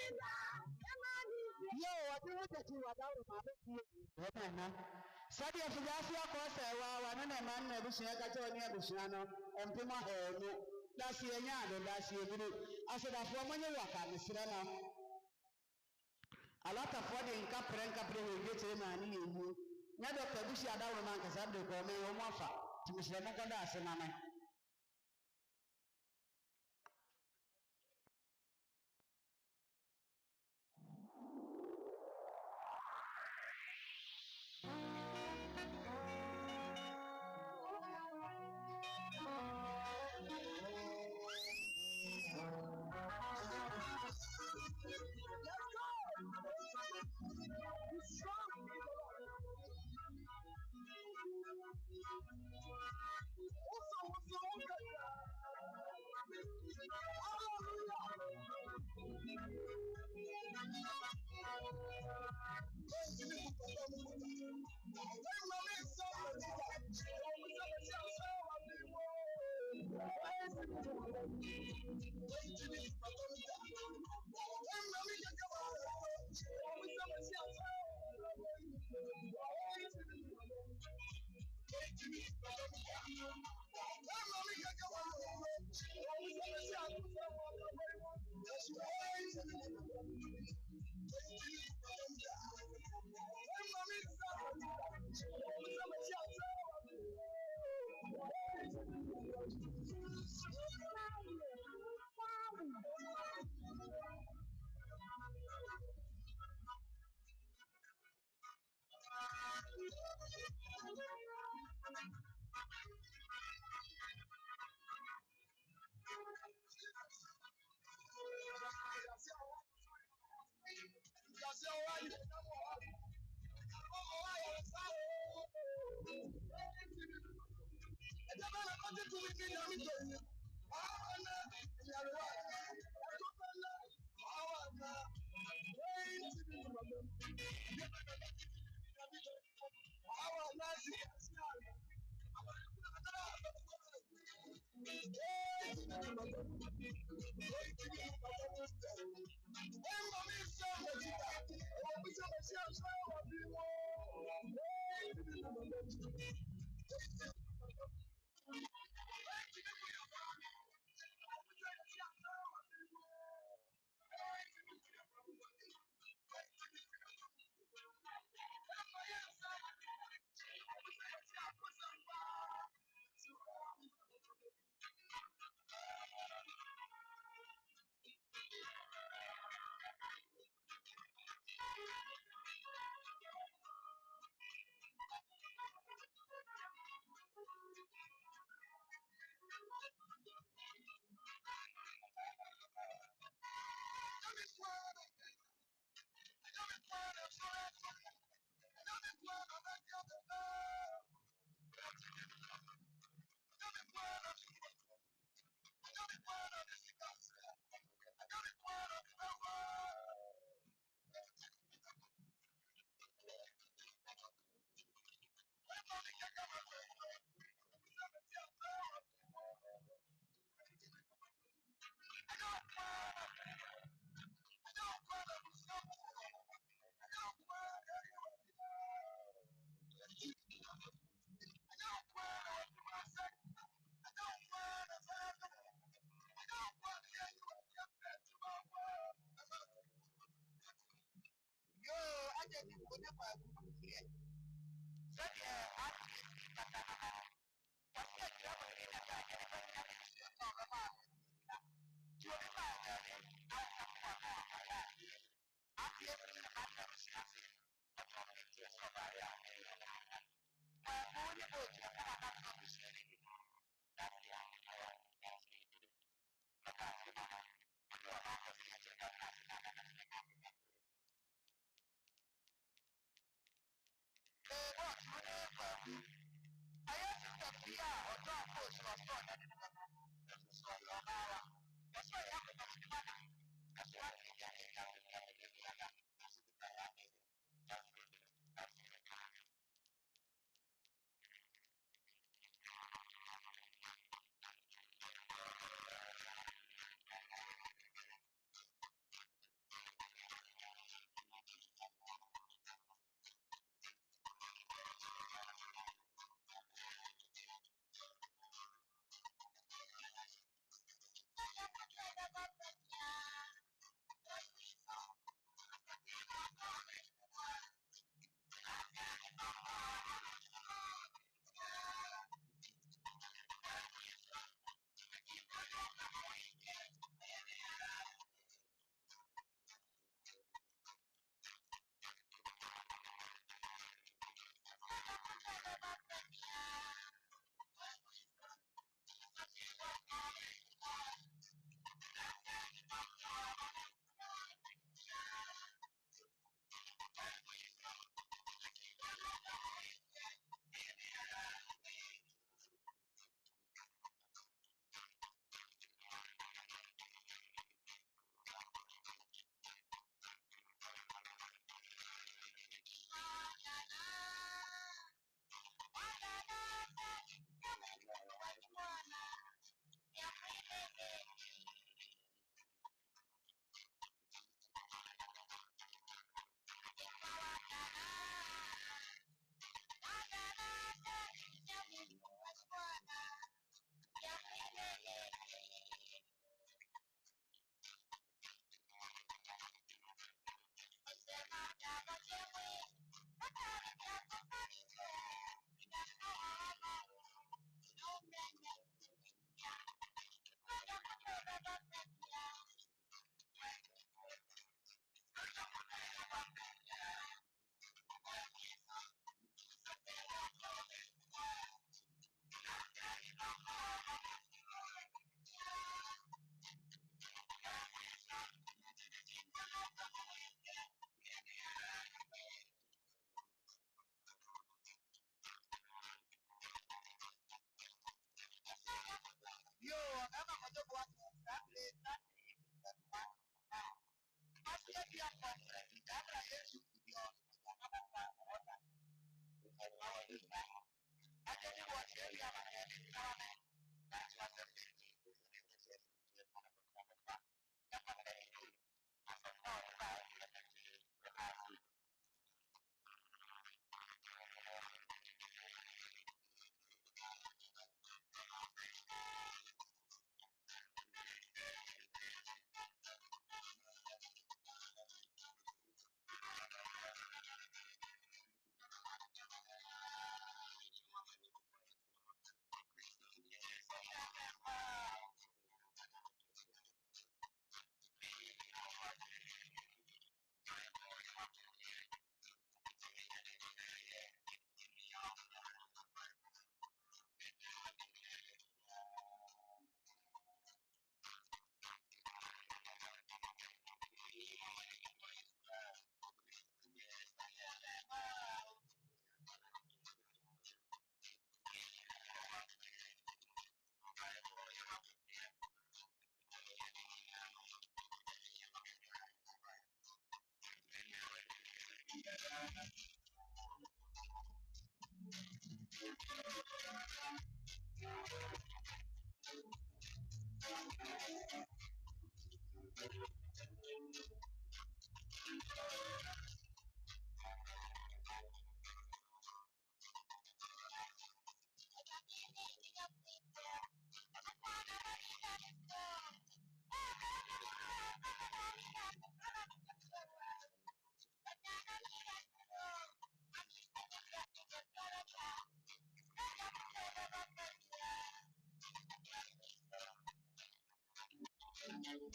Yo, I do what you are down with my baby. Sadi afijasi akose wa nene man na bushia ka to ni abushia no empema he no dasi enya do dasi ebiri aseda fo manye waka ne sira na alata fo de nka pre we gete ma ni yehu nya do ka bushia da wo man ka sabe ko me wo mafa timisira mo ko da ase na me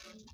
Hello.